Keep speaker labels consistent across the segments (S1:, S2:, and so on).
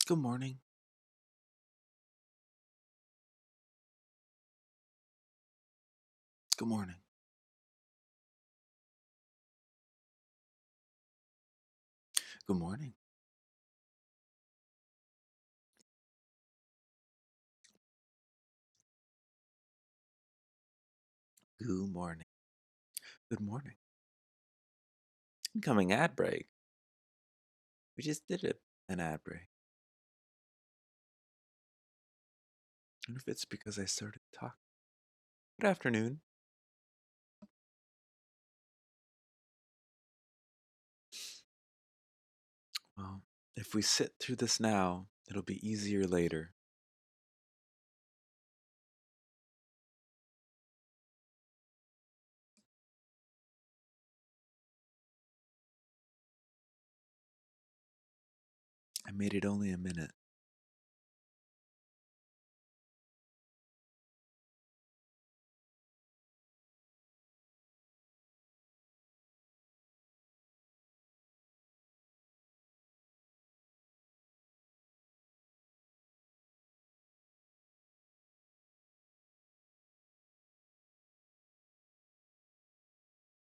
S1: Good morning. Good morning. Good morning. Good morning. Good morning. Incoming ad break. We just did it. An ad break. I wonder if it's because I started talking. Good afternoon. Well, if we sit through this now, it'll be easier later. I made it only a minute.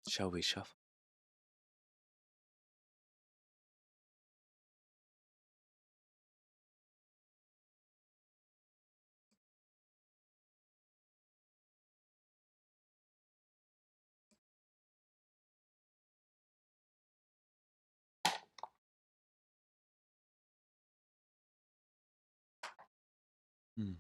S1: Shall we shuffle? Hmm.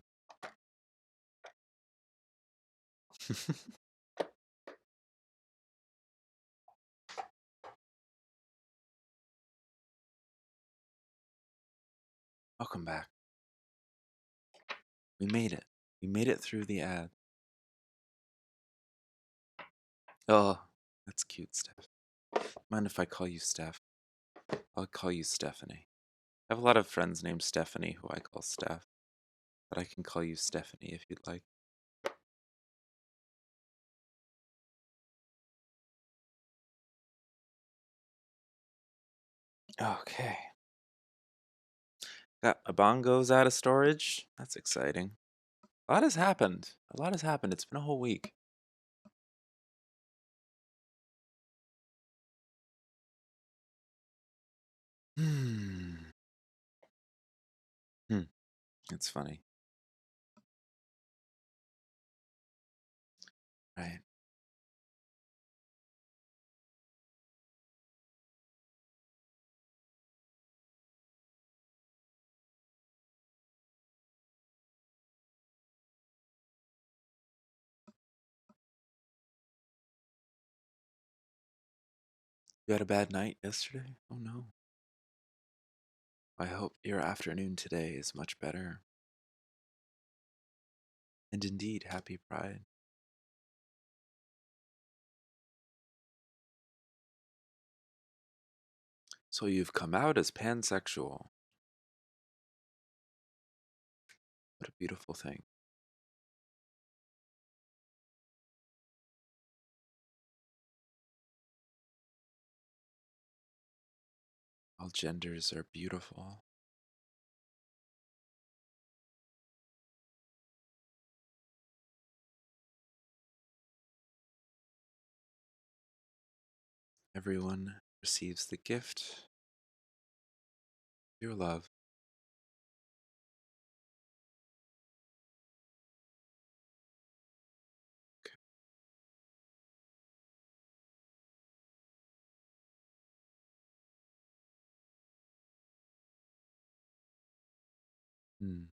S1: Welcome back. We made it. We made it through the ad. Oh, that's cute, Steph. Mind if I call you Steph? I'll call you Stephanie. I have a lot of friends named Stephanie who I call Steph, but I can call you Stephanie if you'd like. Okay. Got my bongos out of storage. That's exciting. A lot has happened. A lot has happened. It's been a whole week. Hmm. Hmm. It's funny. Right. You had a bad night yesterday? Oh no. I hope your afternoon today is much better. And indeed, happy Pride. So you've come out as pansexual. What a beautiful thing. All genders are beautiful. Everyone receives the gift, your love. Hmm.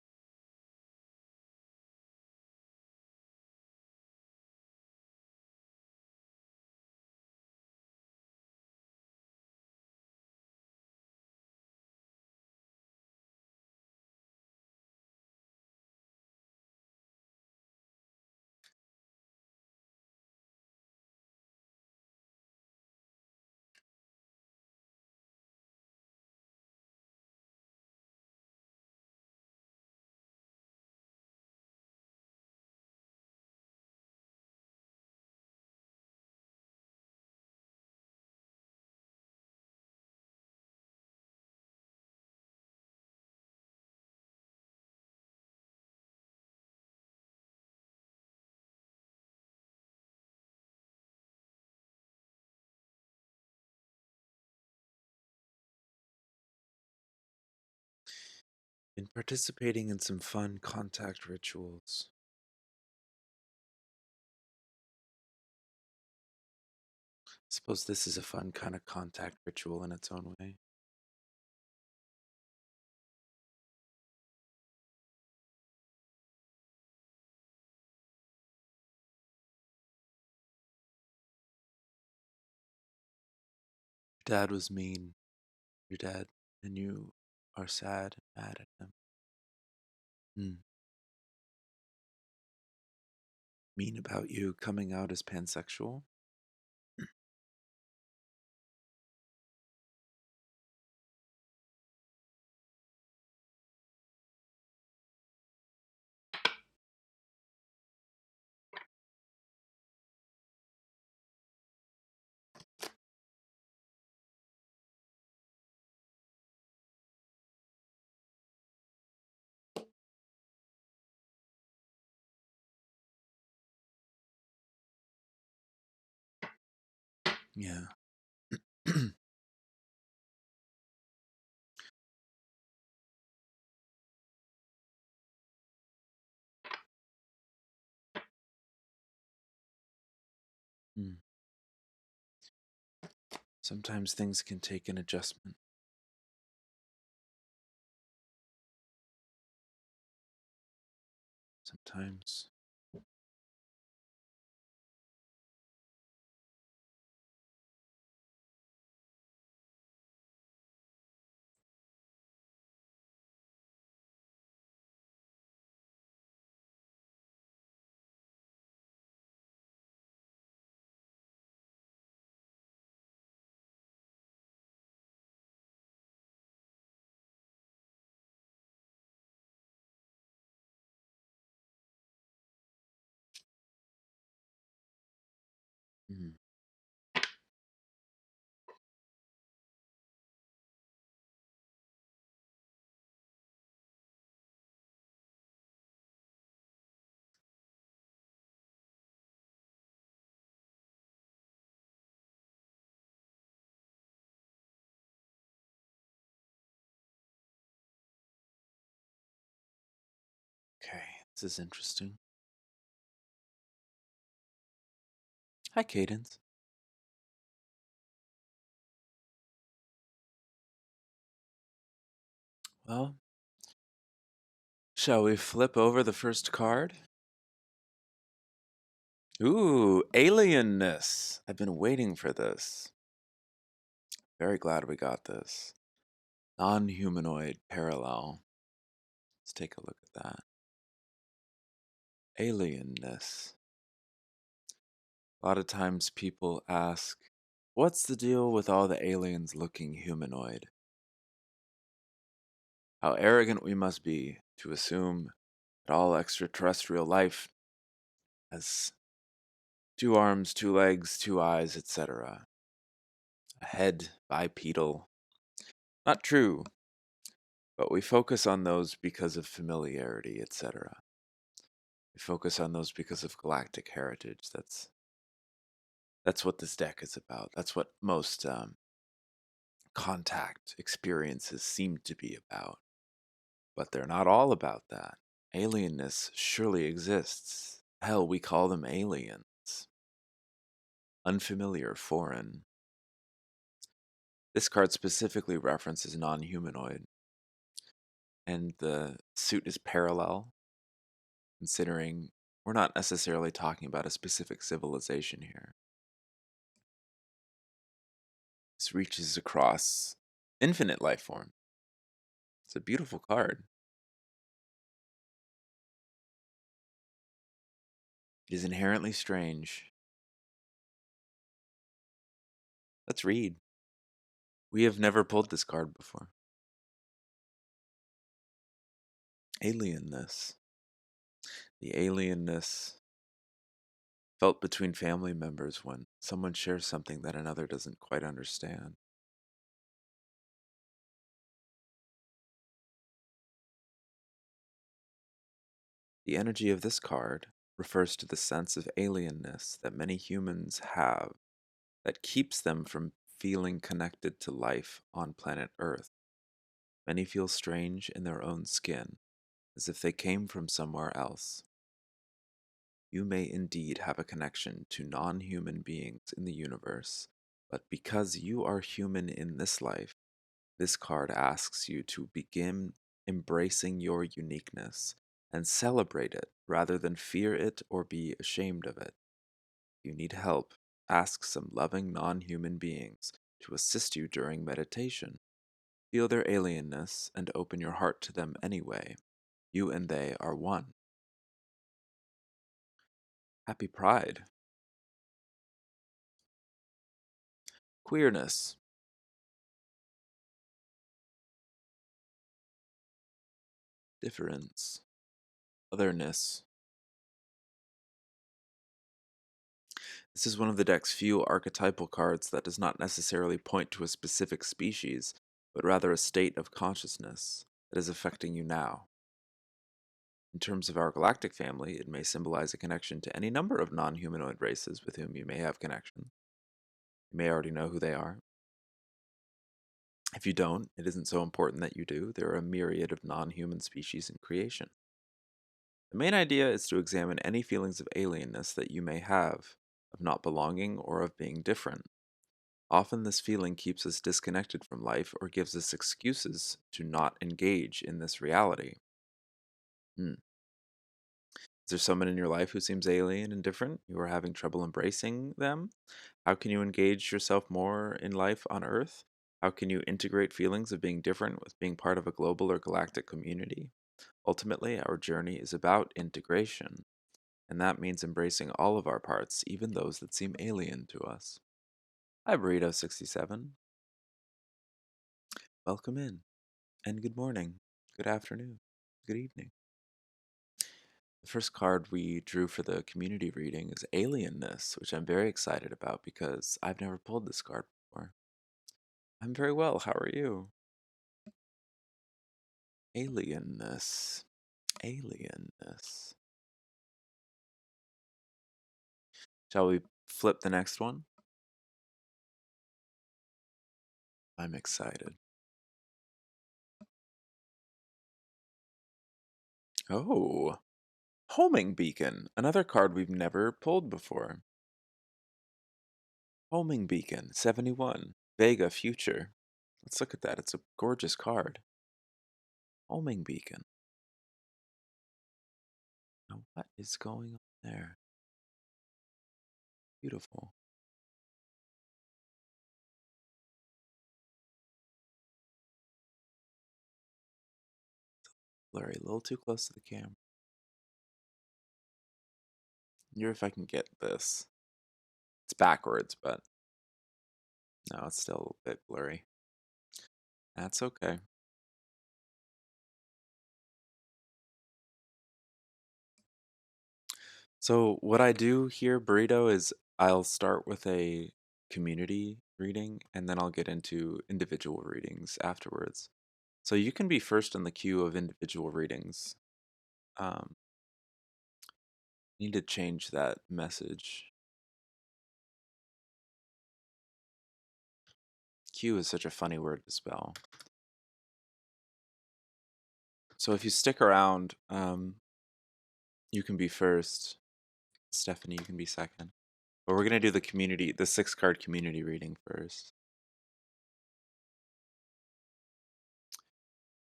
S1: Been participating in some fun contact rituals. Suppose this is a fun kind of contact ritual in its own way. Your dad was mean. Your dad, and you are sad and mad at him. Hmm. Mean about you coming out as pansexual? Yeah. Hmm. Sometimes things can take an adjustment. Sometimes. Hmm. Okay, this is interesting. Hi, Cadence. Well, shall we flip over the first card? Ooh, alienness. I've been waiting for this. Very glad we got this. Non-humanoid parallel. Let's take a look at that. Alienness. A lot of times people ask, what's the deal with all the aliens looking humanoid? How arrogant we must be to assume that all extraterrestrial life has two arms, two legs, two eyes, etc. A head, bipedal. Not true, but we focus on those because of familiarity, etc. We focus on those because of galactic heritage. That's what this deck is about. That's what most contact experiences seem to be about. But they're not all about that. Alienness surely exists. Hell, we call them aliens. Unfamiliar, foreign. This card specifically references non humanoid, and the suit is parallel, considering we're not necessarily talking about a specific civilization here. This reaches across infinite life form. It's a beautiful card. It is inherently strange. Let's read. We have never pulled this card before. Alienness. The alienness felt between family members when someone shares something that another doesn't quite understand. The energy of this card refers to the sense of alienness that many humans have that keeps them from feeling connected to life on planet Earth. Many feel strange in their own skin, as if they came from somewhere else. You may indeed have a connection to non human beings in the universe, but because you are human in this life, this card asks you to begin embracing your uniqueness and celebrate it rather than fear it or be ashamed of it. If you need help, ask some loving non human beings to assist you during meditation. Feel their alienness and open your heart to them anyway. You and they are one. Happy Pride. Queerness. Difference. Otherness. This is one of the deck's few archetypal cards that does not necessarily point to a specific species, but rather a state of consciousness that is affecting you now. In terms of our galactic family, it may symbolize a connection to any number of non humanoid races with whom you may have connection. You may already know who they are. If you don't, it isn't so important that you do. There are a myriad of non human species in creation. The main idea is to examine any feelings of alienness that you may have, of not belonging or of being different. Often, this feeling keeps us disconnected from life or gives us excuses to not engage in this reality. Hmm. Is there someone in your life who seems alien and different? You are having trouble embracing them? How can you engage yourself more in life on Earth? How can you integrate feelings of being different with being part of a global or galactic community? Ultimately, our journey is about integration, and that means embracing all of our parts, even those that seem alien to us. Hi, Burrito67. Welcome in, and good morning, good afternoon, good evening. The first card we drew for the community reading is Alienness, which I'm very excited about because I've never pulled this card before. I'm very well. How are you? Alienness. Alienness. Shall we flip the next one? I'm excited. Oh, Homing Beacon, another card we've never pulled before. Homing Beacon, 71, Vega Future. Let's look at that. It's a gorgeous card. Homing Beacon. Now, what is going on there? Beautiful. Blurry, a little too close to the camera. I wonder if I can get this. It's backwards, but no, it's still a bit blurry. That's okay. So what I do here, Burrito, is I'll start with a community reading and then I'll get into individual readings afterwards. So you can be first in the queue of individual readings. Um, need to change that message. Queue is such a funny word to spell. So if you stick around, you can be first. Stephanie, you can be second. But we're gonna do the 6-card community reading first.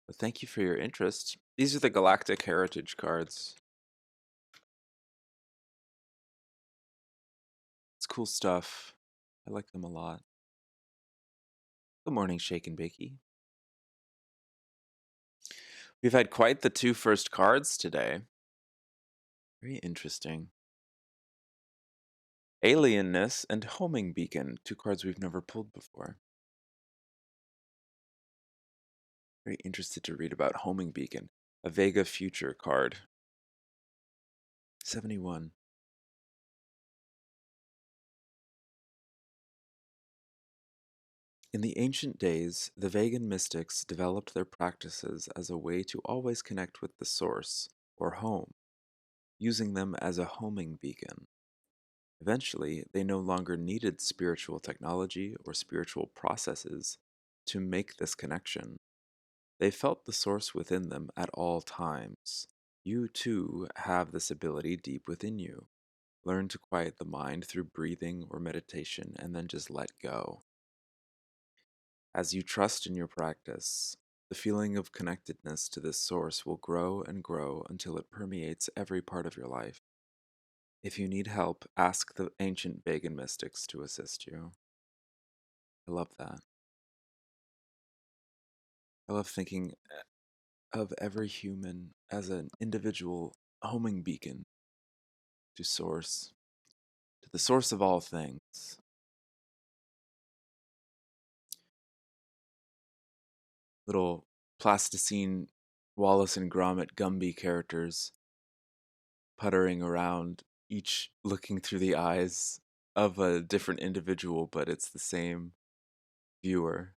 S1: But thank you for your interest. These are the Galactic Heritage cards. It's cool stuff. I like them a lot. Good morning, Shake and Bakey. We've had quite the 2 first cards today. Very interesting. Alienness and Homing Beacon, 2 cards we've never pulled before. Very interested to read about Homing Beacon, a Vega Future card. 71. In the ancient days, the Vegan mystics developed their practices as a way to always connect with the source, or home, using them as a homing beacon. Eventually, they no longer needed spiritual technology or spiritual processes to make this connection. They felt the source within them at all times. You too have this ability deep within you. Learn to quiet the mind through breathing or meditation and then just let go. As you trust in your practice, the feeling of connectedness to this source will grow and grow until it permeates every part of your life. If you need help, ask the ancient pagan mystics to assist you. I love that. I love thinking of every human as an individual homing beacon to source, to the source of all things. Little plasticine Wallace and Gromit Gumby characters puttering around, each looking through the eyes of a different individual, but it's the same viewer.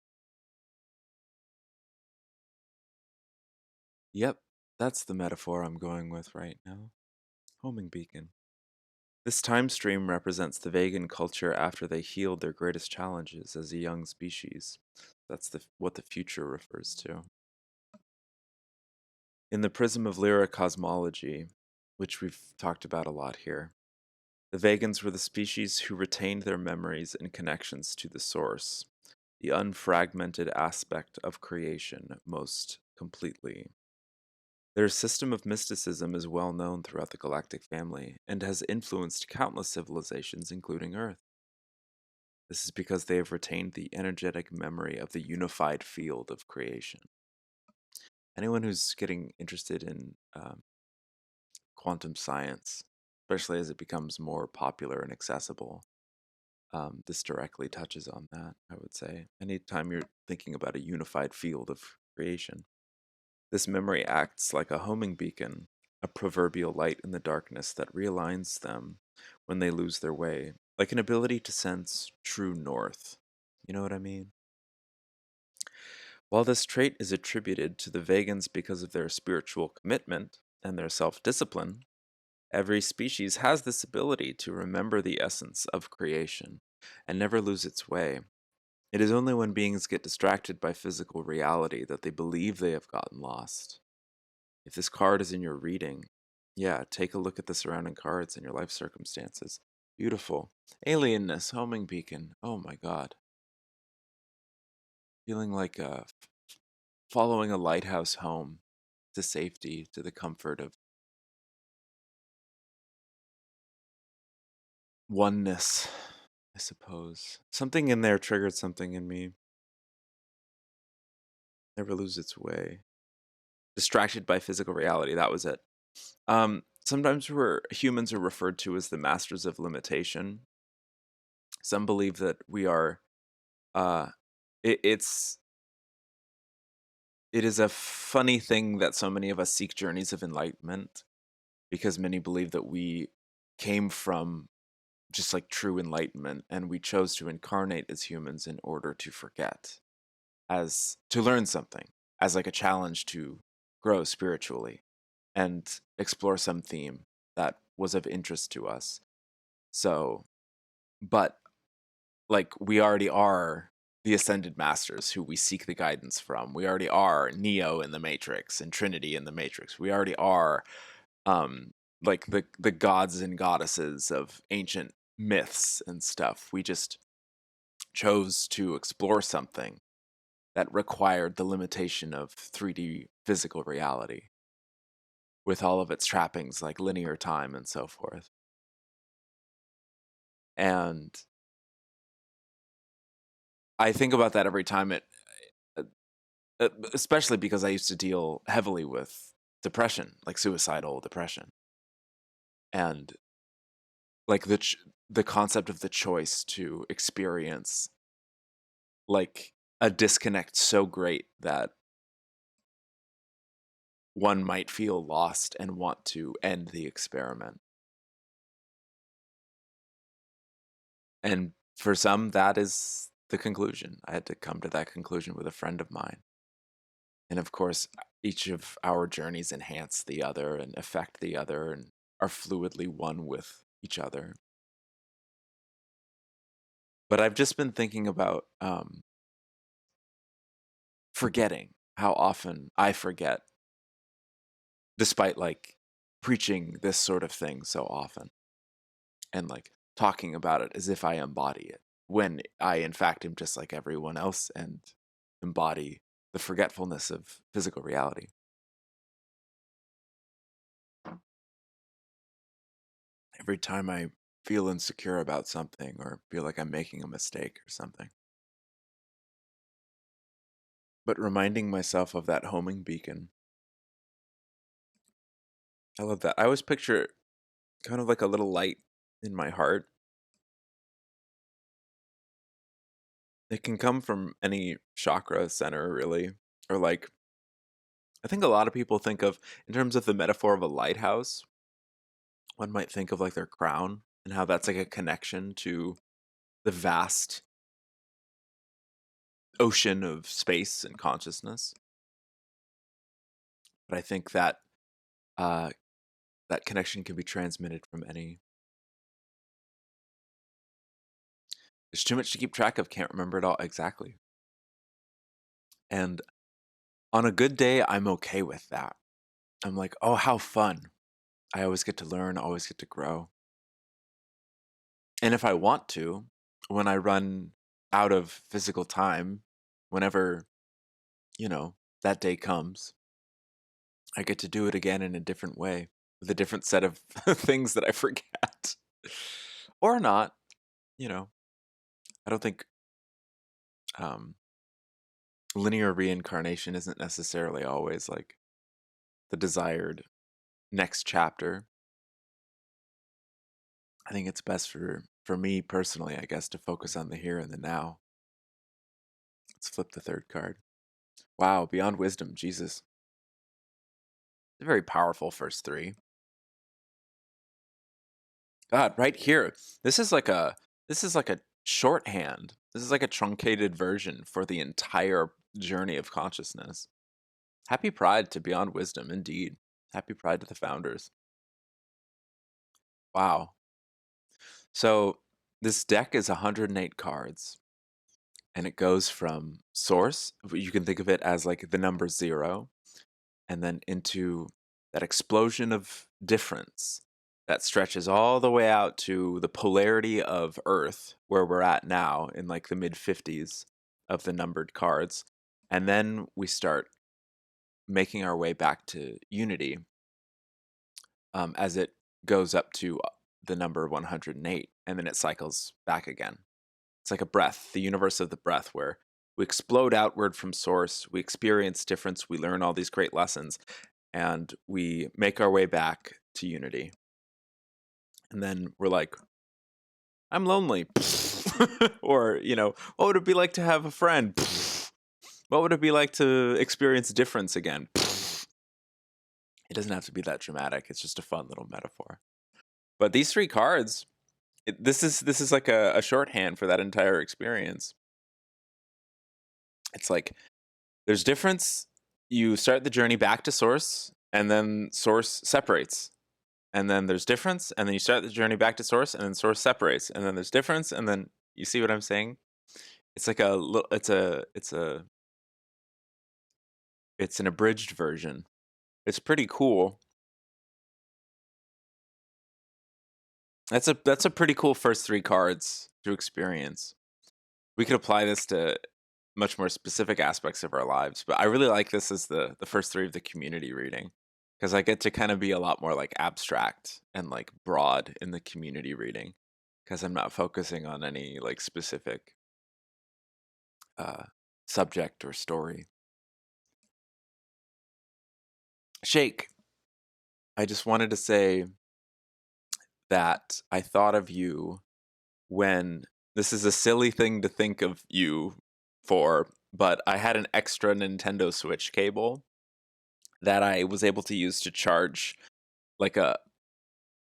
S1: Yep, that's the metaphor I'm going with right now. Homing beacon. This time stream represents the vegan culture after they healed their greatest challenges as a young species. That's what the future refers to. In the prism of lyric cosmology, which we've talked about a lot here, the vegans were the species who retained their memories and connections to the source, the unfragmented aspect of creation most completely. Their system of mysticism is well known throughout the galactic family and has influenced countless civilizations, including Earth. This is because they have retained the energetic memory of the unified field of creation. Anyone who's getting interested in quantum science, especially as it becomes more popular and accessible, this directly touches on that, I would say. Anytime you're thinking about a unified field of creation, this memory acts like a homing beacon, a proverbial light in the darkness that realigns them when they lose their way, like an ability to sense true north. You know what I mean? While this trait is attributed to the Vegans because of their spiritual commitment and their self discipline, every species has this ability to remember the essence of creation and never lose its way. It is only when beings get distracted by physical reality that they believe they have gotten lost. If this card is in your reading, yeah, take a look at the surrounding cards and your life circumstances. Beautiful. Alienness, homing beacon. Oh my god. Feeling like following a lighthouse home to safety, to the comfort of oneness, I suppose. Something in there triggered something in me. Never lose its way. Distracted by physical reality, that was it. Sometimes humans are referred to as the masters of limitation. Some believe that we are. Uh, it, it's it is a funny thing that so many of us seek journeys of enlightenment because many believe that we came from just like true enlightenment and we chose to incarnate as humans in order to forget, as to learn something, as like a challenge to grow spiritually and explore some theme that was of interest to us. So, but like we already are the ascended masters who we seek the guidance from. We already are Neo in the Matrix and Trinity in the Matrix. We already are um like the gods and goddesses of ancient myths and stuff. We just chose to explore something that required the limitation of 3D physical reality with all of its trappings like linear time and so forth. And I think about that every time uh, especially because I used to deal heavily with depression, like suicidal depression. And like the concept of the choice to experience like a disconnect so great that one might feel lost and want to end the experiment. And for some, that is the conclusion. I had to come to that conclusion with a friend of mine. And of course, each of our journeys enhance the other and affect the other and are fluidly one with each other. But I've just been thinking about forgetting. how often I forget, despite like preaching this sort of thing so often and like talking about it as if I embody it, when I in fact am just like everyone else and embody the forgetfulness of physical reality. Every time I feel insecure about something or feel like I'm making a mistake or something. But reminding myself of that homing beacon. I love that. I always picture kind of like a little light in my heart. It can come from any chakra center, really. Or like, I think a lot of people think of, in terms of the metaphor of a lighthouse, one might think of like their crown and how that's like a connection to the vast ocean of space and consciousness. But I think that uh, that connection can be transmitted from any. There's too much to keep track of. Can't remember it all exactly. And on a good day, I'm okay with that. I'm like, oh, how fun. I always get to learn, always get to grow. And if I want to, when I run out of physical time, whenever, that day comes, I get to do it again in a different way with a different set of things that I forget. Or not, you know. I don't think um, linear reincarnation isn't necessarily always like the desired next chapter. I think it's best for me personally, I guess, to focus on the here and the now. Let's flip the third card. Wow, beyond wisdom, Jesus. It's a very powerful first three. God, right here. This is like a shorthand. This is like a truncated version for the entire journey of consciousness. Happy Pride to Beyond Wisdom, indeed. Happy Pride to the founders. Wow. So this deck is 108 cards, and it goes from source. You can think of it as like the number 0, and then into that explosion of difference that stretches all the way out to the polarity of Earth, where we're at now in like the mid 50s of the numbered cards. And then we start making our way back to unity as it goes up to the number 108, and then it cycles back again. It's like a breath, the universe of the breath, where we explode outward from source, we experience difference, we learn all these great lessons, and we make our way back to unity. And then we're like, I'm lonely. Or, what would it be like to have a friend? What would it be like to experience difference again? It doesn't have to be that dramatic. It's just a fun little metaphor. But these three cards, this is like a shorthand for that entire experience. It's like there's difference. You start the journey back to source, and then source separates. And then there's difference, and then you start the journey back to source, and then source separates. And then there's difference, and then you see what I'm saying? It's like it's an abridged version. It's pretty cool. That's a pretty cool first three cards to experience. We could apply this to much more specific aspects of our lives, but I really like this as the first three of the community reading, because I get to kind of be a lot more like abstract and like broad in the community reading, because I'm not focusing on any like specific subject or story. Shake, I just wanted to say that I thought of you when this is a silly thing to think of you for, but I had an extra Nintendo Switch cable that I was able to use to charge like a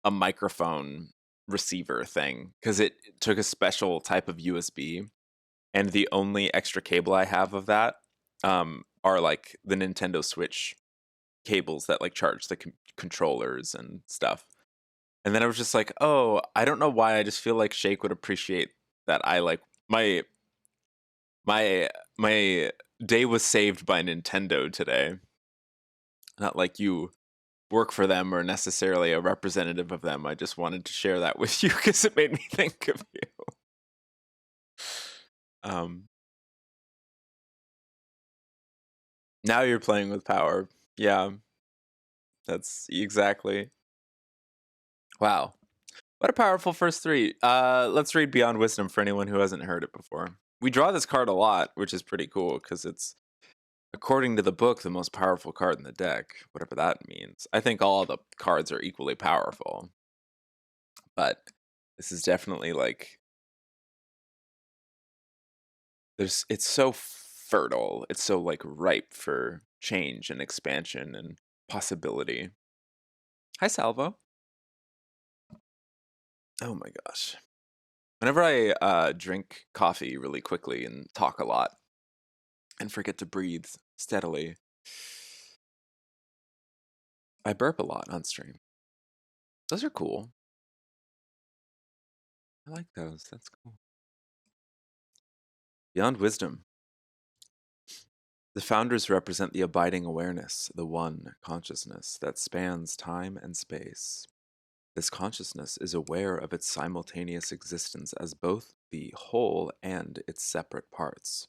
S1: microphone receiver thing, because it took a special type of USB, and the only extra cable I have of that are like the Nintendo Switch cables that like charge the controllers and stuff. And then I was just like, oh, I don't know why, I just feel like Shake would appreciate that I like my day was saved by Nintendo today. Not like you work for them or necessarily a representative of them. I just wanted to share that with you because it made me think of you. Um, now you're playing with power. Yeah, that's exactly. Wow. What a powerful first three. Let's read Beyond Wisdom for anyone who hasn't heard it before. We draw this card a lot, which is pretty cool because it's, according to the book, the most powerful card in the deck, whatever that means. I think all the cards are equally powerful, but this is definitely like, it's so fertile. It's so like ripe for change and expansion and possibility. Hi, Salvo. Oh my gosh. Whenever I drink coffee really quickly and talk a lot and forget to breathe steadily, I burp a lot on stream. Those are cool. I like those. That's cool. Beyond Wisdom. The founders represent the abiding awareness, the one consciousness that spans time and space. This consciousness is aware of its simultaneous existence as both the whole and its separate parts.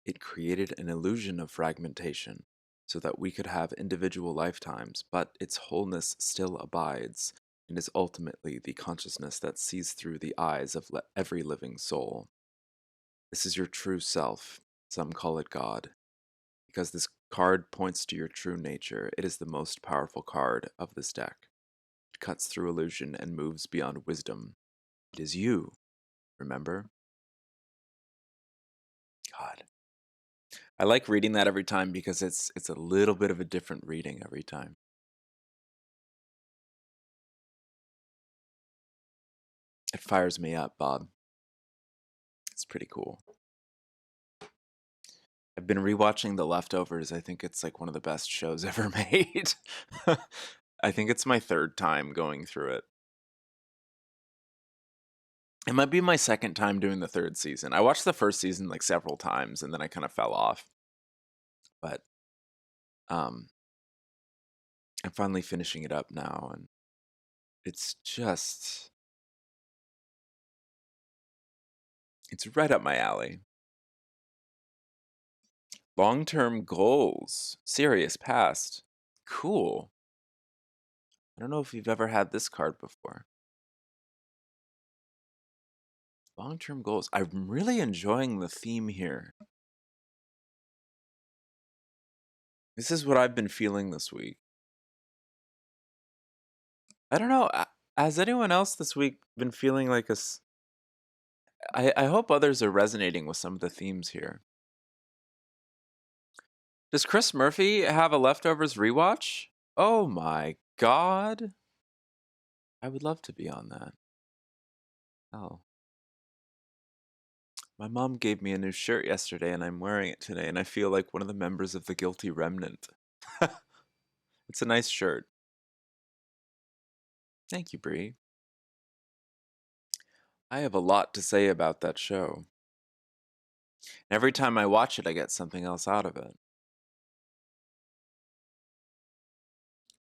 S1: It created an illusion of fragmentation so that we could have individual lifetimes, but its wholeness still abides and is ultimately the consciousness that sees through the eyes of every living soul. This is your true self. Some call it God. Because this card points to your true nature, it is the most powerful card of this deck. It cuts through illusion and moves beyond wisdom. It is you, remember? God. I like reading that every time because it's a little bit of a different reading every time. It fires me up, Bob. It's pretty cool. I've been rewatching The Leftovers. I think it's like one of the best shows ever made. I think it's my third time going through it. It might be my second time doing the third season. I watched the first season like several times and then I kind of fell off. But I'm finally finishing it up now and it's right up my alley. Long-term goals. Serious past. Cool. I don't know if you've ever had this card before. Long-term goals. I'm really enjoying the theme here. This is what I've been feeling this week. I don't know. Has anyone else this week been feeling like I hope others are resonating with some of the themes here. Does Chris Murphy have a Leftovers rewatch? Oh my god. I would love to be on that. Oh. My mom gave me a new shirt yesterday and I'm wearing it today and I feel like one of the members of the Guilty Remnant. It's a nice shirt. Thank you, Bree. I have a lot to say about that show. Every time I watch it, I get something else out of it.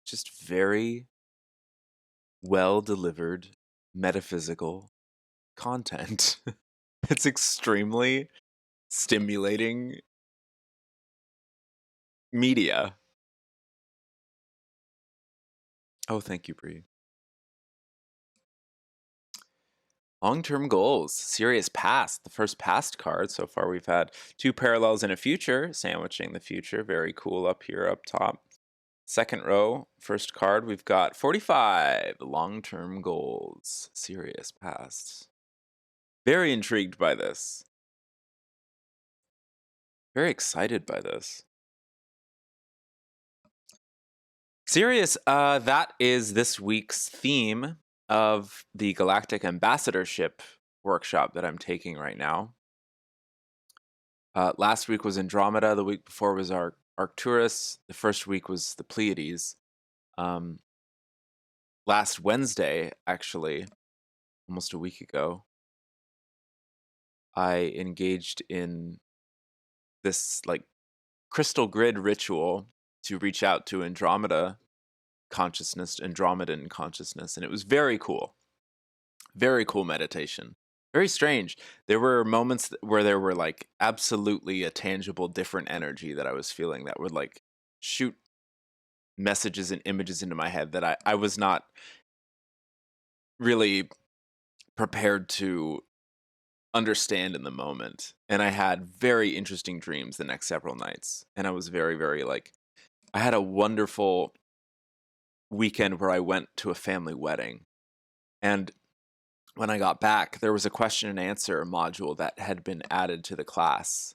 S1: Just very well delivered metaphysical content. It's extremely stimulating media. Oh, thank you, Bree. Long-term goals, serious past, the first past card. So far we've had two parallels and a future, sandwiching the future. Very cool up here, up top. Second row, first card, we've got 45, long-term goals, serious past. Very intrigued by this. Very excited by this. Serious, that is this week's theme of the Galactic Ambassadorship workshop that I'm taking right now. Last week was Andromeda. The week before was Arcturus. The first week was the Pleiades. Last Wednesday, actually, almost a week ago, I engaged in this like crystal grid ritual to reach out to Andromedan consciousness, and it was very cool. Very cool meditation. Very strange. There were moments where there were like absolutely a tangible different energy that I was feeling that would like shoot messages and images into my head that I was not really prepared to understand in the moment. And I had very interesting dreams the next several nights. And I was very, very like, I had a wonderful weekend where I went to a family wedding. And when I got back, there was a question and answer module that had been added to the class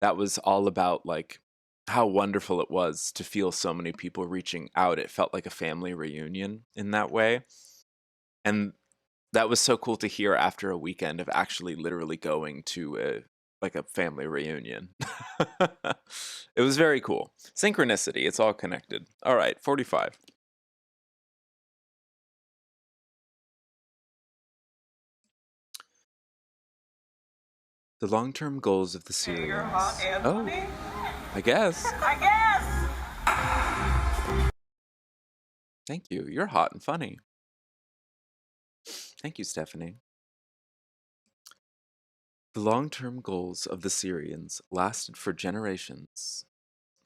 S1: that was all about like how wonderful it was to feel so many people reaching out. It felt like a family reunion in that way. And that was so cool to hear after a weekend of actually literally going to a family reunion. It was very cool. Synchronicity, it's all connected. All right, 45. The long-term goals of the series.
S2: You're hot and funny?
S1: I guess.
S2: I guess.
S1: Thank you. You're hot and funny. Thank you, Stephanie. The long-term goals of the Syrians lasted for generations.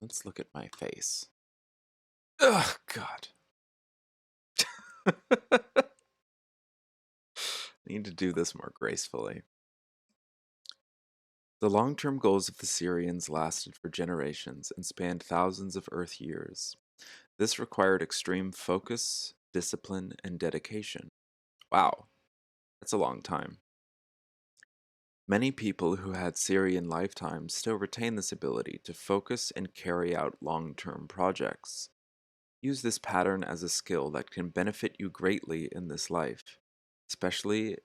S1: Let's look at my face. Ugh, God. I need to do this more gracefully. The long-term goals of the Syrians lasted for generations and spanned thousands of Earth years. This required extreme focus, discipline, and dedication. Wow, that's a long time. Many people who had Syrian lifetimes still retain this ability to focus and carry out long-term projects. Use this pattern as a skill that can benefit you greatly in this life, especially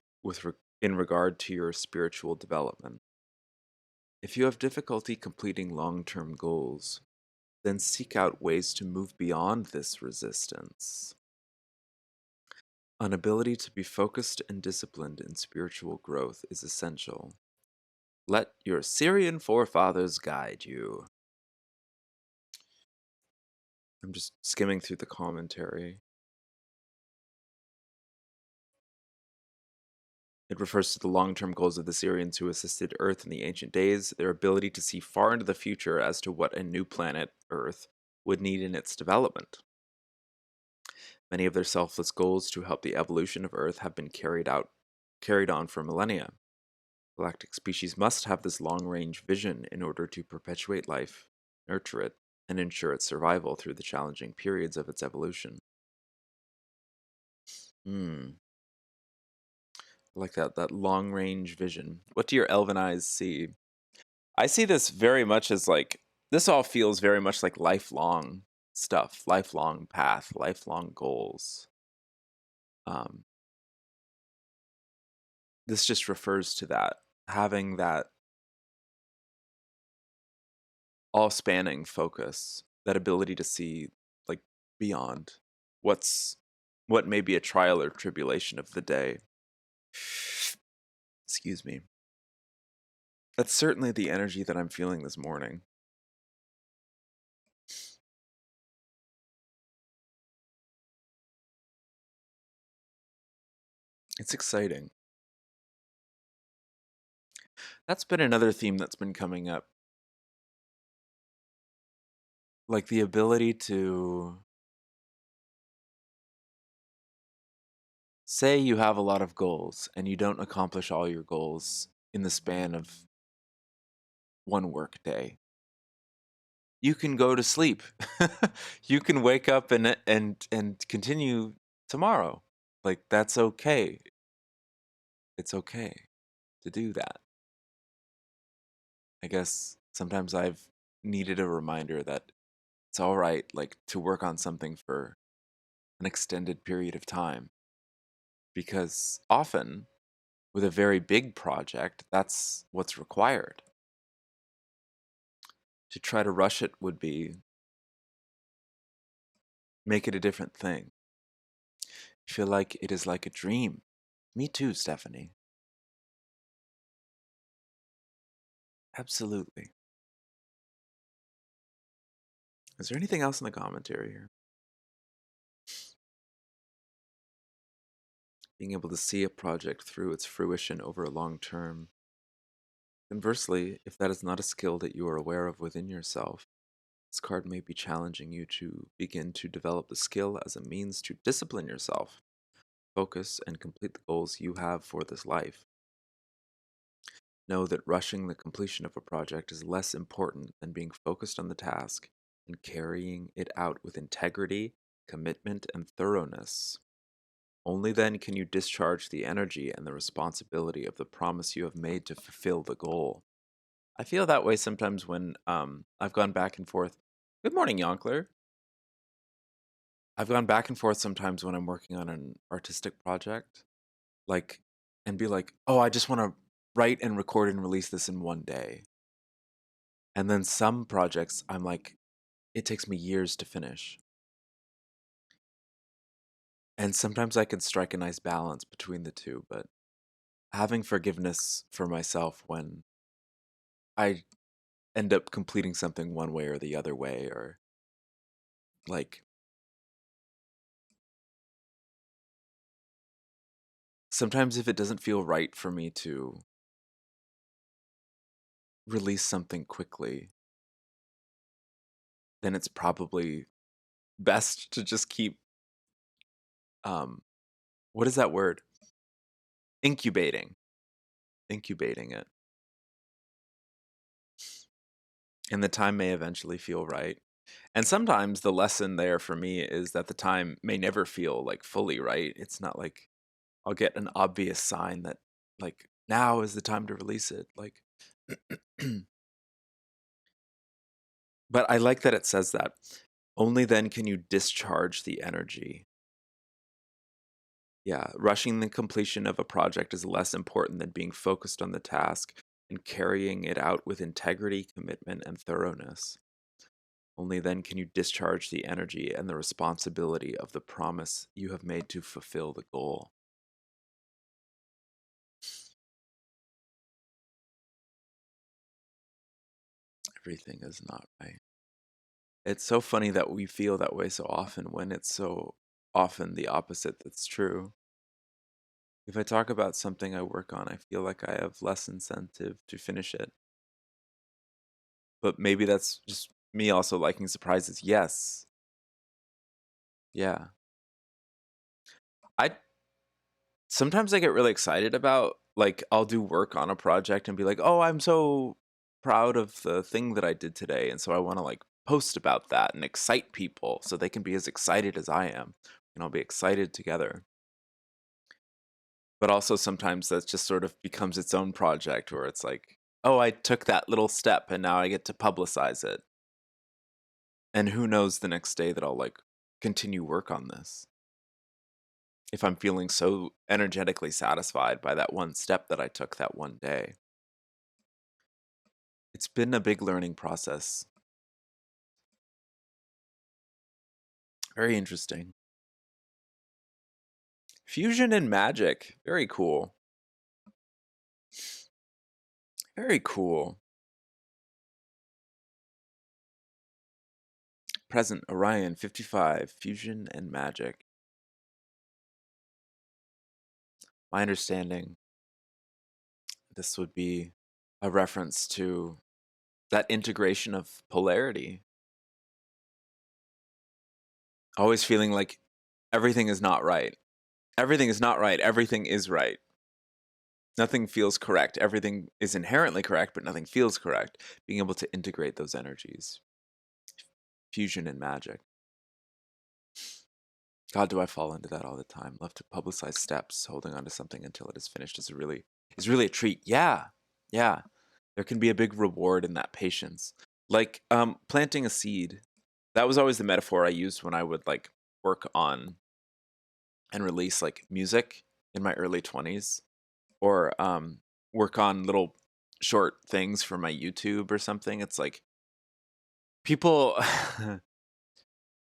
S1: in regard to your spiritual development. If you have difficulty completing long-term goals, then seek out ways to move beyond this resistance. An ability to be focused and disciplined in spiritual growth is essential. Let your Syrian forefathers guide you. I'm just skimming through the commentary. It refers to the long-term goals of the Syrians who assisted Earth in the ancient days, their ability to see far into the future as to what a new planet, Earth, would need in its development. Many of their selfless goals to help the evolution of Earth have been carried on for millennia. Galactic species must have this long-range vision in order to perpetuate life, nurture it, and ensure its survival through the challenging periods of its evolution. I like that long-range vision. What do your elven eyes see? I see this very much as like, this all feels very much like lifelong stuff, lifelong path, lifelong goals. This just refers to that, having that all-spanning focus, that ability to see like beyond what may be a trial or tribulation of the day. Excuse me. That's certainly the energy that I'm feeling this morning. It's exciting. That's been another theme that's been coming up. Like the ability to say you have a lot of goals and you don't accomplish all your goals in the span of one work day. You can go to sleep. You can wake up and continue tomorrow. Like that's okay. It's okay to do that. I guess sometimes I've needed a reminder that it's all right like to work on something for an extended period of time, because often with a very big project that's what's required. To try to rush it would be make it a different thing. Feel like it is like a dream. Me too, Stephanie. Absolutely. Is there anything else in the commentary here? Being able to see a project through its fruition over a long term. Conversely, if that is not a skill that you are aware of within yourself, this card may be challenging you to begin to develop the skill as a means to discipline yourself, focus, and complete the goals you have for this life. Know that rushing the completion of a project is less important than being focused on the task and carrying it out with integrity, commitment, and thoroughness. Only then can you discharge the energy and the responsibility of the promise you have made to fulfill the goal. I feel that way sometimes when I've gone back and forth. Good morning, Yonkler. I've gone back and forth sometimes when I'm working on an artistic project, like, and be like, oh, I just want to write and record and release this in one day. And then some projects, I'm like, it takes me years to finish. And sometimes I can strike a nice balance between the two, but having forgiveness for myself when I end up completing something one way or the other way, or like sometimes if it doesn't feel right for me to release something quickly, then it's probably best to just keep um what is that word? Incubating. Incubating it. And the time may eventually feel right. And sometimes the lesson there for me is that the time may never feel like fully right. It's not like I'll get an obvious sign that like now is the time to release it. Like but I like that it says that. Only then can you discharge the energy. Yeah, rushing the completion of a project is less important than being focused on the task and carrying it out with integrity, commitment, and thoroughness. Only then can you discharge the energy and the responsibility of the promise you have made to fulfill the goal. Everything is not right. It's so funny that we feel that way so often when it's so often the opposite that's true. If I talk about something I work on, I feel like I have less incentive to finish it. But maybe that's just me also liking surprises. Yes. Yeah. I sometimes I get really excited about like I'll do work on a project and be like, "Oh, I'm so proud of the thing that I did today." And so I want to like post about that and excite people so they can be as excited as I am and I'll be excited together. But also sometimes that just sort of becomes its own project where it's like, "Oh, I took that little step and now I get to publicize it." And who knows the next day that I'll like continue work on this. If I'm feeling so energetically satisfied by that one step that I took that one day. It's been a big learning process. Very interesting. Fusion and magic. Very cool. Very cool. Present Orion 55. Fusion and magic. My understanding, this would be a reference to that integration of polarity. Always feeling like everything is not right. Everything is not right. Everything is right. Nothing feels correct. Everything is inherently correct, but nothing feels correct. Being able to integrate those energies. Fusion and magic. God, do I fall into that all the time? Love to publicize steps. Holding on to something until it is finished is really a treat. Yeah, yeah. There can be a big reward in that patience. Like planting a seed. That was always the metaphor I used when I would like work on and release like music in my early 20s, or work on little short things for my YouTube or something. It's like people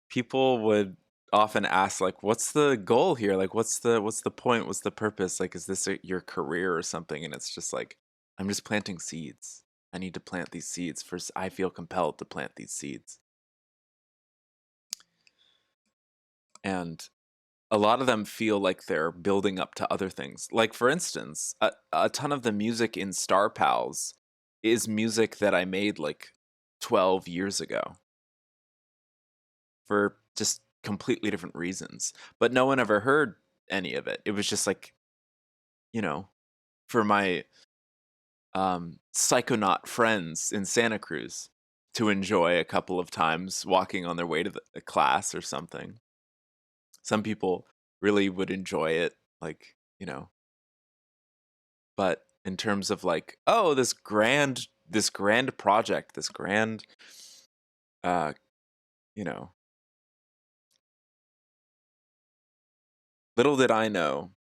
S1: people would often ask like what's the goal here, like what's the point, what's the purpose, like is this your career or something, and it's just like I'm just planting seeds. I need to plant these seeds first. I feel compelled to plant these seeds. and a lot of them feel like they're building up to other things. Like, for instance, a ton of the music in Star Pals is music that I made like 12 years ago for just completely different reasons. But no one ever heard any of it. It was just like, you know, for my psychonaut friends in Santa Cruz to enjoy a couple of times walking on their way to the class or something. Some people really would enjoy it, like, but in terms of like, oh, this grand project, this grand, uh, you know, little did I know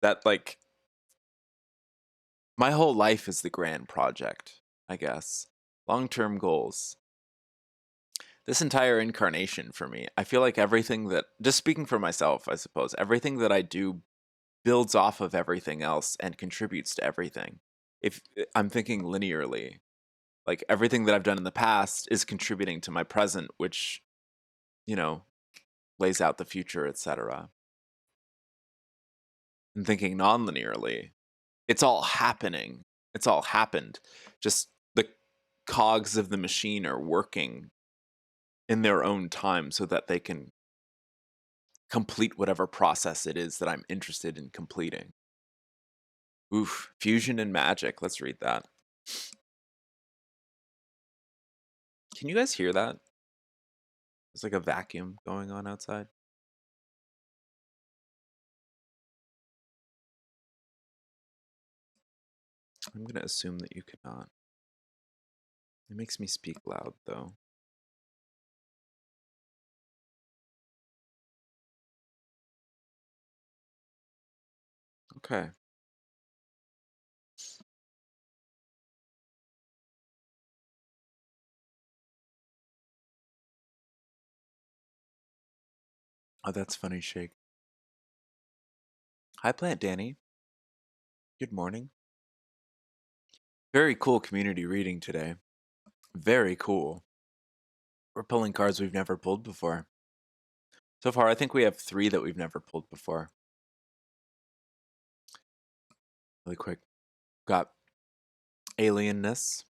S1: that like my whole life is the grand project, I guess. Long-term goals. This entire incarnation for me, I feel like everything that, just speaking for myself, I suppose, everything that I do builds off of everything else and contributes to everything. If I'm thinking linearly, like everything that I've done in the past is contributing to my present, which, you know, lays out the future, etc. And thinking non-linearly, it's all happening. It's all happened. Just the cogs of the machine are working in their own time so that they can complete whatever process it is that I'm interested in completing. Oof, fusion and magic. Let's read that. Can you guys hear that? There's like a vacuum going on outside. I'm going to assume that you cannot. It makes me speak loud, though. Okay. Oh, that's funny, Shake. Hi, Plant Danny. Good morning. Very cool community reading today. Very cool. We're pulling cards we've never pulled before. So far, I think we have 3 that we've never pulled before. Really quick. Got alienness,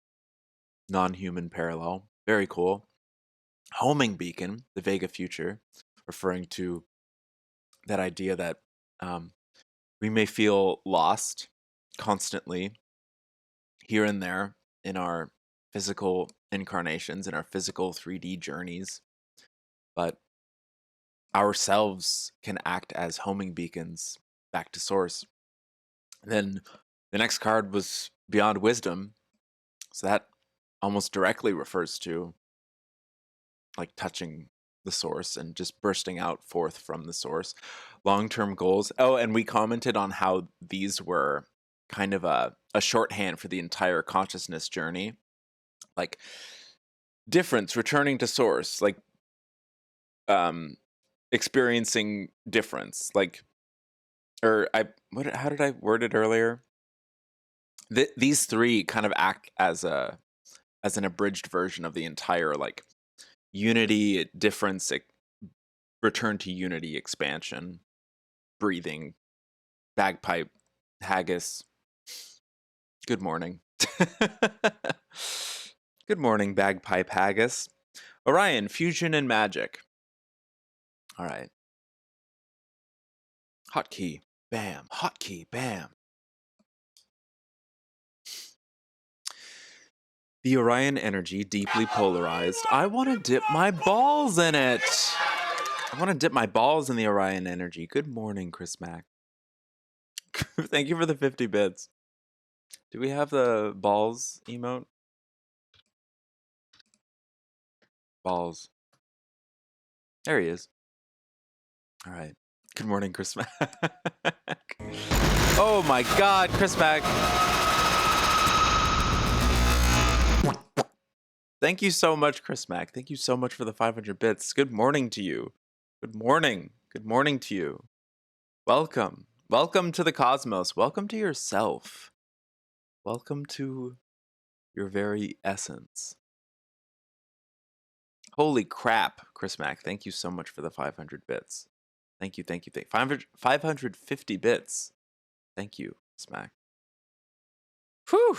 S1: non-human parallel. Very cool. Homing beacon, the Vega future, referring to that idea that we may feel lost constantly here and there in our physical incarnations, in our physical 3D journeys, but ourselves can act as homing beacons back to source. Then the next card was Beyond Wisdom, so that almost directly refers to like touching the source and just bursting out forth from the source. Long-term goals. Oh, and we commented on how these were kind of a shorthand for the entire consciousness journey. Like difference, returning to source, like experiencing difference. Like, or how did I word it earlier? These 3 kind of act as an abridged version of the entire like unity, difference, return to unity, expansion, breathing, bagpipe, haggis. Good morning. Good morning, bagpipe haggis. Orion, fusion and magic. All right. Hotkey, bam. Hotkey, bam. The Orion energy, deeply polarized. I want to dip my balls in it. I want to dip my balls in the Orion energy. Good morning, Chris Mack. Thank you for the 50 bits. Do we have the balls emote? Balls. There he is. All right. Good morning, Chris Mack. Oh my God, Chris Mack. Thank you so much, Chris Mack. Thank you so much for the 500 bits. Good morning to you. Good morning. Good morning to you. Welcome. Welcome to the cosmos. Welcome to yourself. Welcome to your very essence. Holy crap, Chris Mack. Thank you so much for the 500 bits. Thank you. 550 bits. Thank you, Smack. Whew.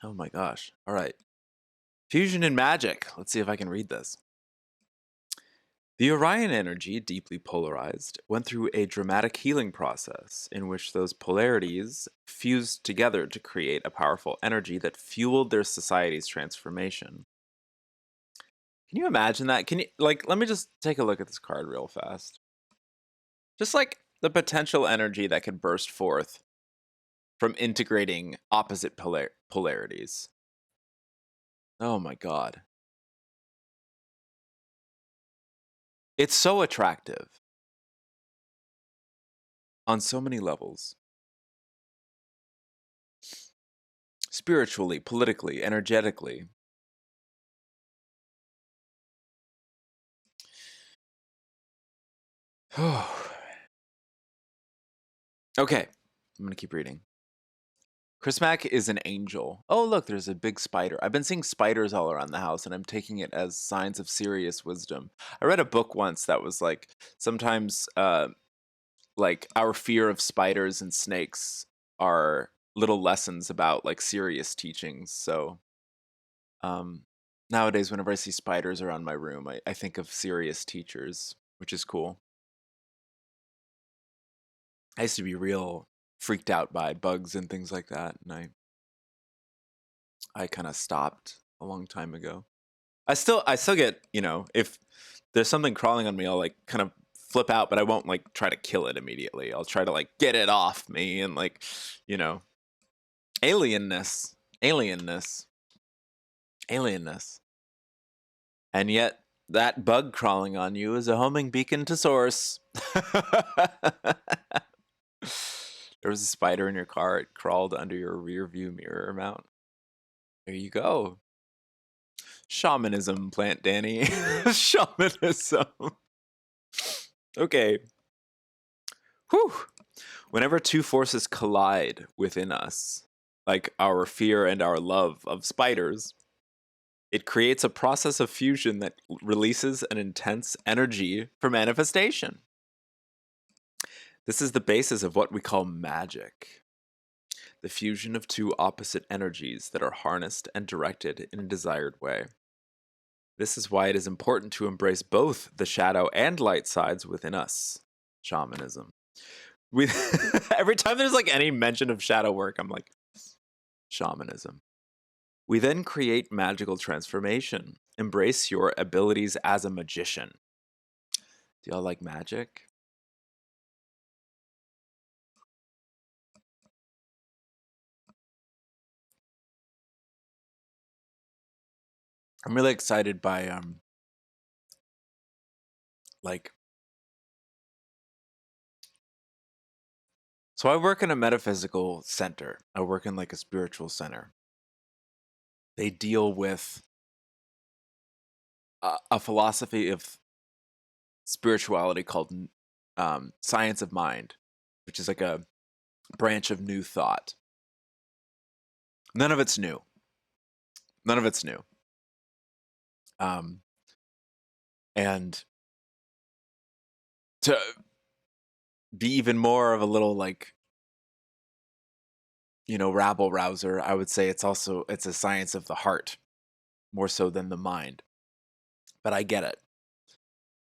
S1: Oh my gosh. All right. Fusion and magic. Let's see if I can read this. The Orion energy, deeply polarized, went through a dramatic healing process in which those polarities fused together to create a powerful energy that fueled their society's transformation. Can you imagine that? Can you, like, let me just take a look at this card real fast. Just like the potential energy that could burst forth from integrating opposite polarities. Oh my god. It's so attractive on so many levels. Spiritually, politically, energetically. Okay, I'm gonna keep reading. Chris Mack is an angel. Oh, look, there's a big spider. I've been seeing spiders all around the house, and I'm taking it as signs of serious wisdom. I read a book once that was like, sometimes, like, our fear of spiders and snakes are little lessons about, like, serious teachings. So, nowadays, whenever I see spiders around my room, I think of serious teachers, which is cool. I used to be real freaked out by bugs and things like that, and I kind of stopped a long time ago. I still get, if there's something crawling on me, I'll like kind of flip out, but I won't like try to kill it immediately. I'll try to like get it off me and like, you know, alienness, alienness, alienness. And yet that bug crawling on you is a homing beacon to source. There was a spider in your car. It crawled under your rear view mirror mount. There you go. Shamanism, Plant Danny. Shamanism. Okay. Whew. Whenever two forces collide within us, like our fear and our love of spiders, it creates a process of fusion that releases an intense energy for manifestation. This is the basis of what we call magic. The fusion of two opposite energies that are harnessed and directed in a desired way. This is why it is important to embrace both the shadow and light sides within us. Shamanism. We every time there's like any mention of shadow work, I'm like, shamanism. We then create magical transformation. Embrace your abilities as a magician. Do y'all like magic? I'm really excited by like, so I work in a metaphysical center. I work in like a spiritual center. They deal with a philosophy of spirituality called science of mind, which is like a branch of new thought. None of it's new. None of it's new. And to be even more of a little like, rabble rouser, I would say it's a science of the heart more so than the mind. But I get it.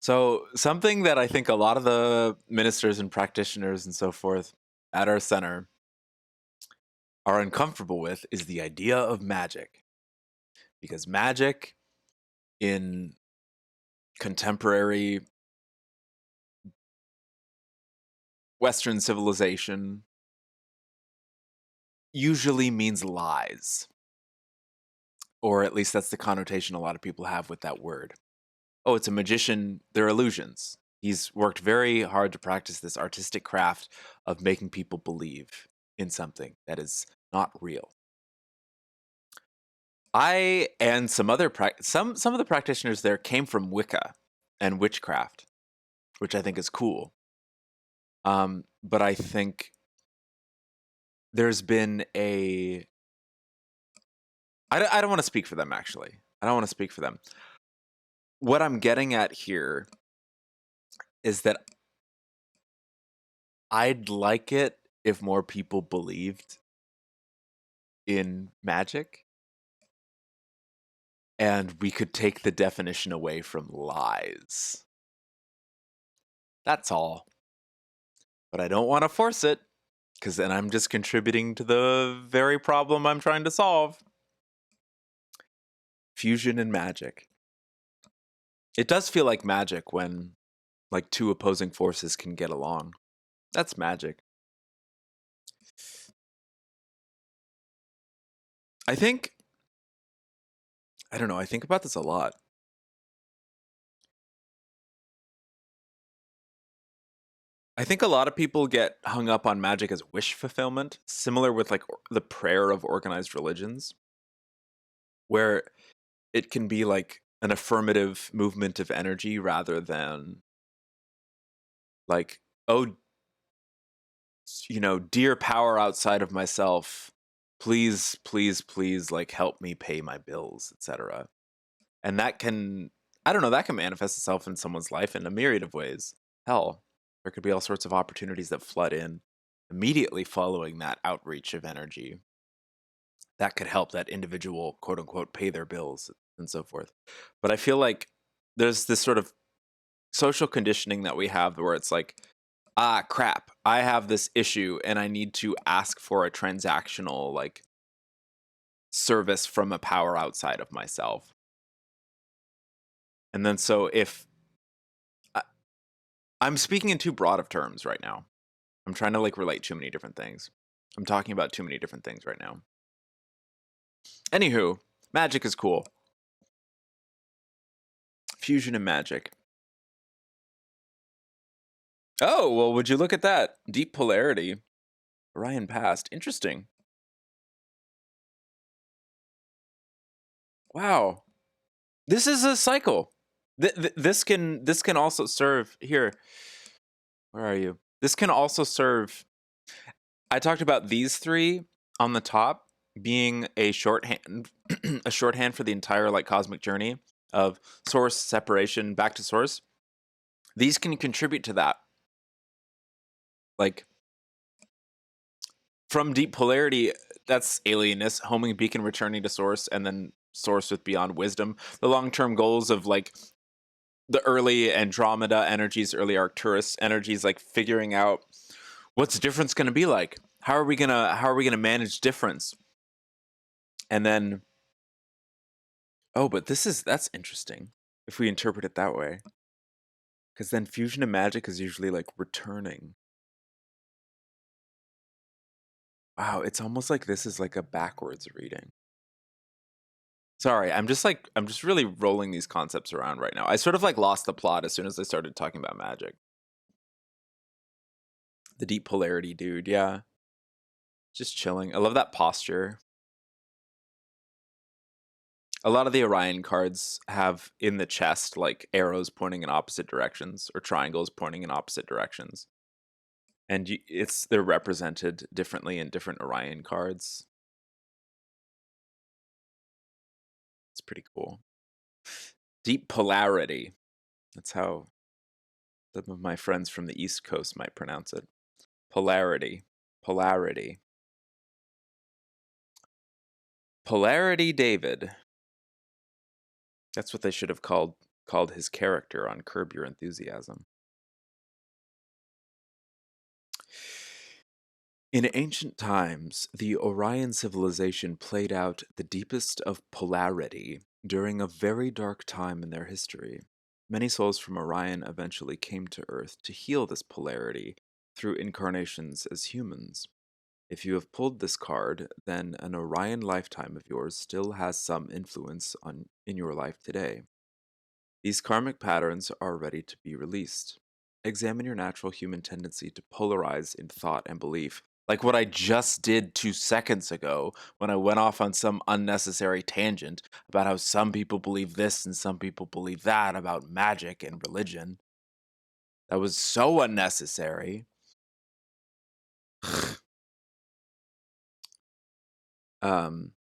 S1: So something that I think a lot of the ministers and practitioners and so forth at our center are uncomfortable with is the idea of magic. Because magic in contemporary Western civilization usually means lies. Or at least that's the connotation a lot of people have with that word. Oh, it's a magician, they're illusions. He's worked very hard to practice this artistic craft of making people believe in something that is not real. I and some other some of the practitioners there came from Wicca and witchcraft, which I think is cool. But I think there's been I don't want to speak for them, actually. I don't want to speak for them. What I'm getting at here is that I'd like it if more people believed in magic and we could take the definition away from lies. That's all. But I don't want to force it, because then I'm just contributing to the very problem I'm trying to solve. Fusion and magic. It does feel like magic when, like, two opposing forces can get along. That's magic. I don't know, I think about this a lot. I think a lot of people get hung up on magic as wish fulfillment, similar with like the prayer of organized religions, where it can be like an affirmative movement of energy rather than like, oh, dear power outside of myself, please, please, please, like help me pay my bills, etc. And that can, I don't know, that can manifest itself in someone's life in a myriad of ways. Hell, there could be all sorts of opportunities that flood in immediately following that outreach of energy that could help that individual, quote unquote, pay their bills and so forth. But I feel like there's this sort of social conditioning that we have where it's like, ah, crap, I have this issue and I need to ask for a transactional like service from a power outside of myself. And then so if I'm speaking in too broad of terms right now, I'm trying to like relate too many different things. I'm talking about too many different things right now. Anywho, magic is cool. Fusion and magic. Oh, well, would you look at that? Deep polarity. Orion passed. Interesting. Wow. This is a cycle. This can also serve here. Where are you? This can also serve. I talked about these three on the top being a shorthand, a shorthand for the entire like cosmic journey of source, separation, back to source. These can contribute to that. Like from deep polarity, that's alienness, homing beacon, returning to source, and then source with beyond wisdom. The long-term goals of like the early Andromeda energies, early Arcturus energies, like figuring out what's difference going to be like. How are we gonna manage difference? And then, oh, but that's interesting if we interpret it that way, because then fusion and magic is usually like returning. Wow, it's almost like this is like a backwards reading. Sorry, I'm just really rolling these concepts around right now. I sort of like lost the plot as soon as I started talking about magic. The deep polarity dude, yeah. Just chilling. I love that posture. A lot of the Orion cards have in the chest like arrows pointing in opposite directions or triangles pointing in opposite directions. And they're represented differently in different Orion cards. It's pretty cool. Deep polarity. That's how some of my friends from the East Coast might pronounce it. Polarity. Polarity. Polarity David. That's what they should have called his character on Curb Your Enthusiasm. In ancient times, the Orion civilization played out the deepest of polarity during a very dark time in their history. Many souls from Orion eventually came to Earth to heal this polarity through incarnations as humans. If you have pulled this card, then an Orion lifetime of yours still has some influence in your life today. These karmic patterns are ready to be released. Examine your natural human tendency to polarize in thought and belief, like what I just did 2 seconds ago when I went off on some unnecessary tangent about how some people believe this and some people believe that about magic and religion. That was so unnecessary. um,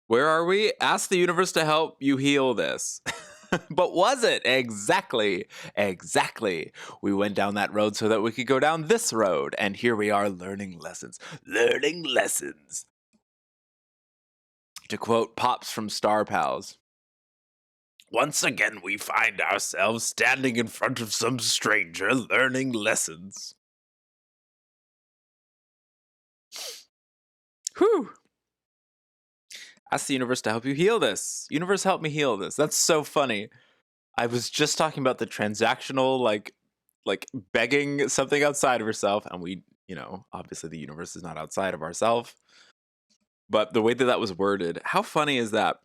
S1: where are we? Ask the universe to help you heal this. But was it? Exactly. Exactly. We went down that road so that we could go down this road. And here we are learning lessons. Learning lessons. To quote Pops from Star Pals. Once again, we find ourselves standing in front of some stranger learning lessons. Whew. Ask the universe to help you heal this. Universe, help me heal this. That's so funny. I was just talking about the transactional, like begging something outside of herself, and we, obviously the universe is not outside of ourselves. But the way that was worded, how funny is that?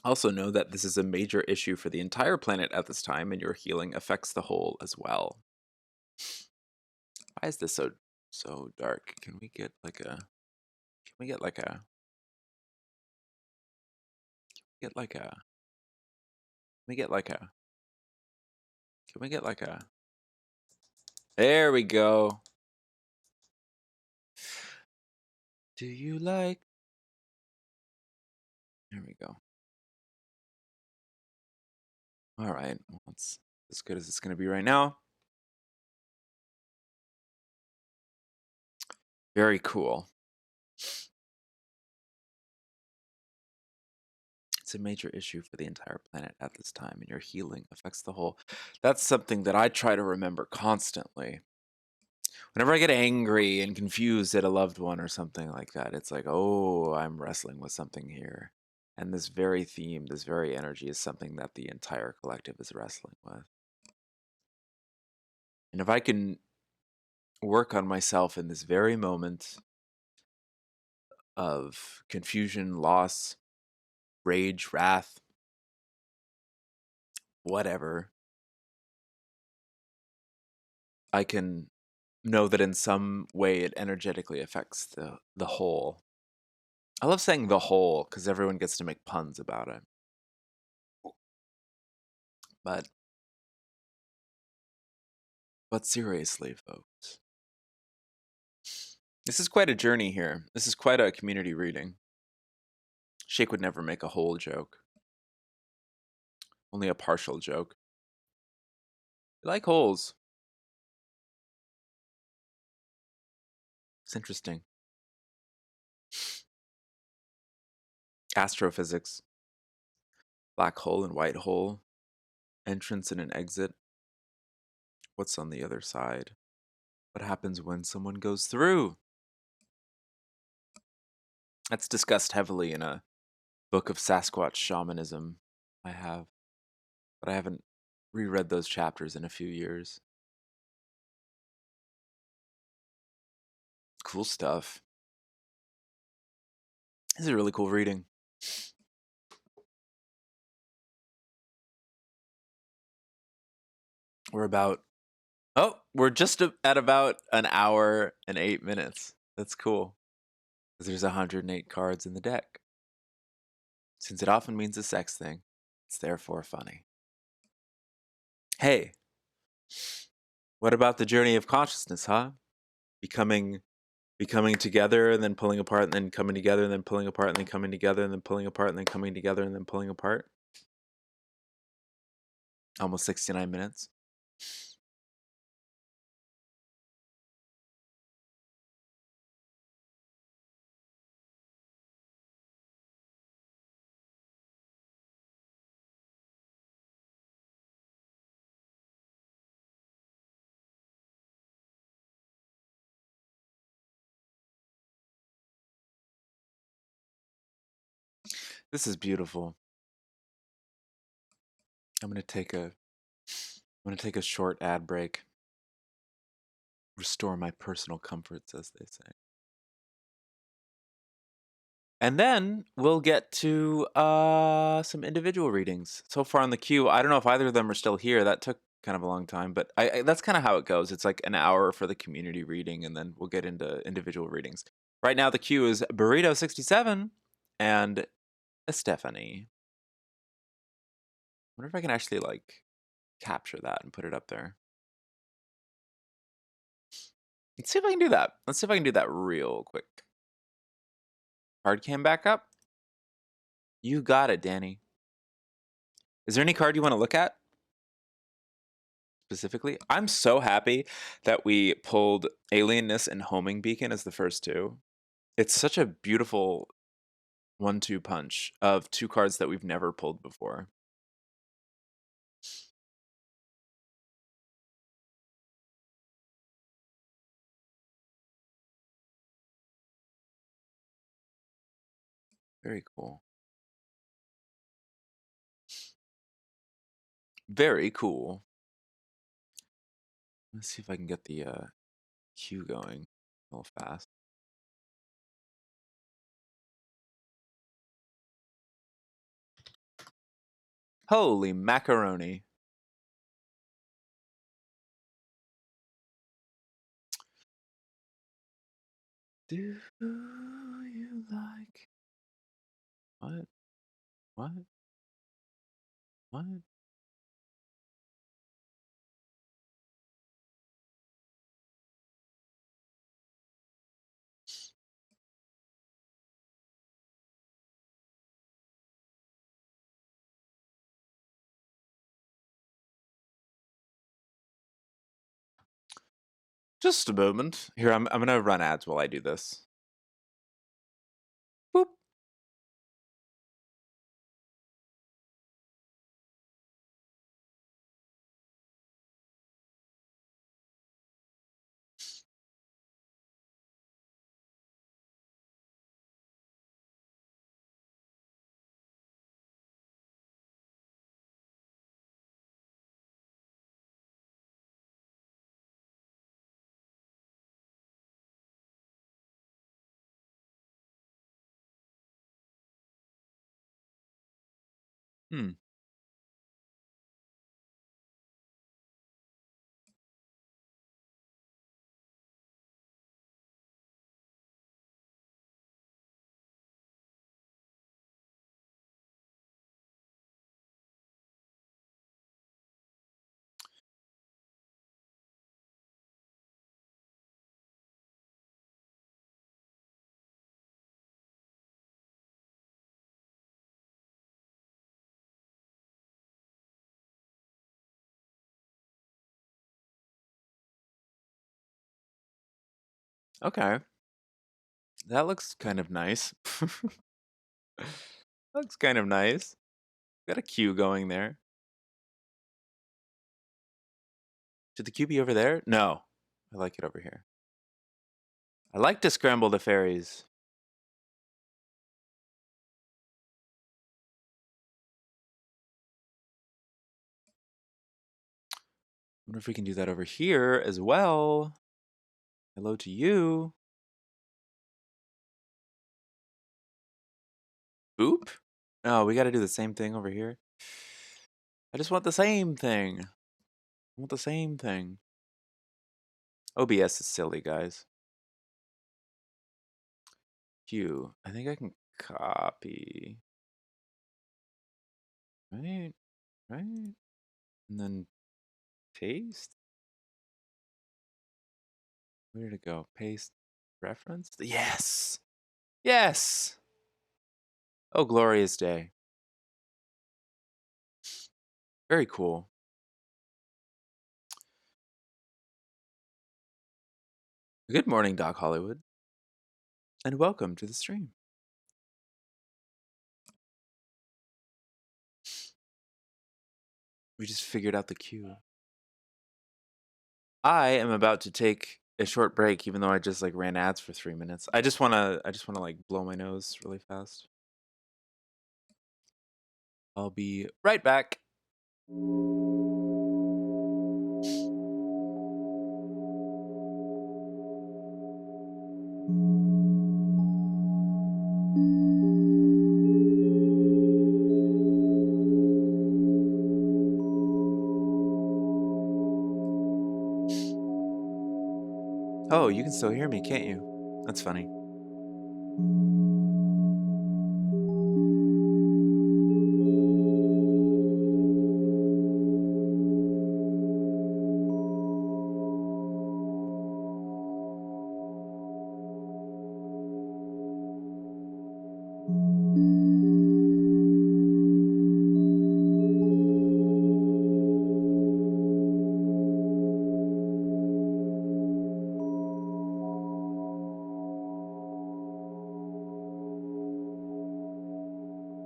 S1: Also know that this is a major issue for the entire planet at this time, and your healing affects the whole as well. Why is this so dark? Can we get like a? Can we get like a? Get like a? Can we get like a? Can we get like a? There we go. Do you like? There we go. All right, well, it's as good as it's going to be right now. Very cool. It's a major issue for the entire planet at this time, and your healing affects the whole. That's something that I try to remember constantly. Whenever I get angry and confused at a loved one or something like that, it's like, oh, I'm wrestling with something here. And this very theme, this very energy is something that the entire collective is wrestling with. And if I can work on myself in this very moment of confusion, loss, rage, wrath, whatever, I can know that in some way it energetically affects the whole. I love saying the whole because everyone gets to make puns about it. But seriously, folks, this is quite a journey here. This is quite a community reading. Shake would never make a whole joke. Only a partial joke. You like holes. It's interesting. Astrophysics. Black hole and white hole. Entrance and an exit. What's on the other side? What happens when someone goes through? That's discussed heavily in a book of Sasquatch shamanism I have, but I haven't reread those chapters in a few years. Cool stuff. This is a really cool reading. We're just at about an hour and 8 minutes. That's cool. Because there's 108 cards in the deck. Since it often means a sex thing, it's therefore funny. Hey, what about the journey of consciousness, huh? Becoming together and then pulling apart and then coming together and then pulling apart and then coming together and then pulling apart and then coming together and then pulling apart. Almost 69 minutes. This is beautiful. I'm gonna take a short ad break. Restore my personal comforts, as they say. And then we'll get to some individual readings. So far on the queue, I don't know if either of them are still here. That took kind of a long time, but that's kind of how it goes. It's like an hour for the community reading, and then we'll get into individual readings. Right now, the queue is Burrito67 and Stephanie. I wonder if I can actually like capture that and put it up there. Let's see if I can do that. Let's see if I can do that real quick. Card cam back up. You got it, Danny. Is there any card you want to look at specifically? I'm so happy that we pulled Alienness and Homing Beacon as the first two. It's such a beautiful 1-2 punch of two cards that we've never pulled before. Very cool. Very cool. Let's see if I can get the queue going a little fast. Holy macaroni. Do you like what? What? What? Just a moment. Here, I'm gonna run ads while I do this. Boop. Hmm. Okay. That looks kind of nice. Looks kind of nice. Got a queue going there. Should the queue be over there? No. I like it over here. I like to scramble the fairies. Wonder if we can do that over here as well. Hello to you. Boop. Oh, we got to do the same thing over here. I just want the same thing. I want the same thing. OBS is silly, guys. Q. I think I can copy. Right? Right? And then paste? Where did it go? Paste reference? Yes! Yes! Oh, glorious day. Very cool. Good morning, Doc Hollywood. And welcome to the stream. We just figured out the queue. I am about to take a short break, even though I just like ran ads for 3 minutes. I just wanna like blow my nose really fast. I'll be right back. Oh, you can still hear me, can't you? That's funny.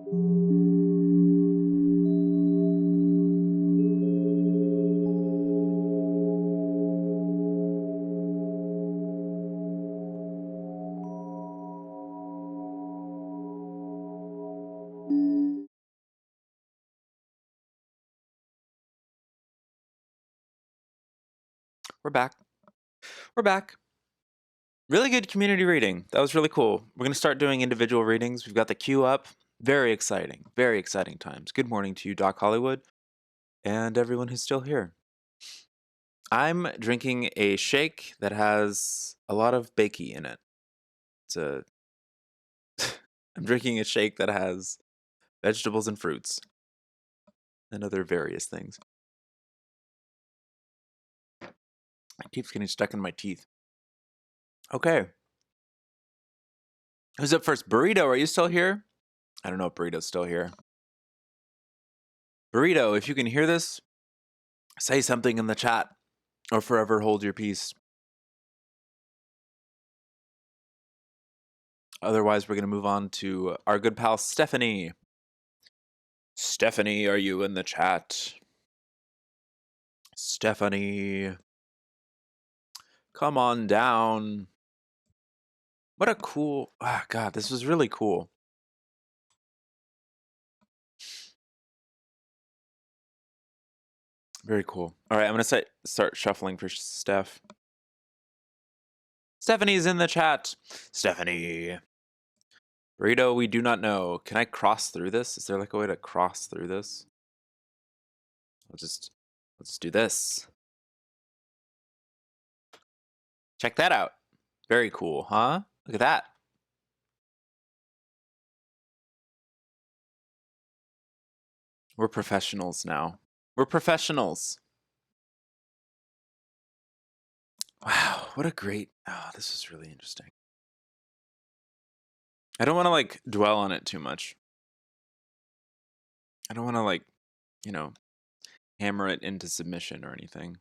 S1: We're back. We're back. Really good community reading. That was really cool. We're going to start doing individual readings. We've got the queue up. Very exciting times. Good morning to you, Doc Hollywood, and everyone who's still here. I'm drinking a shake that has a lot of bakey in it. I'm drinking a shake that has vegetables and fruits and other various things. It keeps getting stuck in my teeth. Okay. Who's up first? Burrito, are you still here? I don't know if Burrito's still here. Burrito, if you can hear this, say something in the chat or forever hold your peace. Otherwise, we're going to move on to our good pal Stephanie. Stephanie, are you in the chat? Stephanie, come on down. What a cool... God, this was really cool. Very cool. All right, I'm going to start shuffling for Steph. Stephanie's in the chat. Stephanie. Burrito, we do not know. Can I cross through this? Is there like a way to cross through this? Let's do this. Check that out. Very cool, huh? Look at that. We're professionals now. We're professionals. Wow, what a great... Oh, this is really interesting. I don't want to like dwell on it too much. I don't want to like, hammer it into submission or anything.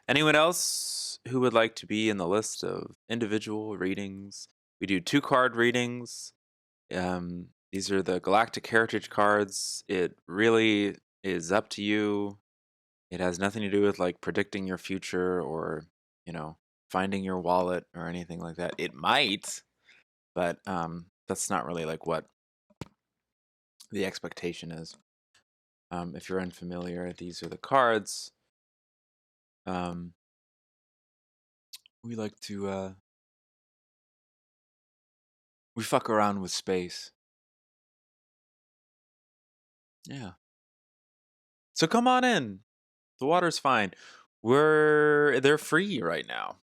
S1: Anyone else who would like to be in the list of individual readings? We do 2-card readings. These are the Galactic Heritage cards. It really is up to you. It has nothing to do with like predicting your future or, finding your wallet or anything like that. It might, but that's not really like what the expectation is. If you're unfamiliar, these are the cards. We like to we fuck around with space. Yeah. So come on in. The water's fine. They're free right now.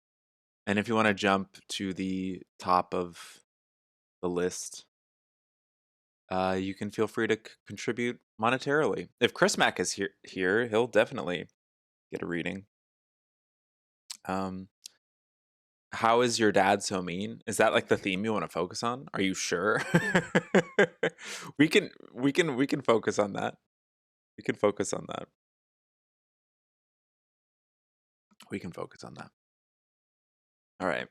S1: And if you want to jump to the top of the list, you can feel free to contribute monetarily. If Chris Mack is here, he'll definitely get a reading. How is your dad so mean? Is that like the theme you want to focus on? Are you sure? we can focus on that. We can focus on that. We can focus on that. All right.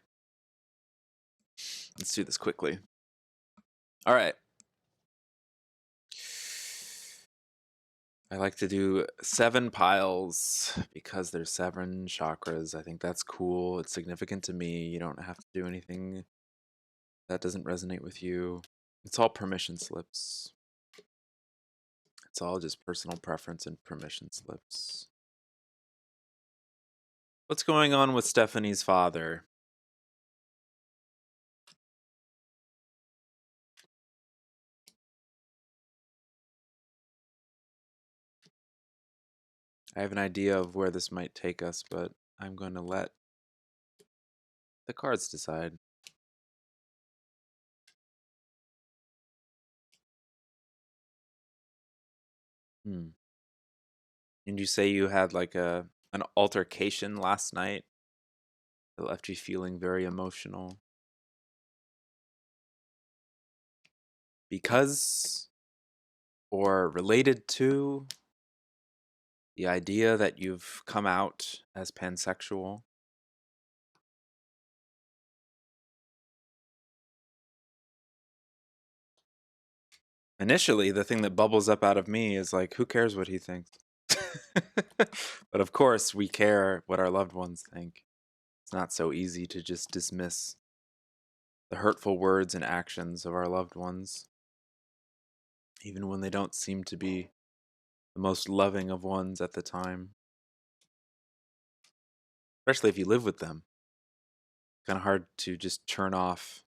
S1: Let's do this quickly. All right. I like to do 7 piles because there's 7 chakras. I think that's cool. It's significant to me. You don't have to do anything that doesn't resonate with you. It's all permission slips. It's all just personal preference and permission slips. What's going on with Stephanie's father? I have an idea of where this might take us, but I'm going to let the cards decide. And you say you had like an altercation last night that left you feeling very emotional. Because or related to the idea that you've come out as pansexual. Initially, the thing that bubbles up out of me is like, who cares what he thinks? But of course, we care what our loved ones think. It's not so easy to just dismiss the hurtful words and actions of our loved ones, even when they don't seem to be the most loving of ones at the time, especially if you live with them. Kind of hard to just turn off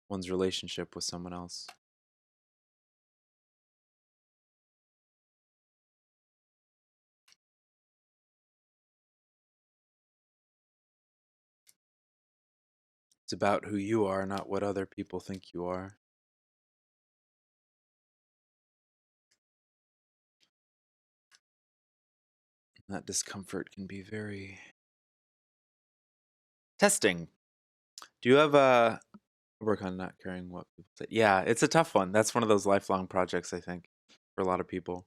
S1: one's relationship with someone else. It's about who you are, not what other people think you are. And that discomfort can be very testing. Do you have a work on not caring what people say? Yeah, it's a tough one. That's one of those lifelong projects, I think, for a lot of people.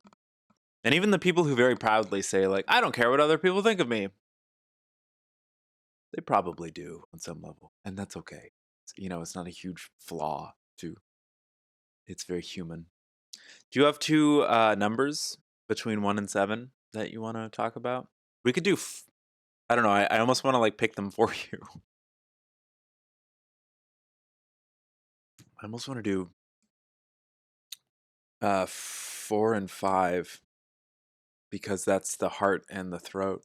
S1: And even the people who very proudly say, like, I don't care what other people think of me. They probably do on some level. And that's okay. It's not a huge flaw, too. It's very human. Do you have two numbers between 1 and 7 that you want to talk about? We could do, I don't know, I almost want to like pick them for you. I almost want to do 4 and 5 because that's the heart and the throat.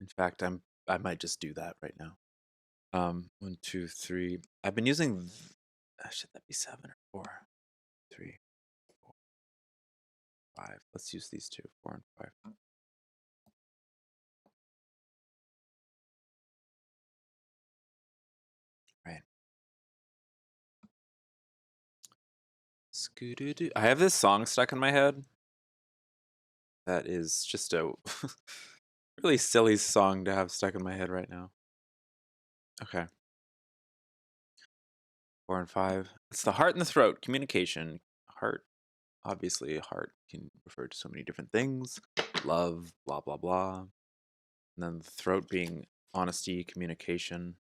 S1: In fact, I might just do that right now. 1, 2, 3. I've been using. Should that be 7 or 4? 3, 4, 5. Let's use these two, 4 and 5. Right. Scoo-doo-doo. I have this song stuck in my head. That is just a really silly song to have stuck in my head right now. Okay. 4 and 5. It's the heart and the throat. Communication. Heart. Obviously, a heart can refer to so many different things. Love, blah, blah, blah. And then the throat being honesty, communication,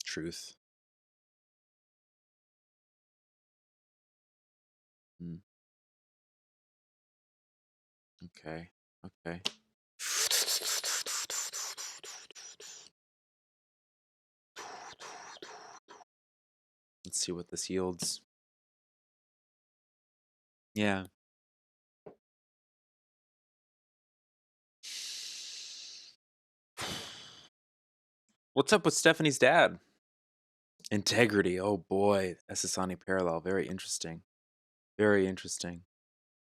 S1: truth. Mm. Okay. Okay. Let's see what this yields. Yeah. What's up with Stephanie's dad? Integrity. Oh boy. Esasani parallel. Very interesting. Very interesting.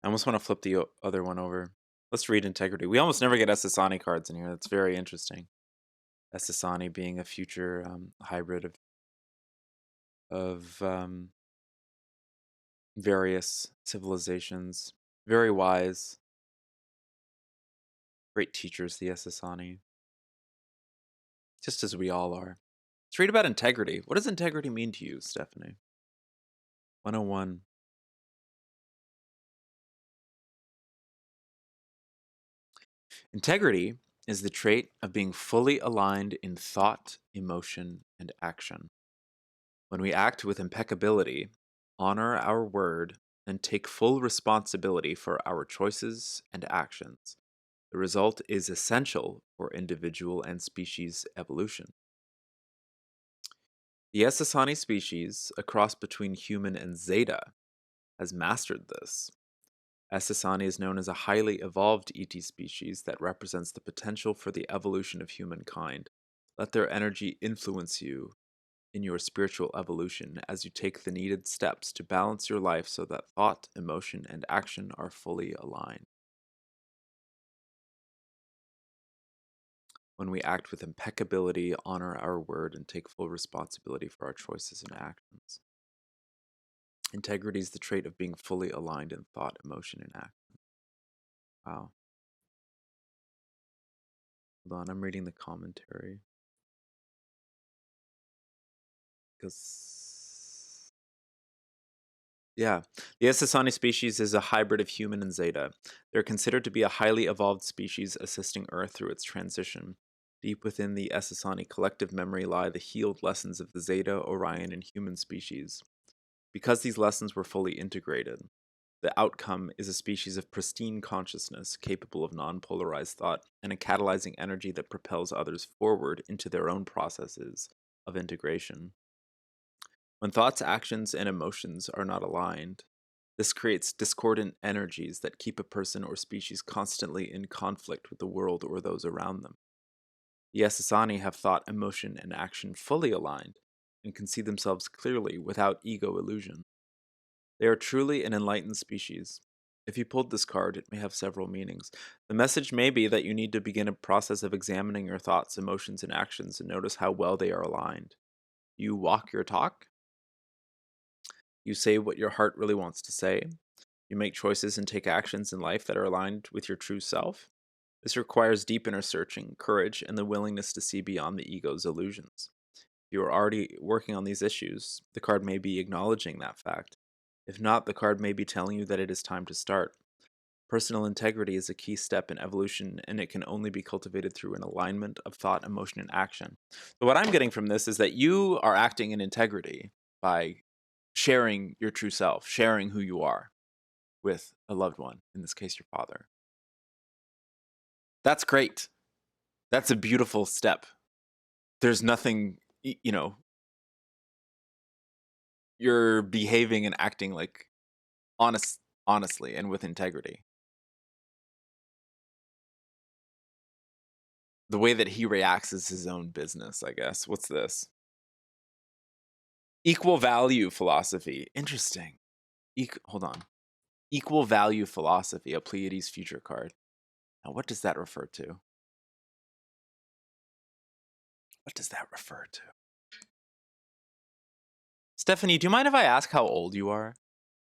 S1: I almost want to flip the other one over. Let's read integrity. We almost never get Esasani cards in here. That's very interesting. Esasani being a future hybrid of various civilizations. Very wise. Great teachers, the Esasani. Just as we all are. Let's read about integrity. What does integrity mean to you, Stephanie? 101. Integrity is the trait of being fully aligned in thought, emotion, and action. When we act with impeccability, honor our word, and take full responsibility for our choices and actions, the result is essential for individual and species evolution. The Essassani species, a cross between human and Zeta, has mastered this. Essassani is known as a highly evolved ET species that represents the potential for the evolution of humankind. Let their energy influence you in your spiritual evolution as you take the needed steps to balance your life so that thought, emotion, and action are fully aligned. When we act with impeccability, honor our word, and take full responsibility for our choices and actions. Integrity is the trait of being fully aligned in thought, emotion, and action. Wow. Hold on, I'm reading the commentary. Because, yeah, the Essassani species is a hybrid of human and Zeta. They're considered to be a highly evolved species assisting Earth through its transition. Deep within the Essassani collective memory lie the healed lessons of the Zeta, Orion, and human species. Because these lessons were fully integrated, the outcome is a species of pristine consciousness capable of non polarized thought and a catalyzing energy that propels others forward into their own processes of integration. When thoughts, actions, and emotions are not aligned, this creates discordant energies that keep a person or species constantly in conflict with the world or those around them. The Essassani have thought, emotion, and action fully aligned and can see themselves clearly without ego illusion. They are truly an enlightened species. If you pulled this card, it may have several meanings. The message may be that you need to begin a process of examining your thoughts, emotions, and actions and notice how well they are aligned. You walk your talk. You say what your heart really wants to say. You make choices and take actions in life that are aligned with your true self. This requires deep inner searching, courage, and the willingness to see beyond the ego's illusions. If you are already working on these issues, the card may be acknowledging that fact. If not, the card may be telling you that it is time to start. Personal integrity is a key step in evolution, and it can only be cultivated through an alignment of thought, emotion, and action. So, what I'm getting from this is that you are acting in integrity by sharing your true self, sharing who you are with a loved one, in this case, your father. That's great. That's a beautiful step. There's nothing, you're behaving and acting like honestly and with integrity. The way that he reacts is his own business, I guess. What's this? Equal value philosophy. Interesting. Hold on. Equal value philosophy, a Pleiades future card. Now, what does that refer to? What does that refer to? Stephanie, do you mind if I ask how old you are?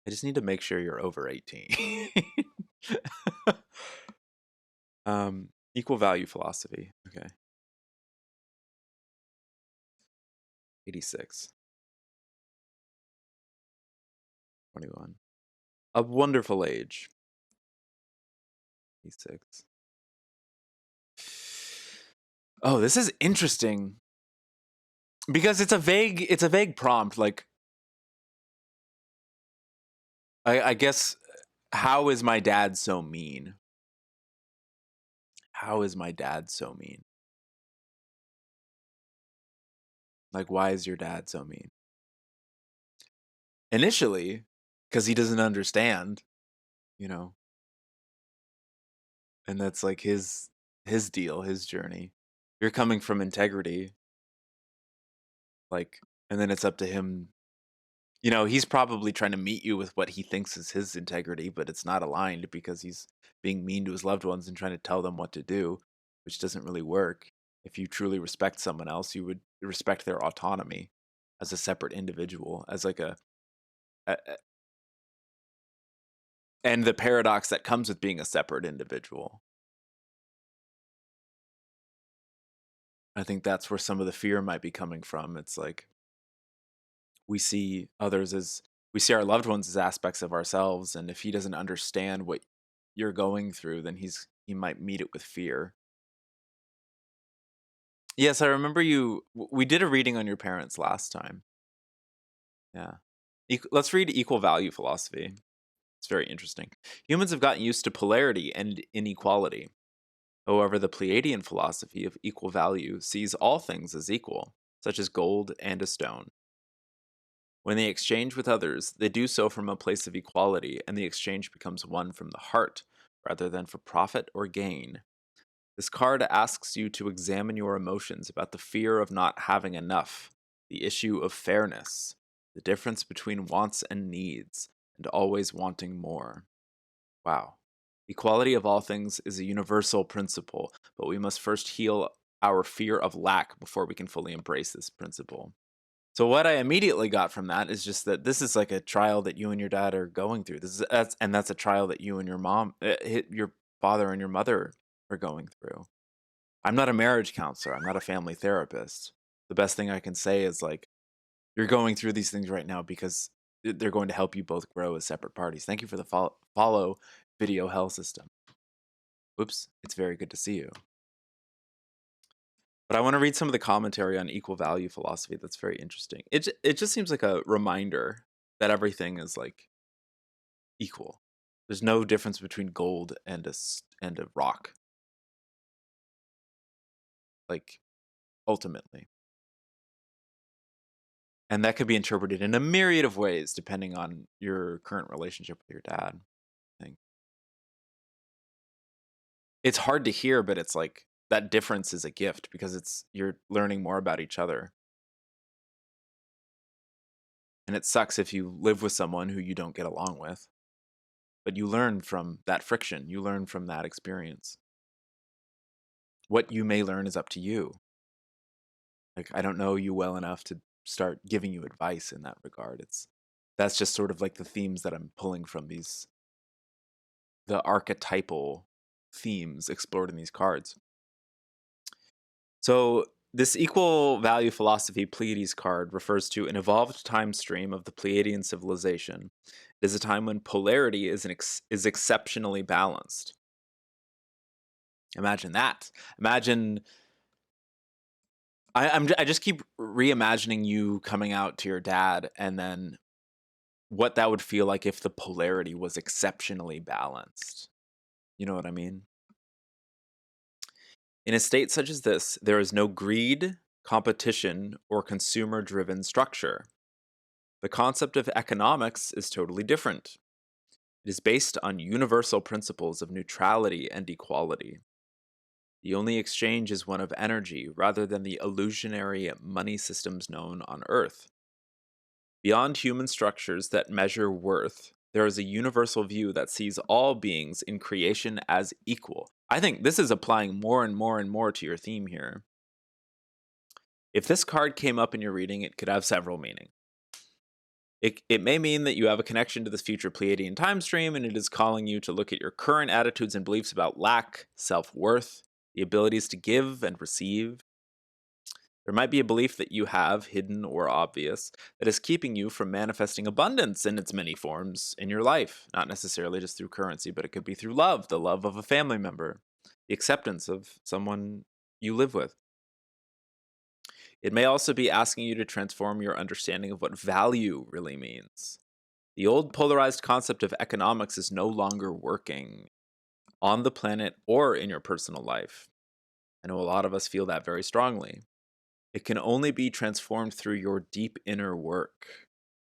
S1: I just need to make sure you're over 18. Equal value philosophy. Okay. 86. 21. A wonderful age. 86. Oh, this is interesting. Because it's a vague prompt. Like, I guess, how is my dad so mean? How is my dad so mean? Like, why is your dad so mean? Initially, because he doesn't understand, you know, and that's like his deal, his journey. You're coming from integrity, like, and then it's up to him. He's probably trying to meet you with what he thinks is his integrity, but it's not aligned because he's being mean to his loved ones and trying to tell them what to do, which doesn't really work. If you truly respect someone else, you would respect their autonomy as a separate individual, as like a and the paradox that comes with being a separate individual. I think that's where some of the fear might be coming from. It's like we see our loved ones as aspects of ourselves, and if he doesn't understand what you're going through, then he might meet it with fear. Yes, I remember we did a reading on your parents last time. Yeah. Let's read equal value philosophy. It's very interesting. Humans have gotten used to polarity and inequality. However, the Pleiadian philosophy of equal value sees all things as equal, such as gold and a stone. When they exchange with others, they do so from a place of equality, and the exchange becomes one from the heart, rather than for profit or gain. This card asks you to examine your emotions about the fear of not having enough, the issue of fairness, the difference between wants and needs, and always wanting more. Wow. Equality of all things is a universal principle, but we must first heal our fear of lack before we can fully embrace this principle. So what I immediately got from that is just that this is like a trial that you and your dad are going through. That's a trial that you and your father and your mother are going through. I'm not a marriage counselor. I'm not a family therapist. The best thing I can say is like you're going through these things right now because they're going to help you both grow as separate parties. Thank you for the follow video hell system. Oops, it's very good to see you. But I want to read some of the commentary on equal value philosophy. That's very interesting. It just seems like a reminder that everything is like equal. There's no difference between gold and a rock. Like ultimately. And that could be interpreted in a myriad of ways depending on your current relationship with your dad. I think it's hard to hear, but it's like that difference is a gift because you're learning more about each other. And it sucks if you live with someone who you don't get along with. But you learn from that friction. You learn from that experience. What you may learn is up to you. Like, I don't know you well enough to start giving you advice in that regard. That's just sort of like the themes that I'm pulling from the archetypal themes explored in these cards. So this equal value philosophy Pleiades card refers to an evolved time stream of the Pleiadian civilization. It is a time when polarity is exceptionally balanced. Imagine that. Imagine I just keep reimagining you coming out to your dad and then what that would feel like if the polarity was exceptionally balanced. You know what I mean? In a state such as this, there is no greed, competition, or consumer-driven structure. The concept of economics is totally different. It is based on universal principles of neutrality and equality. The only exchange is one of energy rather than the illusionary money systems known on Earth. Beyond human structures that measure worth, there is a universal view that sees all beings in creation as equal. I think this is applying more and more and more to your theme here. If this card came up in your reading, it could have several meanings. It may mean that you have a connection to this future Pleiadian time stream, and it is calling you to look at your current attitudes and beliefs about lack, self-worth, the abilities to give and receive. There might be a belief that you have, hidden or obvious, that is keeping you from manifesting abundance in its many forms in your life. Not necessarily just through currency, but it could be through love, the love of a family member, the acceptance of someone you live with. It may also be asking you to transform your understanding of what value really means. The old polarized concept of economics is no longer working on the planet or in your personal life. I know a lot of us feel that very strongly. It can only be transformed through your deep inner work.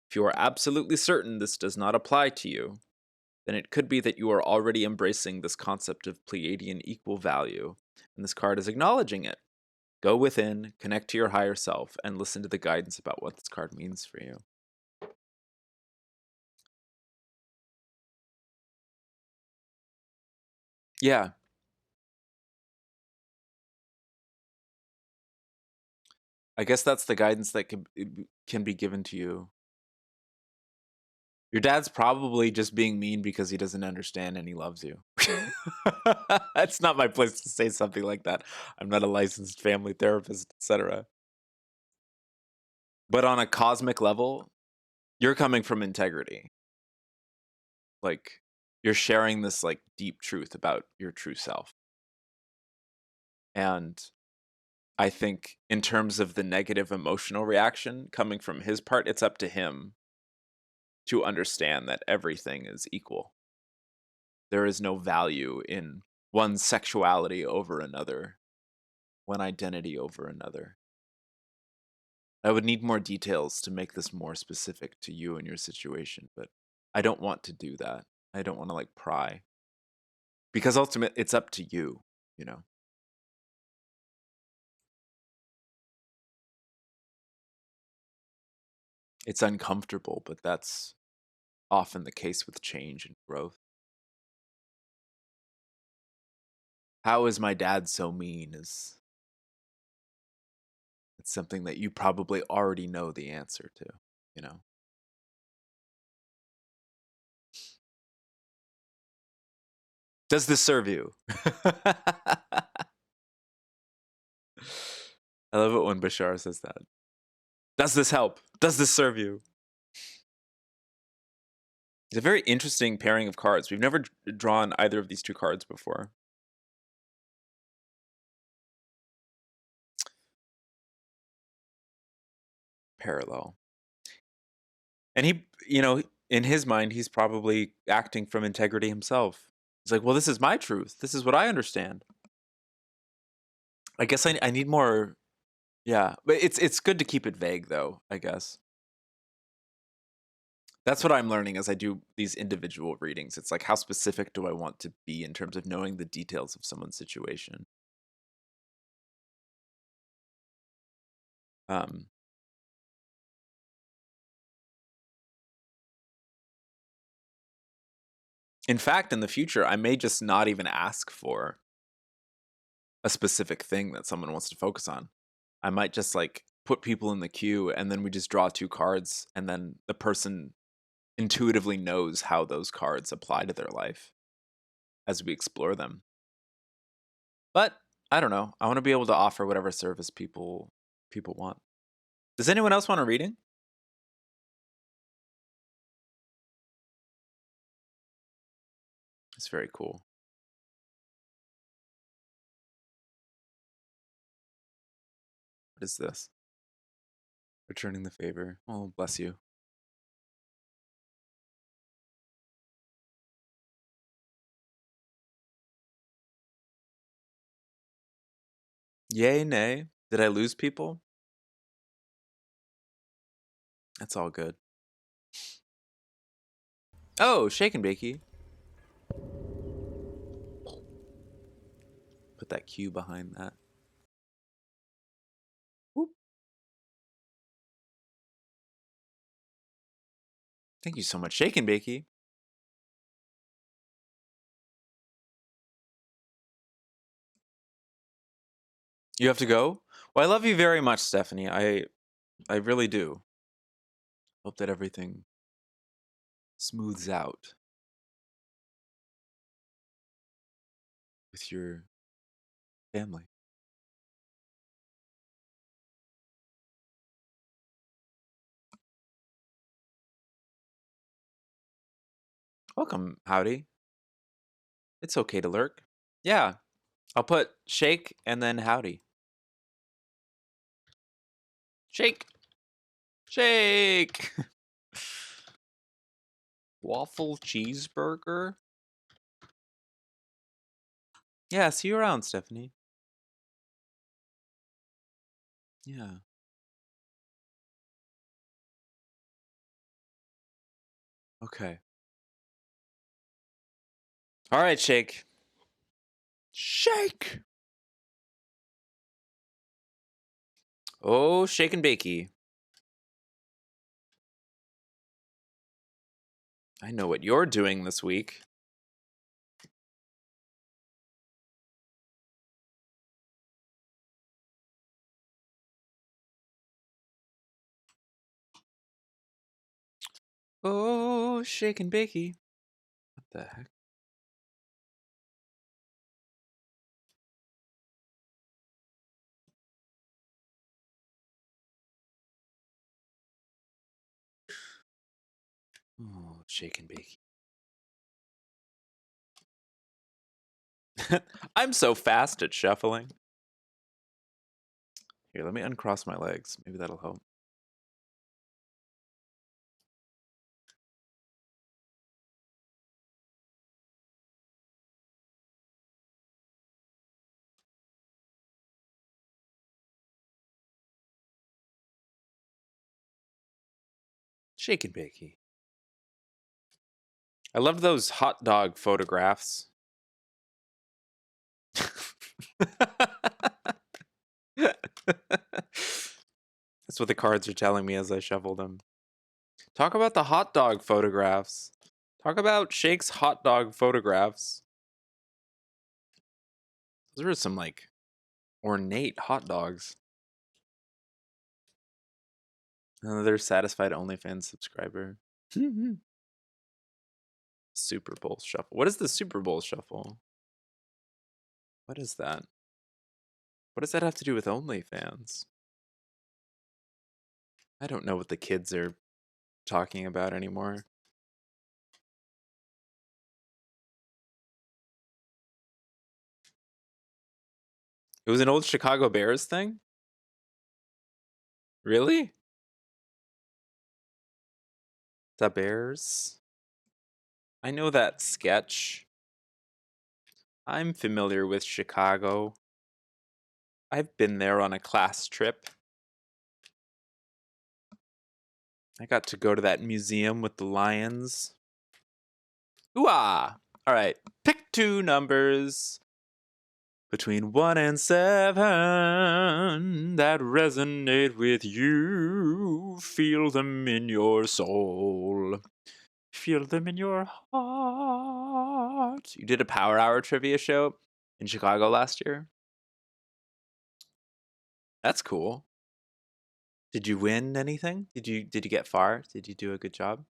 S1: If you are absolutely certain this does not apply to you, then it could be that you are already embracing this concept of Pleiadian equal value, and this card is acknowledging it. Go within, connect to your higher self, and listen to the guidance about what this card means for you. Yeah. I guess that's the guidance that can be given to you. Your dad's probably just being mean because he doesn't understand and he loves you. That's not my place to say something like that. I'm not a licensed family therapist, etc. But on a cosmic level, you're coming from integrity. Like, you're sharing this like deep truth about your true self. And I think in terms of the negative emotional reaction coming from his part, it's up to him to understand that everything is equal. There is no value in one sexuality over another, one identity over another. I would need more details to make this more specific to you and your situation, but I don't want to do that. I don't want to like pry. Because ultimately it's up to you, you know. It's uncomfortable, but that's often the case with change and growth. How is my dad so mean? It's something that you probably already know the answer to, you know. Does this serve you? I love it when Bashar says that. Does this help? Does this serve you? It's a very interesting pairing of cards. We've never drawn either of these two cards before. parallel. And he, in his mind, he's probably acting from integrity himself. He's like, well, this is my truth. This is what I understand. I guess I need more. Yeah, but it's good to keep it vague, though, I guess. That's what I'm learning as I do these individual readings. It's like, how specific do I want to be in terms of knowing the details of someone's situation? Um, in fact, in the future, I may just not even ask for a specific thing that someone wants to focus on. I might just like put people in the queue and then we just draw two cards and then the person intuitively knows how those cards apply to their life as we explore them. But I don't know. I want to be able to offer whatever service people want. Does anyone else want a reading? It's very cool. What is this? Returning the favor. Oh, bless you. Yay, nay. Did I lose people? That's all good. Oh, shake and bakey. Put that Q behind that. Whoop. Thank you so much, shake and bakey. You have to go? Well, I love you very much, Stephanie. I really do. Hope that everything smooths out with your family. Welcome, Howdy. It's okay to lurk. Yeah, I'll put shake and then Howdy. Shake! Shake! Waffle cheeseburger? Yeah, see you around, Stephanie. Yeah. Okay. All right, shake. Shake! Oh, shake and bakey. I know what you're doing this week. Oh, shake and bakey. What the heck? Oh, shake and bakey. I'm so fast at shuffling. Here, let me uncross my legs. Maybe that'll help. Shake and bakey. I love those hot dog photographs. That's what the cards are telling me as I shuffle them. Talk about the hot dog photographs. Talk about Shake's hot dog photographs. Those are some like ornate hot dogs. Another satisfied OnlyFans subscriber. Super Bowl shuffle. What is the Super Bowl shuffle? What is that? What does that have to do with OnlyFans? I don't know what the kids are talking about anymore. It was an old Chicago Bears thing? Really? The Bears. I know that sketch. I'm familiar with Chicago. I've been there on a class trip. I got to go to that museum with the lions. Ooh-ah! All right, pick two numbers between 1 and 7 that resonate with you. Feel them in your soul. Feel them in your heart. You did a Power Hour trivia show in Chicago last year. That's cool. Did you win anything? Did you get far? Did you do a good job?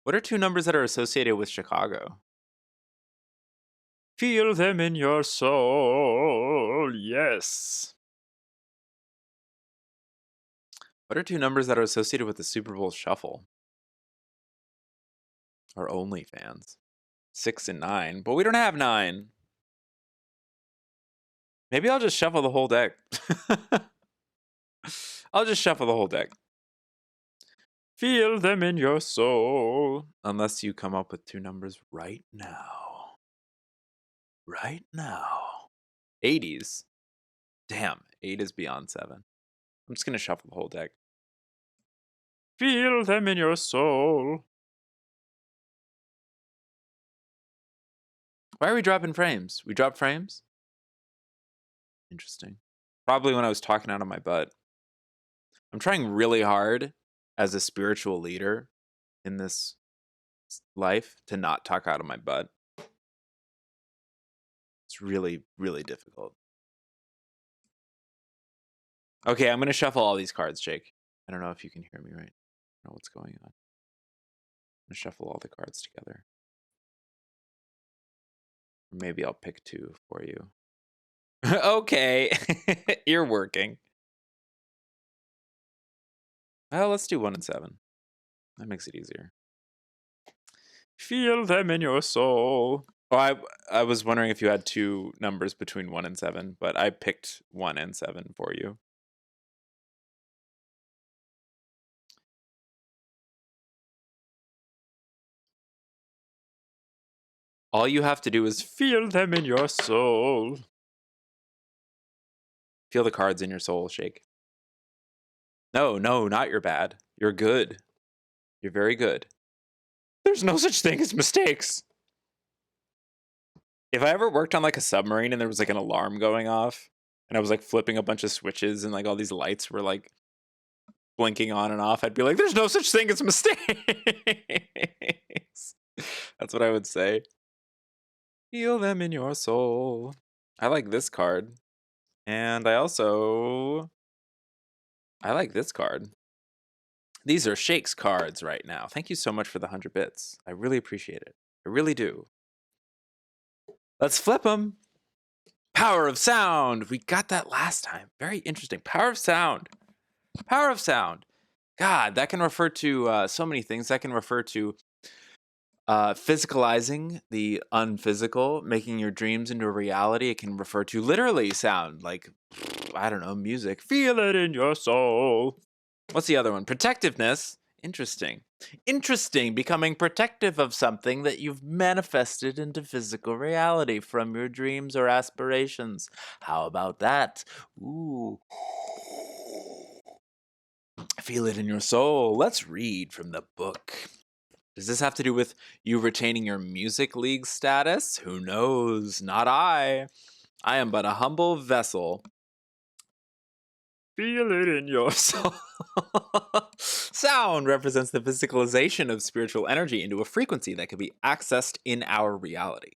S1: What are two numbers that are associated with Chicago? Feel them in your soul. Yes. What are two numbers that are associated with the Super Bowl shuffle? Or OnlyFans? 6 and 9. But we don't have 9. Maybe I'll just shuffle the whole deck. I'll just shuffle the whole deck. Feel them in your soul. Unless you come up with two numbers right now. Right now. 80s. Damn, 8 is beyond 7. I'm just going to shuffle the whole deck. Feel them in your soul. Why are we dropping frames? We drop frames? Interesting. Probably when I was talking out of my butt. I'm trying really hard as a spiritual leader in this life to not talk out of my butt. It's really, really difficult. Okay, I'm going to shuffle all these cards, Jake. I don't know if you can hear me right. I don't know what's going on. I'm going to shuffle all the cards together. Maybe I'll pick two for you. Okay, you're working. Well, let's do 1 and 7. That makes it easier. Feel them in your soul. Oh, I was wondering if you had two numbers between 1 and 7, but I picked 1 and 7 for you. All you have to do is feel them in your soul. Feel the cards in your soul, Shake. No, not you're bad. You're good. You're very good. There's no such thing as mistakes. If I ever worked on like a submarine and there was like an alarm going off and I was like flipping a bunch of switches and like all these lights were like blinking on and off, I'd be like, there's no such thing as mistakes. That's what I would say. Feel them in your soul. I like this card. And I like this card. These are Shake's cards right now. Thank you so much for the 100 bits. I really appreciate it. I really do. Let's flip them. Power of sound. We got that last time. Very interesting. Power of sound. Power of sound. God, that can refer to so many things. That can refer to physicalizing the unphysical, making your dreams into a reality. It can refer to literally sound, like, I don't know, music. Feel it in your soul. What's the other one? Protectiveness. Interesting. Interesting. Becoming protective of something that you've manifested into physical reality from your dreams or aspirations. How about that? Ooh. Feel it in your soul. Let's read from the book. Does this have to do with you retaining your music league status? Who knows? Not I. I am but a humble vessel. Feel it in your soul. Sound represents the physicalization of spiritual energy into a frequency that can be accessed in our reality.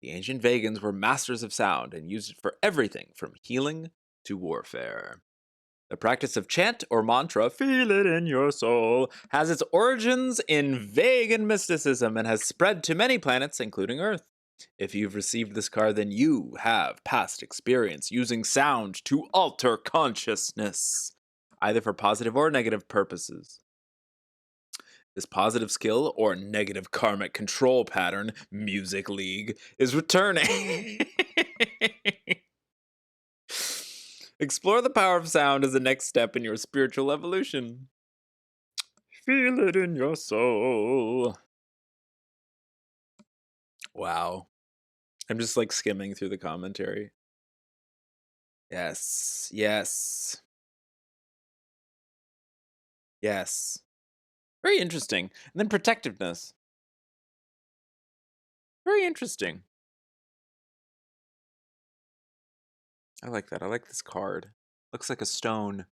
S1: The ancient Vegans were masters of sound and used it for everything from healing to warfare. The practice of chant or mantra, feel it in your soul, has its origins in Vegan mysticism and has spread to many planets, including Earth. If you've received this card, then you have past experience using sound to alter consciousness, either for positive or negative purposes. This positive skill or negative karmic control pattern, Music League, is returning. Explore the power of sound as the next step in your spiritual evolution. Feel it in your soul. Wow. I'm just like skimming through the commentary. Yes. Yes. Yes. Very interesting. And then protectiveness. Very interesting. I like that. I like this card. Looks like a stone.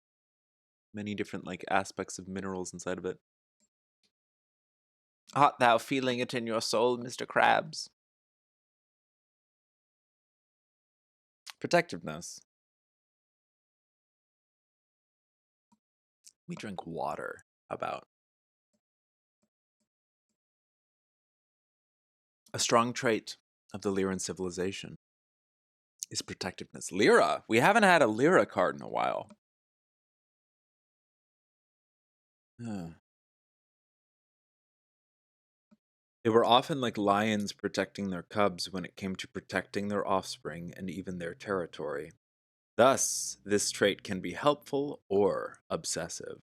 S1: Many different like aspects of minerals inside of it. Art thou feeling it in your soul, Mr. Krabs? Protectiveness. We drink water. How about? A strong trait of the Lyran civilization is protectiveness. Lyra. We haven't had a Lyra card in a while. They were often like lions protecting their cubs when it came to protecting their offspring and even their territory. Thus, this trait can be helpful or obsessive.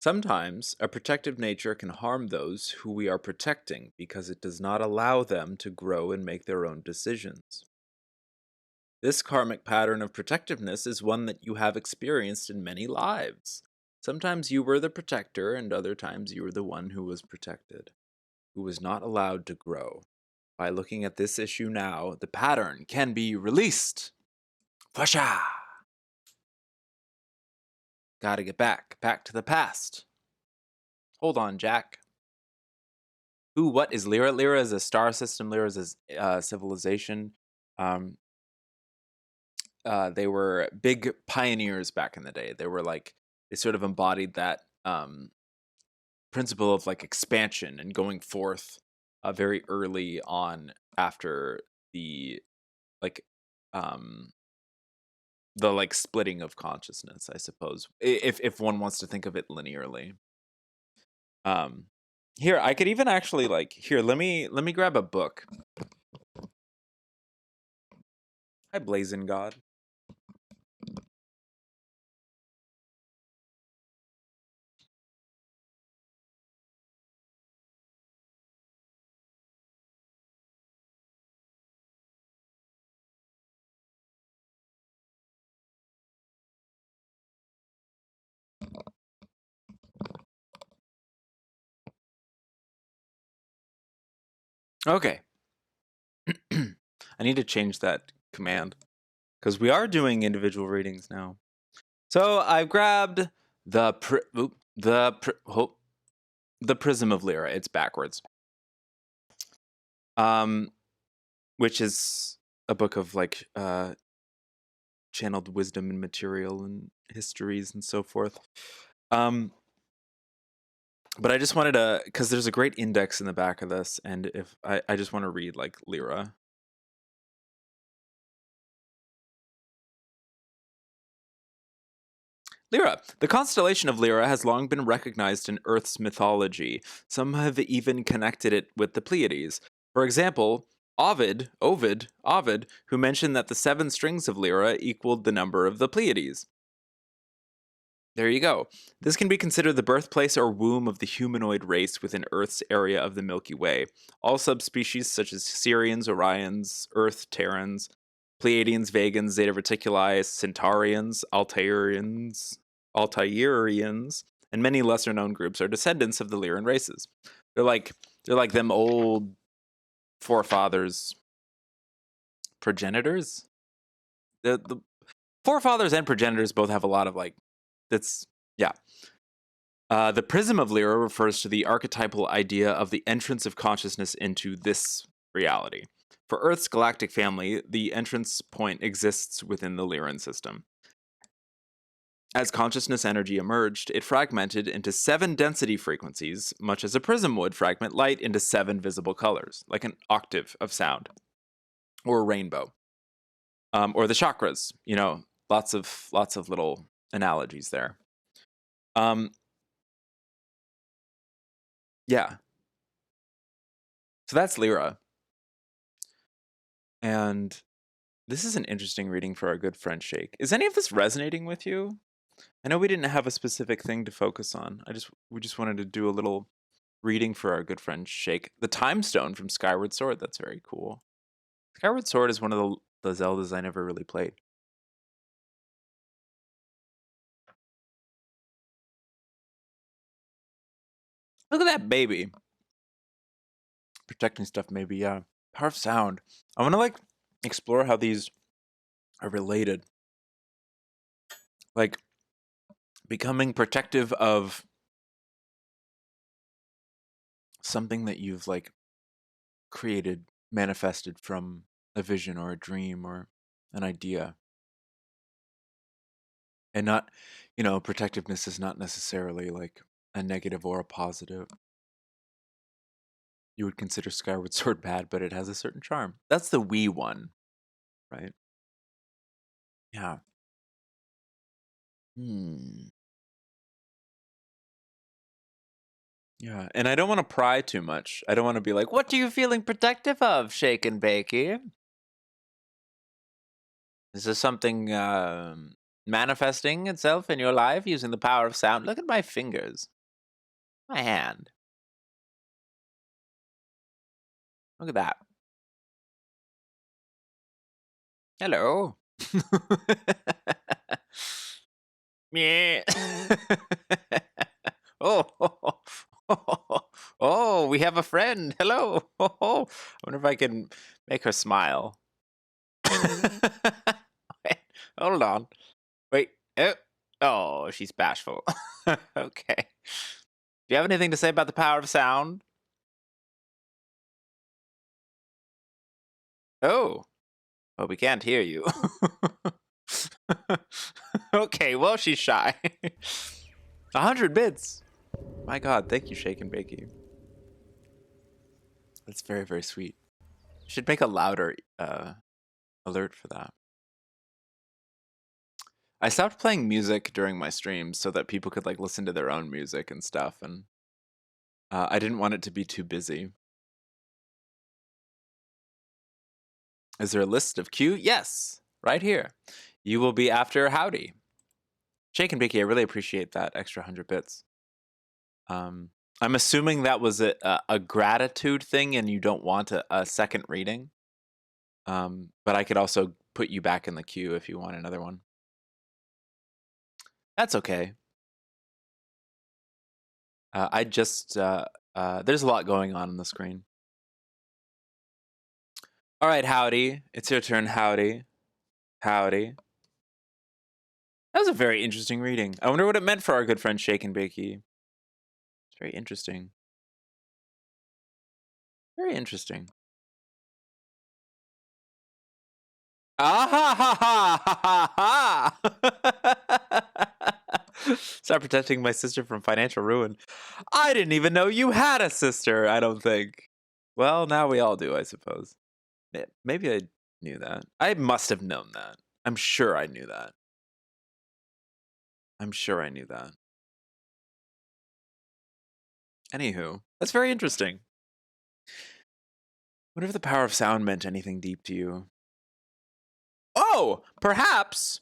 S1: Sometimes, a protective nature can harm those who we are protecting because it does not allow them to grow and make their own decisions. This karmic pattern of protectiveness is one that you have experienced in many lives. Sometimes you were the protector, and other times you were the one who was protected, who was not allowed to grow. By looking at this issue now, the pattern can be released. Fasha! Gotta get back to the past. Hold on, Jack. What is Lyra? Lyra is a star system. Lyra is a civilization. They were big pioneers back in the day. They sort of embodied that principle of like expansion and going forth very early on after the like splitting of consciousness, I suppose, if one wants to think of it linearly. Here I could even actually let me grab a book. Hi, Blazing God. Okay. I need to change that command because we are doing individual readings now. So I've grabbed the Prism of Lyra. It's backwards. Which is a book of channeled wisdom and material and histories and so forth. But I just wanted to, because there's a great index in the back of this, and if I just want to read like Lyra. Lyra. The constellation of Lyra has long been recognized in Earth's mythology. Some have even connected it with the Pleiades. For example, Ovid, who mentioned that the 7 strings of Lyra equaled the number of the Pleiades. There you go. This can be considered the birthplace or womb of the humanoid race within Earth's area of the Milky Way. All subspecies such as Sirians, Orions, Earth Terrans, Pleiadians, Vegans, Zeta Reticuli, Centaurians, Altairians, and many lesser-known groups are descendants of the Lyran races. They're like them old forefathers, progenitors. The forefathers and progenitors both have a lot of that's yeah. The prism of Lyra refers to the archetypal idea of the entrance of consciousness into this reality. For Earth's galactic family, the entrance point exists within the Lyran system. As consciousness energy emerged, it fragmented into 7 density frequencies, much as a prism would fragment light into 7 visible colors, like an octave of sound, or a rainbow, or the chakras. Lots of little analogies there. Yeah. So that's Lyra. And this is an interesting reading for our good friend Shake. Is any of this resonating with you? I know we didn't have a specific thing to focus on. We just wanted to do a little reading for our good friend Shake. The Time Stone from Skyward Sword. That's very cool. Skyward Sword is one of the Zeldas I never really played. Look at that baby. Protecting stuff, maybe, yeah. Power of sound. I want to like explore how these are related. Like becoming protective of something that you've like created, manifested from a vision or a dream or an idea. And not, protectiveness is not necessarily like a negative or a positive. You would consider Skyward Sword bad, but it has a certain charm. That's the Wii one, right? Yeah. Yeah, and I don't want to pry too much. I don't want to be like, "What are you feeling protective of, Shake and Bakey? Is this something manifesting itself in your life using the power of sound? Look at my fingers, my hand. Look at that. Hello." Yeah. Oh, oh, we have a friend. Hello. I wonder if I can make her smile. Wait, hold on. Wait. Oh, she's bashful. Okay. Do you have anything to say about the power of sound? Oh. Well, we can't hear you. Okay, well, she's shy. 100 bits. My God, thank you, Shake and Bakey. That's very, very sweet. Should make a louder alert for that. I stopped playing music during my streams so that people could like listen to their own music and stuff, and I didn't want it to be too busy. Is there a list of Q? Yes, right here. You will be after Howdy. Shake and Bakey, I really appreciate that extra 100 bits. I'm assuming that was a gratitude thing and you don't want a second reading. But I could also put you back in the queue if you want another one. That's okay. There's a lot going on the screen. All right, Howdy. It's your turn, Howdy. Howdy. That was a very interesting reading. I wonder what it meant for our good friend Shake and Bakey. It's very interesting. Very interesting. Ah ha ha ha ha ha! Stop protecting my sister from financial ruin. I didn't even know you had a sister, I don't think. Well, now we all do, I suppose. Maybe I knew that. I must have known that. I'm sure I knew that. I'm sure I knew that. Anywho, that's very interesting. What if the power of sound meant anything deep to you? Oh, perhaps.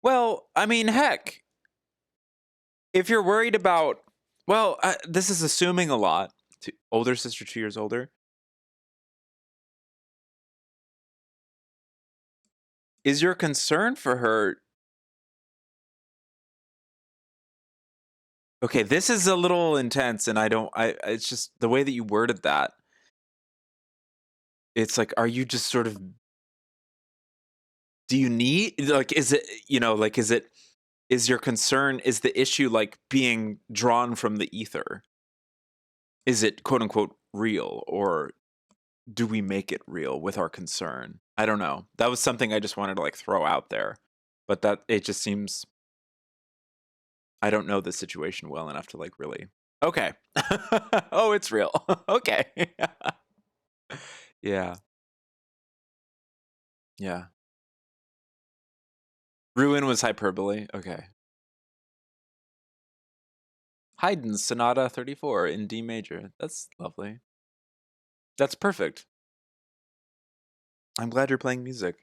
S1: Well, I mean, heck. If you're worried about, well, this is assuming a lot. Older sister, 2 years older. Is your concern for her? Okay, this is a little intense, and it's just the way that you worded that. It's like, are you just sort of, do you need, like, is it, is your concern, is the issue like being drawn from the ether? Is it quote unquote real, or do we make it real with our concern? I don't know. That was something I just wanted to like throw out there, but that it just seems, I don't know the situation well enough to like really. Okay. Oh, it's real. Okay. Yeah. Yeah. Ruin was hyperbole. Okay. Haydn's Sonata 34 in D major. That's lovely. That's perfect. I'm glad you're playing music.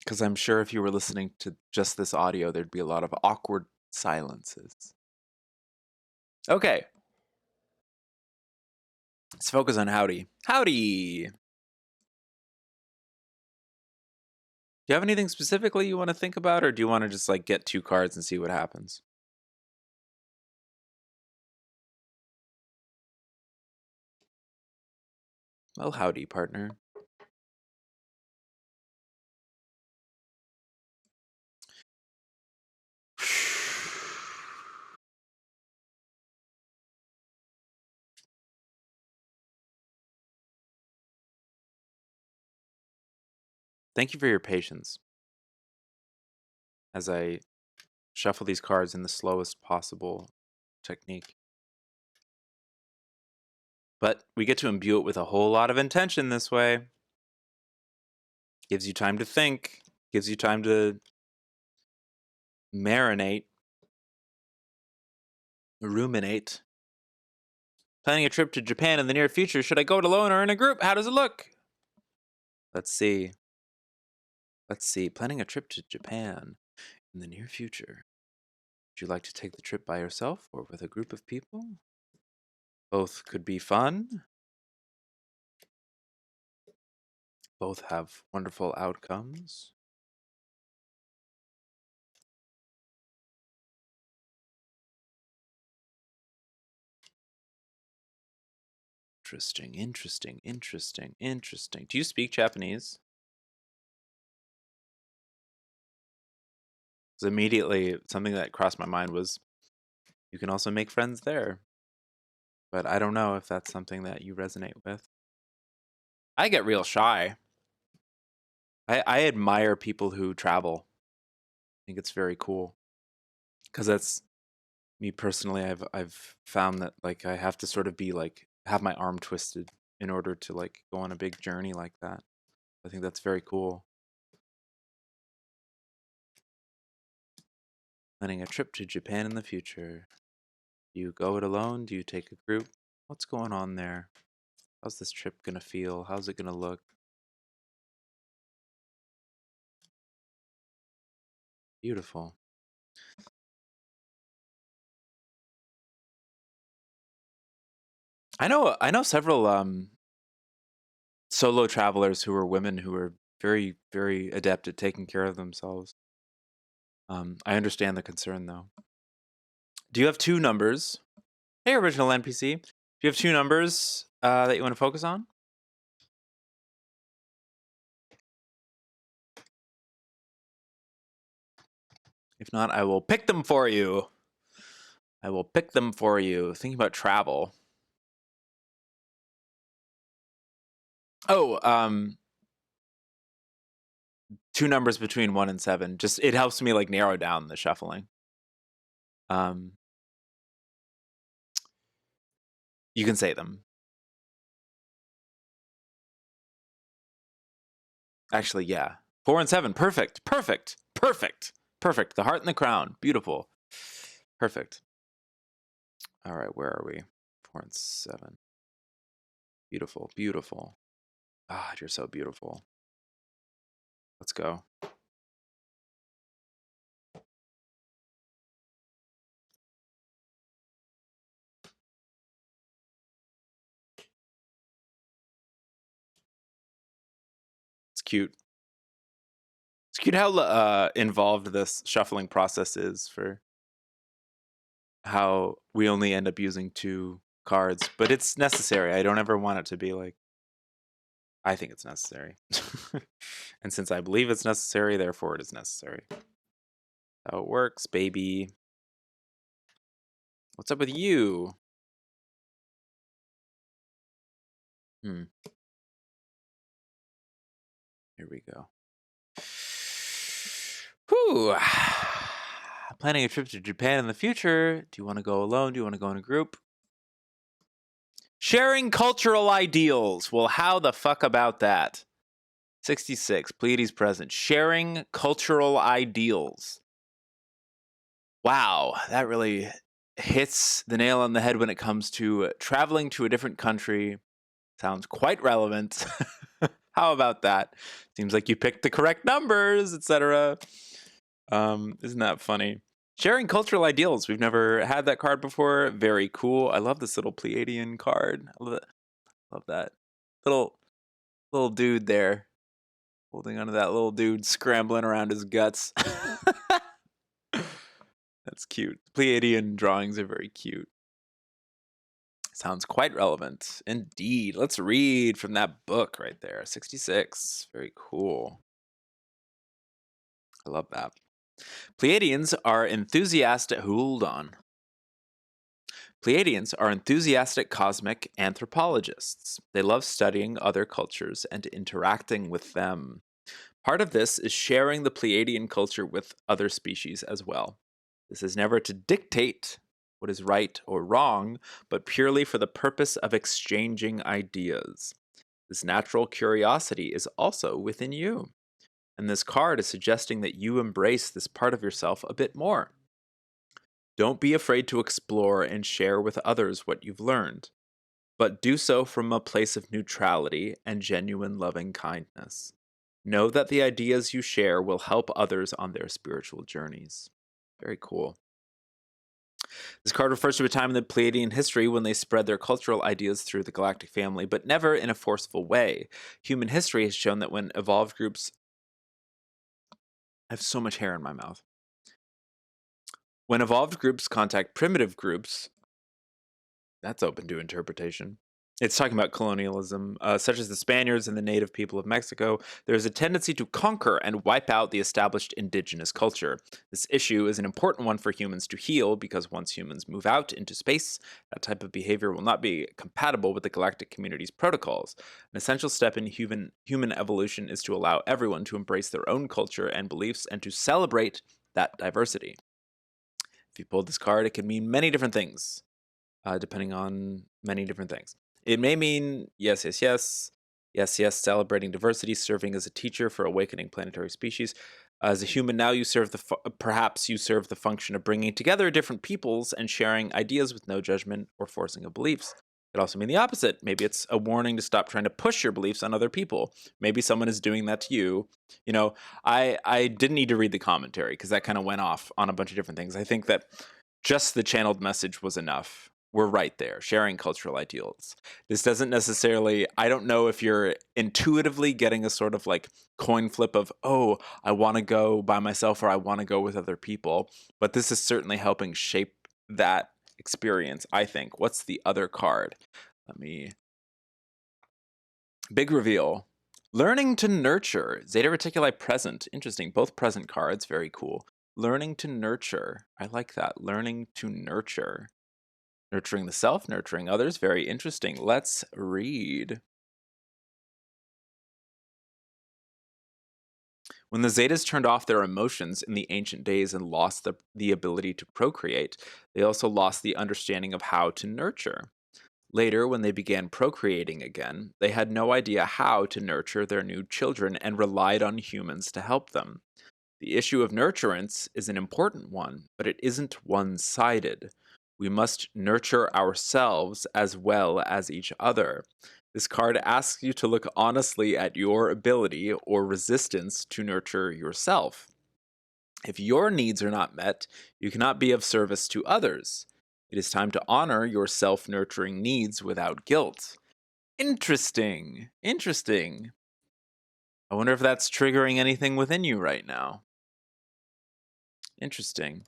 S1: Because I'm sure if you were listening to just this audio, there'd be a lot of awkward silences. Okay. Let's focus on Howdy. Howdy! Do you have anything specifically you want to think about, or do you want to just like get 2 cards and see what happens? Well, howdy, partner. Thank you for your patience as I shuffle these cards in the slowest possible technique. But we get to imbue it with a whole lot of intention this way. Gives you time to think, gives you time to marinate, ruminate. Planning a trip to Japan in the near future. Should I go it alone or in a group? How does it look? Let's see. Planning a trip to Japan in the near future. Would you like to take the trip by yourself or with a group of people? Both could be fun. Both have wonderful outcomes. Interesting. Do you speak Japanese? Because immediately something that crossed my mind was you can also make friends there. But I don't know if that's something that you resonate with. I get real shy. I admire people who travel. I think it's very cool. Because that's me personally. I've found that like I have to sort of be like have my arm twisted in order to like go on a big journey like that. I think that's very cool. Planning a trip to Japan in the future. Do you go it alone? Do you take a group? What's going on there? How's this trip gonna feel? How's it gonna look? Beautiful. I know several solo travelers who are women who are very, very adept at taking care of themselves. I understand the concern though. Do you have 2 numbers? Hey, original NPC. Do you have 2 numbers that you want to focus on? If not, I will pick them for you. Thinking about travel. Oh, 2 numbers between 1 and 7. Just it helps me like narrow down the shuffling. You can say them. Actually, yeah. 4 and 7. Perfect. The heart and the crown. Beautiful. Perfect. All right, where are we? 4 and 7. Beautiful. Ah, you're so beautiful. Let's go. It's cute. It's cute how involved this shuffling process is for how we only end up using 2 cards, but it's necessary. I don't ever want it to be like I think it's necessary. And since I believe it's necessary, therefore it is necessary. How it works, baby. What's up with you? Here we go. Whew. Planning a trip to Japan in the future. Do you want to go alone? Do you want to go in a group? Sharing cultural ideals. Well, how the fuck about that? 66. Pleiades present. Sharing cultural ideals. Wow, that really hits the nail on the head when it comes to traveling to a different country. Sounds quite relevant. How about that? Seems like you picked the correct numbers, etc. Isn't that funny? Sharing cultural ideals. We've never had that card before. Very cool. I love this little Pleiadian card. I love it. Love that little dude there, holding onto that little dude, scrambling around his guts. That's cute. Pleiadian drawings are very cute. Sounds quite relevant. Indeed. Let's read from that book right there. 66. Very cool. I love that. Pleiadians are enthusiastic. Hold on. Pleiadians are enthusiastic cosmic anthropologists. They love studying other cultures and interacting with them. Part of this is sharing the Pleiadian culture with other species as well. This is never to dictate what is right or wrong, but purely for the purpose of exchanging ideas. This natural curiosity is also within you, and this card is suggesting that you embrace this part of yourself a bit more. Don't be afraid to explore and share with others what you've learned, but do so from a place of neutrality and genuine loving kindness. Know that the ideas you share will help others on their spiritual journeys. Very cool. This card refers to a time in the Pleiadian history when they spread their cultural ideas through the galactic family, but never in a forceful way. Human history has shown that when evolved groups... I have so much hair in my mouth. When evolved groups contact primitive groups, that's open to interpretation. It's talking about colonialism, such as the Spaniards and the native people of Mexico. There is a tendency to conquer and wipe out the established indigenous culture. This issue is an important one for humans to heal because once humans move out into space, that type of behavior will not be compatible with the galactic community's protocols. An essential step in human evolution is to allow everyone to embrace their own culture and beliefs and to celebrate that diversity. If you pulled this card, it can mean many different things, depending on many different things. It may mean yes, yes, yes, yes, yes, celebrating diversity, serving as a teacher for awakening planetary species. As a human now, you serve perhaps you serve the function of bringing together different peoples and sharing ideas with no judgment or forcing of beliefs. It could also mean the opposite. Maybe it's a warning to stop trying to push your beliefs on other people. Maybe someone is doing that to you. You know, I didn't need to read the commentary because that kind of went off on a bunch of different things. I think that just the channeled message was enough. We're right there, sharing cultural ideals. This doesn't necessarily, I don't know if you're intuitively getting a sort of like coin flip of, oh, I want to go by myself or I want to go with other people. But this is certainly helping shape that experience, I think. What's the other card? Big reveal. Learning to nurture. Zeta Reticuli present. Interesting. Both present cards. Very cool. Learning to nurture. I like that. Learning to nurture. Nurturing the self, nurturing others. Very interesting. Let's read. When the Zetas turned off their emotions in the ancient days and lost the ability to procreate, they also lost the understanding of how to nurture. Later, when they began procreating again, they had no idea how to nurture their new children and relied on humans to help them. The issue of nurturance is an important one, but it isn't one-sided. We must nurture ourselves as well as each other. This card asks you to look honestly at your ability or resistance to nurture yourself. If your needs are not met, you cannot be of service to others. It is time to honor your self-nurturing needs without guilt. Interesting. Interesting. I wonder if that's triggering anything within you right now. Interesting.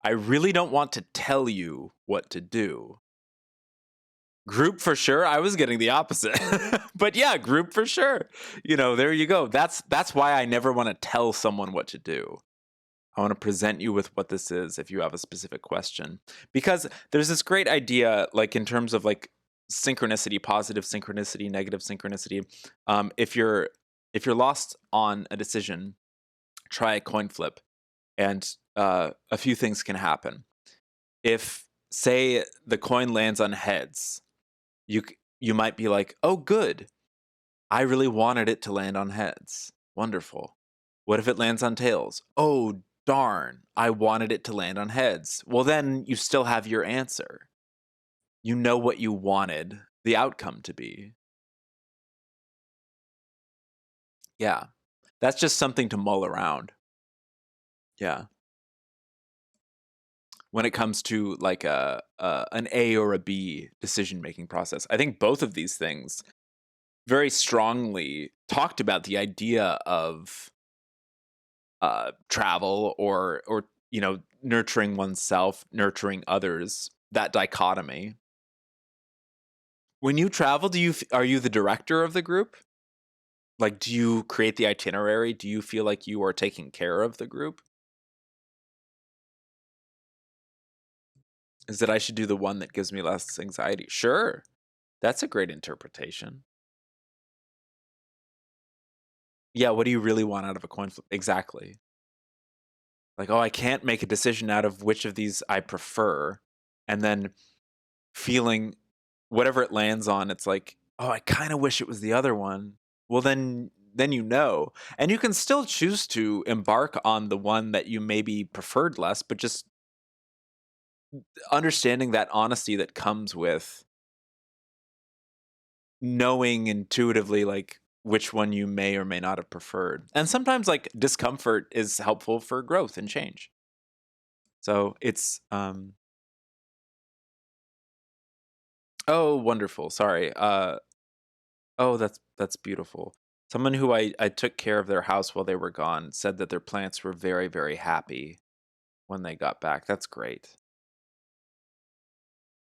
S1: I really don't want to tell you what to do. Group for sure. I was getting the opposite. But yeah, group for sure. You know, there you go. That's why I never want to tell someone what to do. I want to present you with what this is if you have a specific question. Because there's this great idea, like in terms of like synchronicity, positive synchronicity, negative synchronicity. If you're lost on a decision, try a coin flip, and a few things can happen. If, say, the coin lands on heads, you might be like, oh, good. I really wanted it to land on heads. Wonderful. What if it lands on tails? Oh, darn. I wanted it to land on heads. Well, then you still have your answer. You know what you wanted the outcome to be. Yeah. That's just something to mull around. Yeah. When it comes to like an A or a B decision making process, I think both of these things very strongly talked about the idea of travel or nurturing oneself, nurturing others. That dichotomy. When you travel, are you the director of the group? Like, do you create the itinerary? Do you feel like you are taking care of the group? Is that I should do the one that gives me less anxiety? Sure. That's a great interpretation. Yeah, what do you really want out of a coin flip? Exactly. Like, oh, I can't make a decision out of which of these I prefer. And then feeling whatever it lands on, it's like, oh, I kind of wish it was the other one. Well, then you know. And you can still choose to embark on the one that you maybe preferred less, but just understanding that honesty that comes with knowing intuitively like which one you may or may not have preferred. And sometimes like discomfort is helpful for growth and change. So it's oh, wonderful. Sorry. Oh, that's beautiful. Someone who I took care of their house while they were gone said that their plants were very, very happy when they got back. That's great.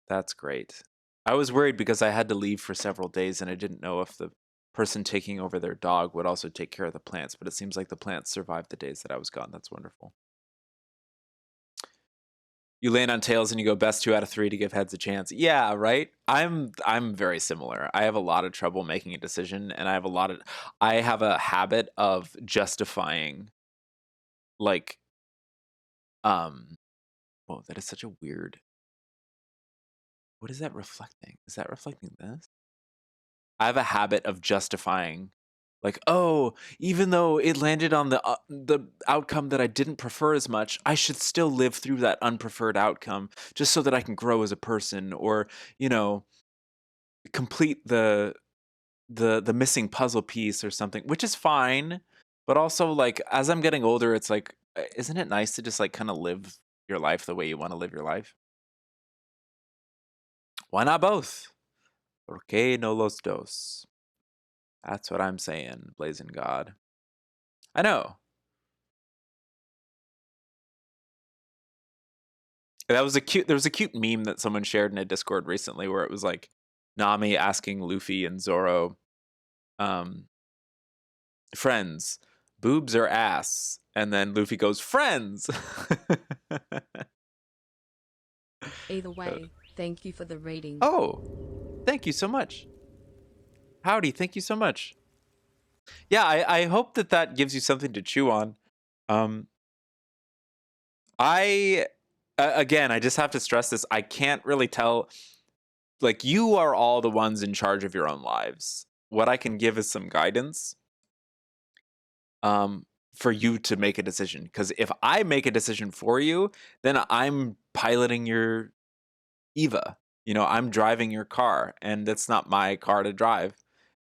S1: That's great. I was worried because I had to leave for several days and I didn't know if the person taking over their dog would also take care of the plants, but it seems like the plants survived the days that I was gone. That's wonderful. You land on tails and you go best 2 out of 3 to give heads a chance. Yeah, right. I'm very similar. I have a lot of trouble making a decision, and I have a habit of justifying, like, oh, that is such a weird. What is that reflecting? Is that reflecting this? I have a habit of justifying, like, oh, even though it landed on the outcome that I didn't prefer as much, I should still live through that unpreferred outcome just so that I can grow as a person, or you know, complete the missing puzzle piece or something, which is fine. But also, like, as I'm getting older, it's like, isn't it nice to just like kind of live your life the way you want to live your life? Why not both? ¿Por qué no los dos? That's what I'm saying, Blazing God. I know. There was a cute meme that someone shared in a Discord recently where it was like Nami asking Luffy and Zoro, um, friends, boobs or ass? And then Luffy goes, friends.
S3: Either way, thank you for the reading.
S1: Oh, thank you so much. Howdy, thank you so much. Yeah, I hope that gives you something to chew on. I again, I just have to stress this. I can't really tell. Like, you are all the ones in charge of your own lives. What I can give is some guidance, for you to make a decision. Because if I make a decision for you, then I'm piloting your Eva. I'm driving your car, and that's not my car to drive.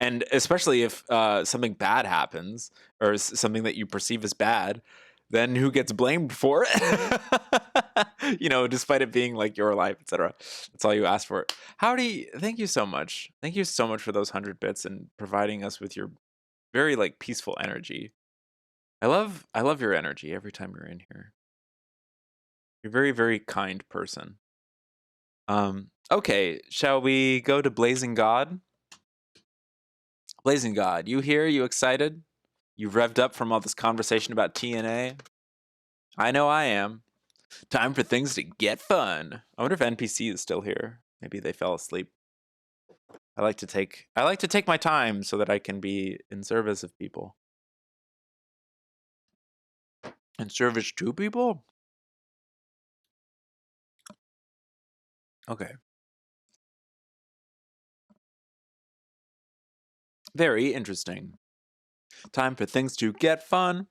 S1: And especially if something bad happens, or something that you perceive as bad, then who gets blamed for it? Despite it being like your life, etc. That's all you asked for. Howdy, thank you so much. Thank you so much for those 100 bits and providing us with your very like peaceful energy. I love your energy every time you're in here. You're a very, very kind person. Okay, shall we go to Blazing God? Blazing God, you here? You excited? You revved up from all this conversation about TNA? I know I am. Time for things to get fun. I wonder if NPC is still here. Maybe they fell asleep. I like to take my time so that I can be in service of people. In service to people? Okay. Very interesting. Time for things to get fun.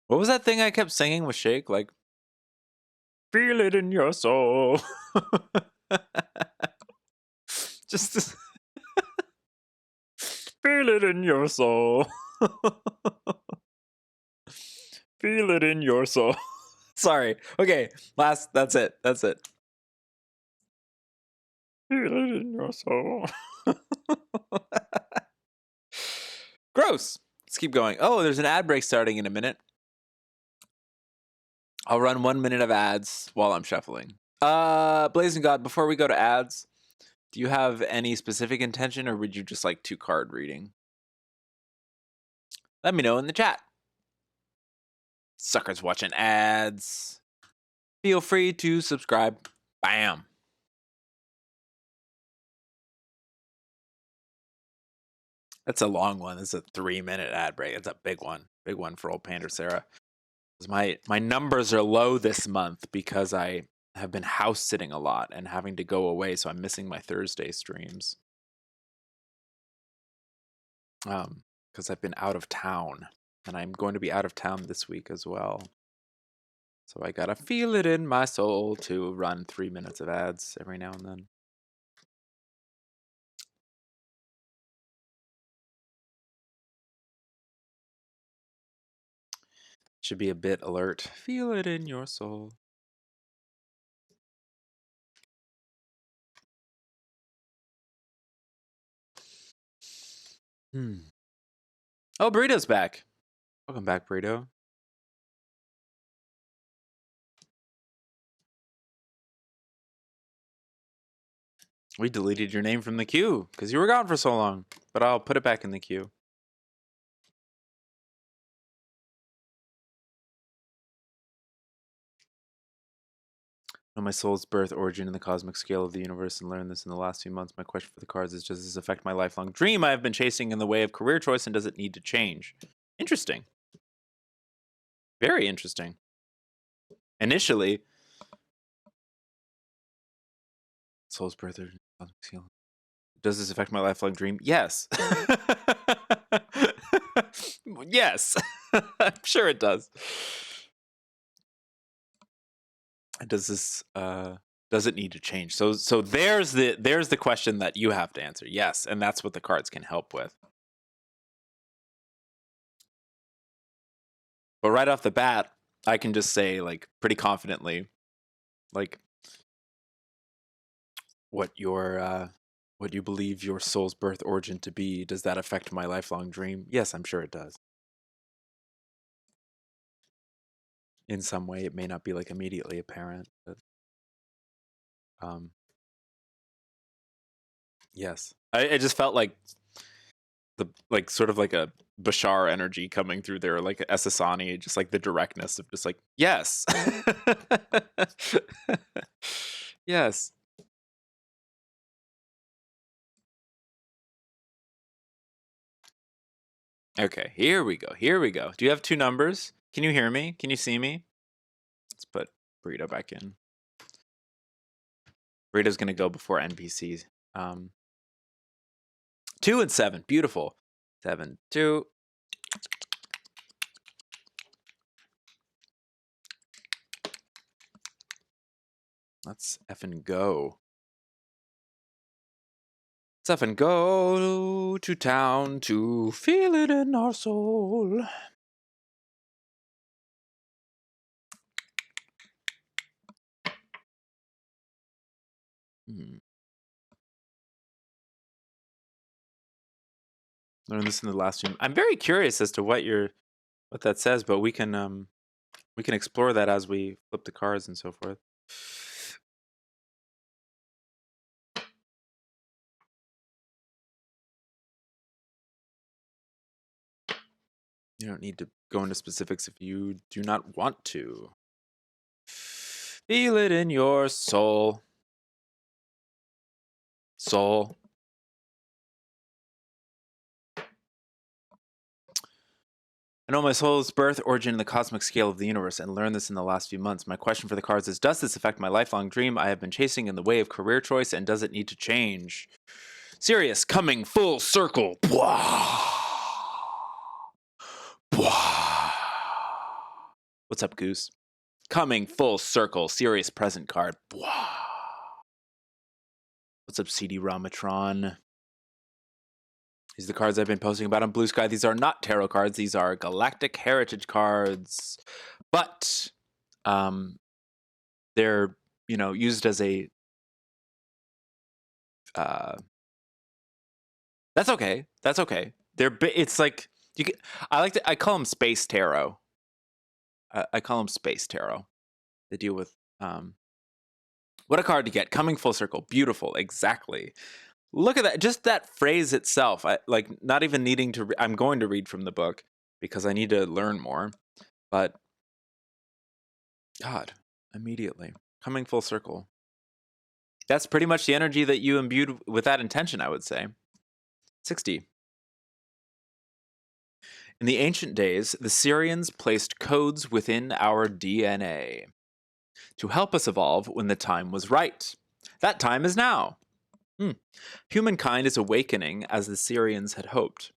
S1: What was that thing I kept singing with Shake? Like, feel it in your soul. Just feel it in your soul. Feel it in your soul. Sorry. Okay, that's it. That's it. Feel it in your soul. Gross. Let's keep going. Oh, there's an ad break starting in a minute. I'll run 1 minute of ads while I'm shuffling. Blazing God, before we go to ads, do you have any specific intention, or would you just like 2-card reading? Let me know in the chat. Suckers watching ads. Feel free to subscribe. Bam. That's a long one. It's a 3-minute ad break. It's a big one. Big one for old Pander Sarah. My numbers are low this month because I have been house sitting a lot and having to go away, so I'm missing my Thursday streams. Because I've been out of town, and I'm going to be out of town this week as well. So I gotta feel it in my soul to run 3 minutes of ads every now and then. Should be a bit alert. Feel it in your soul. Oh, Burrito's back. Welcome back, Burrito. We deleted your name from the queue because you were gone for so long, but I'll put it back in the queue. Know my soul's birth, origin, and the cosmic scale of the universe, and learned this in the last few months. My question for the cards is, does this affect my lifelong dream I have been chasing in the way of career choice, and does it need to change? Interesting. Very interesting. Initially, soul's birth, origin, cosmic scale. Does this affect my lifelong dream? Yes. Yes. I'm sure it does. Does this does it need to change? So there's the question that you have to answer. Yes, and that's what the cards can help with. But right off the bat, I can just say, like, pretty confidently, like, what you believe your soul's birth origin to be, does that affect my lifelong dream? Yes, I'm sure it does. In some way, it may not be like immediately apparent, but yes. I just felt like sort of like a Bashar energy coming through there, like Ssani, just like the directness of just like, yes. Yes. Okay, here we go. Here we go. Do you have 2 numbers? Can you hear me? Can you see me? Let's put Burrito back in. Burrito's gonna go before NPCs. 2 and 7. Beautiful. 7, 2. Let's effing go. Let's effing go to town to feel it in our soul. Learned this in the last stream. I'm very curious as to what that says, but we can explore that as we flip the cards and so forth. You don't need to go into specifics if you do not want to. Feel it in your soul. Soul. I know my soul's birth, origin, and the cosmic scale of the universe, and learned this in the last few months. My question for the cards is, does this affect my lifelong dream I have been chasing in the way of career choice, and does it need to change? Sirius, coming full circle. Bwah. Bwah. What's up, Goose? Coming full circle. Sirius present card. Bwah. What's up, CD Ramatron? These are the cards I've been posting about on Blue Sky. These are not tarot cards. These are Galactic Heritage cards. But they're, used as a... that's okay. That's okay. It's like... I call them Space Tarot. I call them Space Tarot. They deal with... what a card to get. Coming full circle. Beautiful. Exactly. Look at that. Just that phrase itself. Not even needing to... I'm going to read from the book because I need to learn more. But... God. Immediately. Coming full circle. That's pretty much the energy that you imbued with that intention, I would say. 60. In the ancient days, the Syrians placed codes within our DNA to help us evolve when the time was right. That time is now. Humankind is awakening as the Syrians had hoped.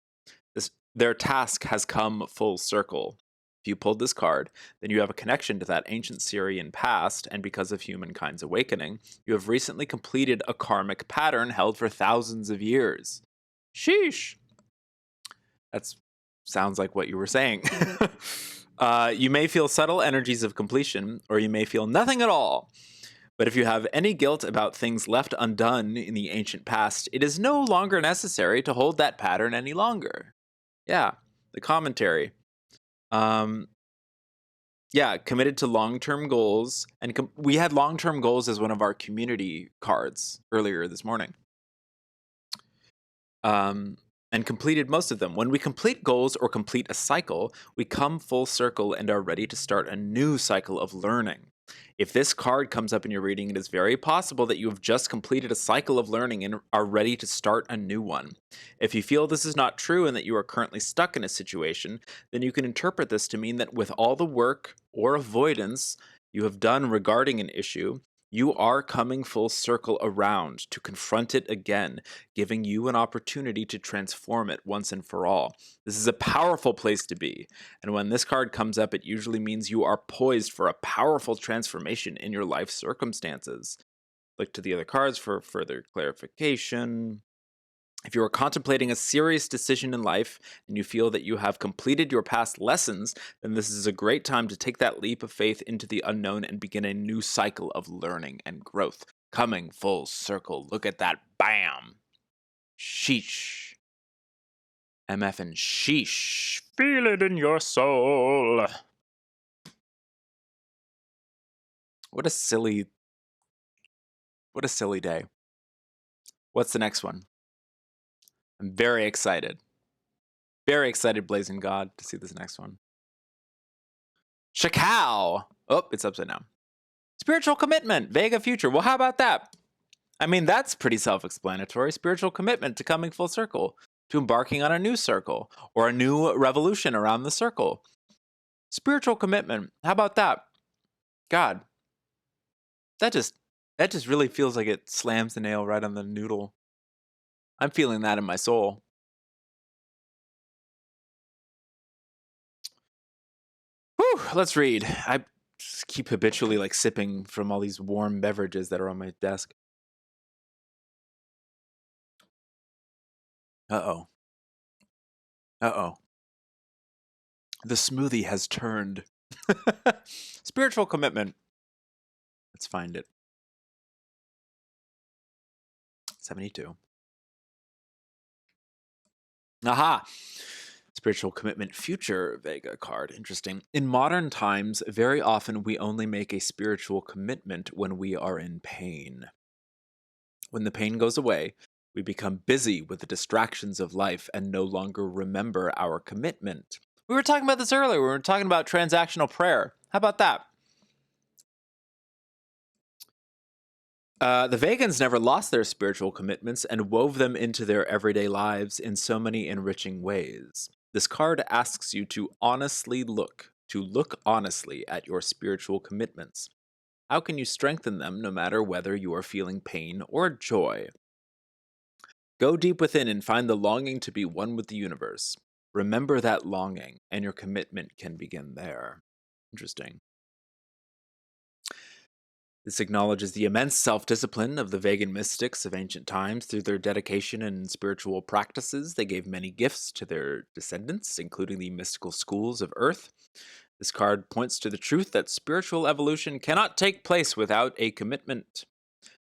S1: Their task has come full circle. If you pulled this card, then you have a connection to that ancient Syrian past, and because of humankind's awakening, you have recently completed a karmic pattern held for thousands of years. Sheesh. That sounds like what you were saying. You may feel subtle energies of completion, or you may feel nothing at all. But if you have any guilt about things left undone in the ancient past, it is no longer necessary to hold that pattern any longer. Yeah, the commentary. Committed to long-term goals. And we had long-term goals as one of our community cards earlier this morning. And completed most of them. When we complete goals or complete a cycle, we come full circle and are ready to start a new cycle of learning. If this card comes up in your reading, it is very possible that you have just completed a cycle of learning and are ready to start a new one. If you feel this is not true and that you are currently stuck in a situation, then you can interpret this to mean that with all the work or avoidance you have done regarding an issue, you are coming full circle around to confront it again, giving you an opportunity to transform it once and for all. This is a powerful place to be, and when this card comes up, it usually means you are poised for a powerful transformation in your life circumstances. Look to the other cards for further clarification. If you are contemplating a serious decision in life and you feel that you have completed your past lessons, then this is a great time to take that leap of faith into the unknown and begin a new cycle of learning and growth. Coming full circle. Look at that. Bam. Sheesh. MF and sheesh. Feel it in your soul. What a silly day. What's the next one? I'm very excited. Very excited, Blazing God, to see this next one. Shakal! Oh, it's upside down. Spiritual commitment, Vega future. Well, how about that? I mean, that's pretty self-explanatory. Spiritual commitment to coming full circle, to embarking on a new circle, or a new revolution around the circle. Spiritual commitment. How about that? God, that just really feels like it slams the nail right on the noodle. I'm feeling that in my soul. Whew, let's read. I just keep habitually sipping from all these warm beverages that are on my desk. Uh-oh. The smoothie has turned. Spiritual commitment. Let's find it. 72. Aha! Spiritual commitment future Vega card. Interesting. In modern times, very often we only make a spiritual commitment when we are in pain. When the pain goes away, we become busy with the distractions of life and no longer remember our commitment. We were talking about this earlier. We were talking about transactional prayer. How about that? The Vegans never lost their spiritual commitments and wove them into their everyday lives in so many enriching ways. This card asks you to look honestly at your spiritual commitments. How can you strengthen them no matter whether you are feeling pain or joy? Go deep within and find the longing to be one with the universe. Remember that longing, and your commitment can begin there. Interesting. This acknowledges the immense self-discipline of the Vegan mystics of ancient times. Through their dedication and spiritual practices, they gave many gifts to their descendants, including the mystical schools of Earth. This card points to the truth that spiritual evolution cannot take place without a commitment.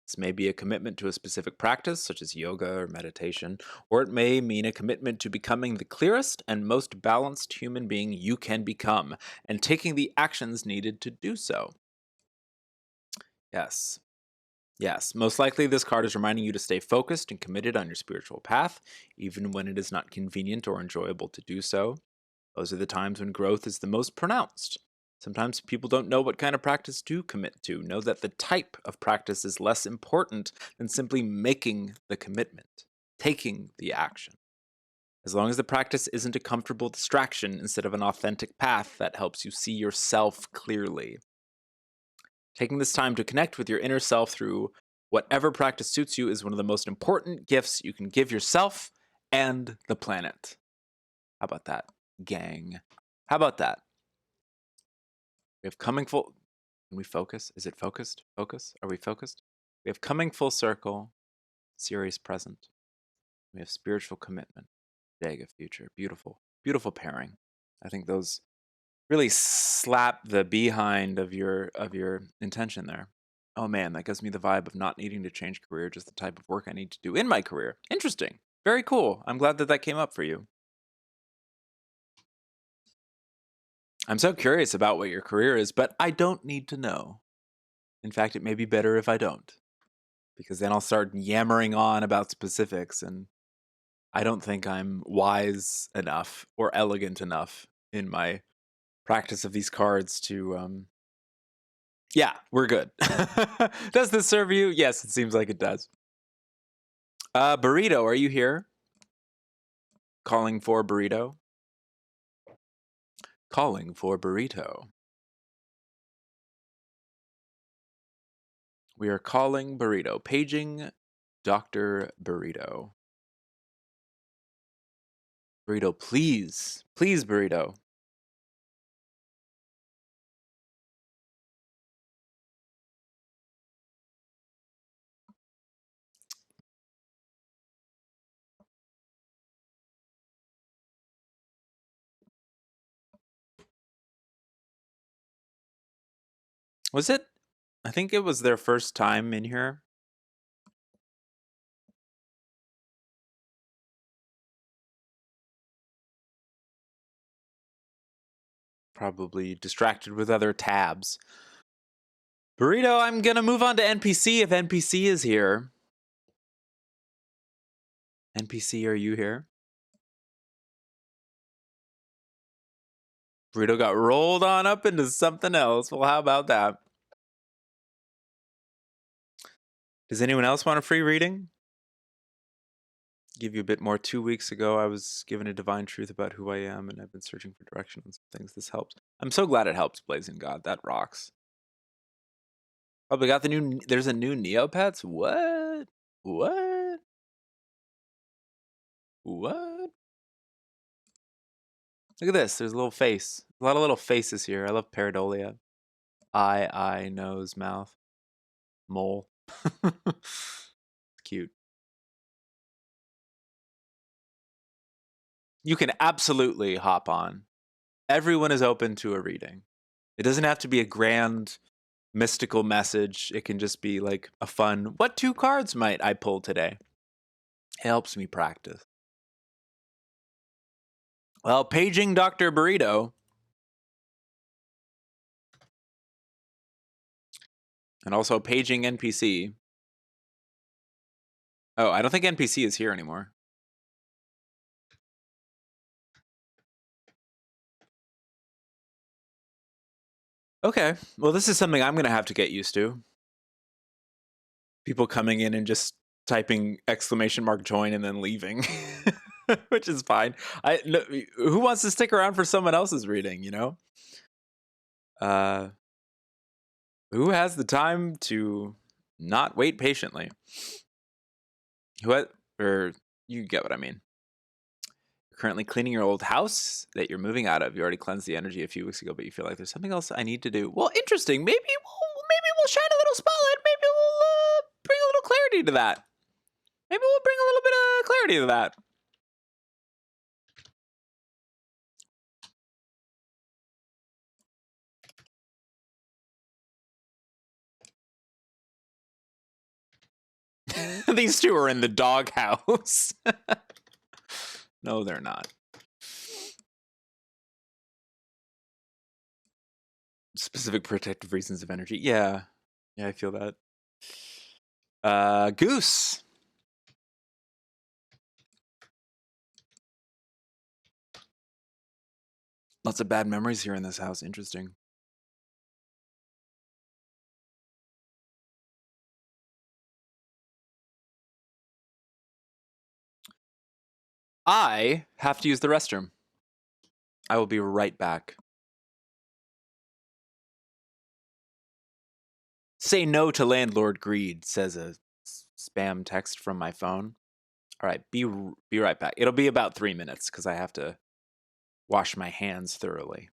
S1: This may be a commitment to a specific practice, such as yoga or meditation, or it may mean a commitment to becoming the clearest and most balanced human being you can become, and taking the actions needed to do so. Yes. Yes, most likely this card is reminding you to stay focused and committed on your spiritual path, even when it is not convenient or enjoyable to do so. Those are the times when growth is the most pronounced. Sometimes people don't know what kind of practice to commit to. Know that the type of practice is less important than simply making the commitment, taking the action. As long as the practice isn't a comfortable distraction instead of an authentic path that helps you see yourself clearly. Taking this time to connect with your inner self through whatever practice suits you is one of the most important gifts you can give yourself and the planet. How about that, gang? How about that? We have coming full. Can we focus? Is it focused? Focus? Are we focused? We have coming full circle, serious present. We have spiritual commitment, Vega future. Beautiful, beautiful pairing. I think those really slap the behind of your intention there. Oh man, that gives me the vibe of not needing to change career, just the type of work I need to do in my career. Interesting. Very cool. I'm glad that that came up for you. I'm so curious about what your career is, but I don't need to know. In fact, it may be better if I don't, because then I'll start yammering on about specifics, and I don't think I'm wise enough or elegant enough in my practice of these cards to yeah, we're good. Does this serve you? Yes, it seems like it does. Burrito, are you here? Calling for Burrito. Calling for Burrito. We are calling Burrito. Paging Dr. Burrito. Burrito, please. Please, Burrito. Was it? I think it was their first time in here. Probably distracted with other tabs. Burrito, I'm gonna move on to NPC if NPC is here. NPC, are you here? Burrito got rolled on up into something else. Well, how about that? Does anyone else want a free reading? Give you a bit more. 2 weeks ago, I was given a divine truth about who I am, and I've been searching for direction on some things. This helps. I'm so glad it helps, Blazing God. That rocks. Oh, we got the new. There's a new Neopets. What? What? What? Look at this. There's a little face. A lot of little faces here. I love pareidolia. Eye, nose, mouth, mole. Cute. You can absolutely hop on. Everyone is open to a reading. It doesn't have to be a grand mystical message. It can just be like a fun, what 2 cards might I pull today? It helps me practice. Well, paging Dr. Burrito. And also paging NPC. Oh, I don't think NPC is here anymore. Okay, well, this is something I'm going to have to get used to. People coming in and just typing exclamation mark join and then leaving, which is fine. No, who wants to stick around for someone else's reading, you know? Who has the time to not wait patiently? Or you get what I mean. You're currently cleaning your old house that you're moving out of. You already cleansed the energy a few weeks ago, but you feel like there's something else I need to do. Well, interesting. Maybe we'll shine a little spotlight. Maybe we'll bring a little clarity to that. Maybe we'll bring a little bit of clarity to that. These two are in the doghouse. No, they're not. Specific protective reasons of energy. Yeah. Yeah, I feel that. Goose. Lots of bad memories here in this house. Interesting. I have to use the restroom. I will be right back. Say no to landlord greed, says a spam text from my phone. All right, be right back. It'll be about 3 minutes because I have to wash my hands thoroughly.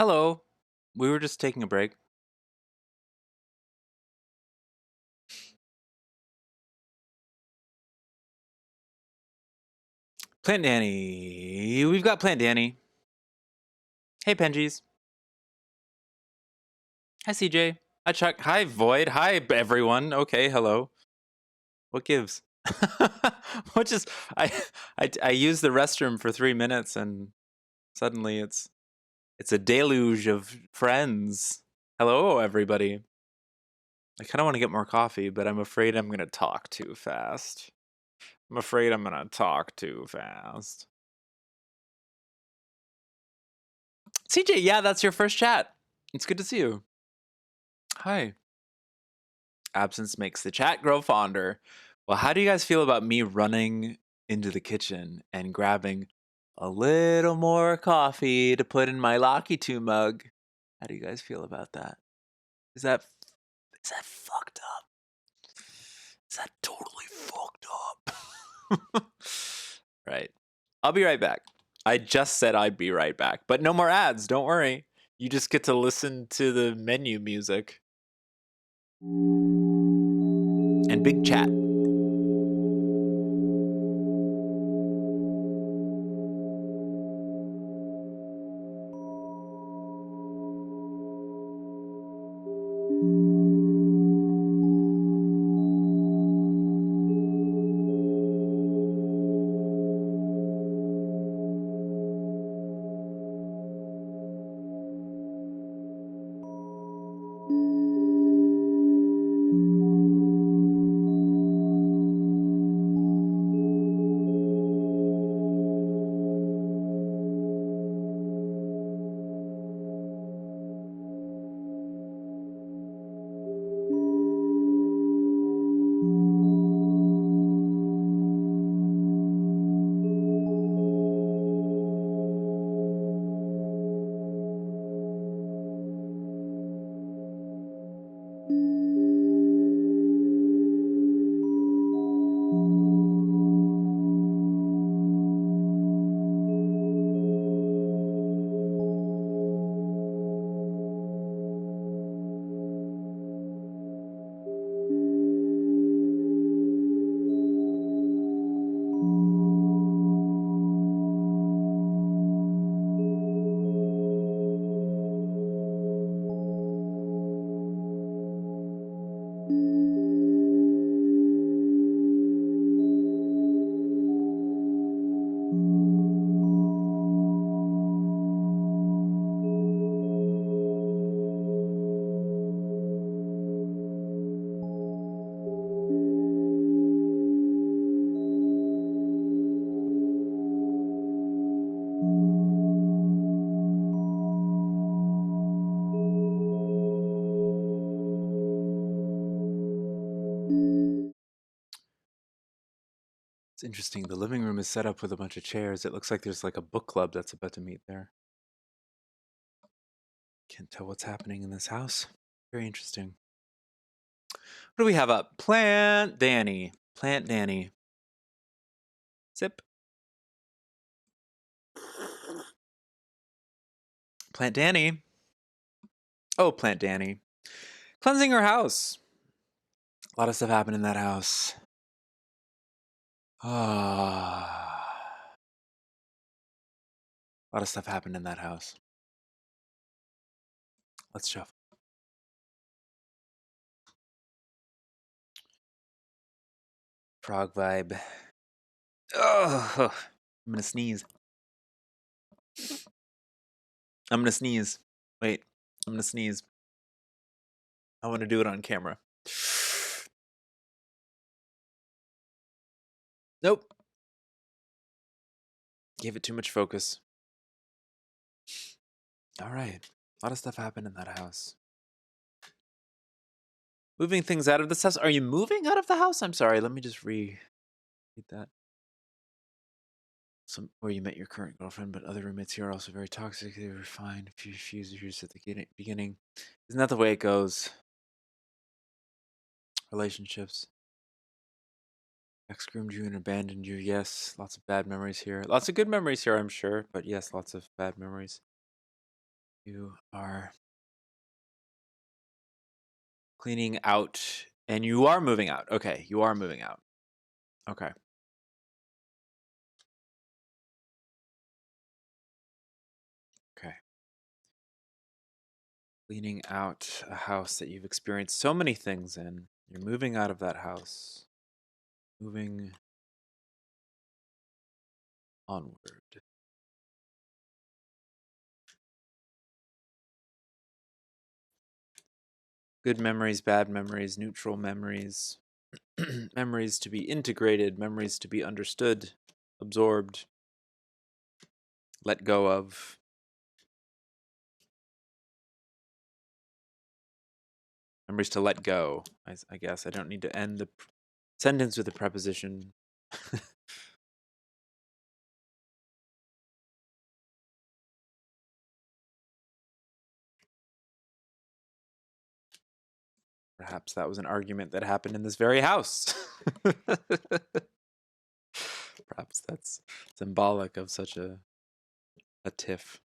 S1: Hello. We were just taking a break. Plant Danny. We've got Plant Danny. Hey, Penjies. Hi, CJ. Hi, Chuck. Hi, Void. Hi, everyone. Okay, hello. What gives? What just I used the restroom for 3 minutes and suddenly it's a deluge of friends. Hello, everybody. I kind of want to get more coffee, but I'm afraid I'm gonna talk too fast. CJ, yeah, that's your first chat. It's good to see you. Hi. Absence makes the chat grow fonder. Well, how do you guys feel about me running into the kitchen and grabbing a little more coffee to put in my Locky 2 mug? How do you guys feel about that? Is that fucked up? Is that totally fucked up? Right. I'll be right back. I just said I'd be right back, but no more ads. Don't worry. You just get to listen to the menu music and big chat. It's interesting. The living room is set up with a bunch of chairs. It looks like there's like a book club that's about to meet there. Can't tell what's happening in this house. Very interesting. What do we have up? Plant Danny. Plant Danny. Sip. Plant Danny. Oh, Plant Danny. Cleansing her house. A lot of stuff happened in that house. Ah. A lot of stuff happened in that house. Let's shuffle. Frog vibe. Oh, I'm gonna sneeze. I'm gonna sneeze. Wait, I'm gonna sneeze. I want to do it on camera. Nope. Gave it too much focus. All right. A lot of stuff happened in that house. Moving things out of this house. Are you moving out of the house? I'm sorry. Let me just read that. Where you met your current girlfriend, but other roommates here are also very toxic. They were fine. A few years at the beginning. Isn't that the way it goes? Relationships. Ex groomed you and abandoned you. Yes, lots of bad memories here. Lots of good memories here, I'm sure. But yes, lots of bad memories. You are cleaning out, and you are moving out. Okay, you are moving out. Okay. Okay. Cleaning out a house that you've experienced so many things in. You're moving out of that house. Moving onward. Good memories, bad memories, neutral memories. Memories to be integrated, memories to be understood, absorbed, let go of. Memories to let go. I guess I don't need to end the sentence with a preposition. Perhaps that was an argument that happened in this very house. Perhaps that's symbolic of such a tiff.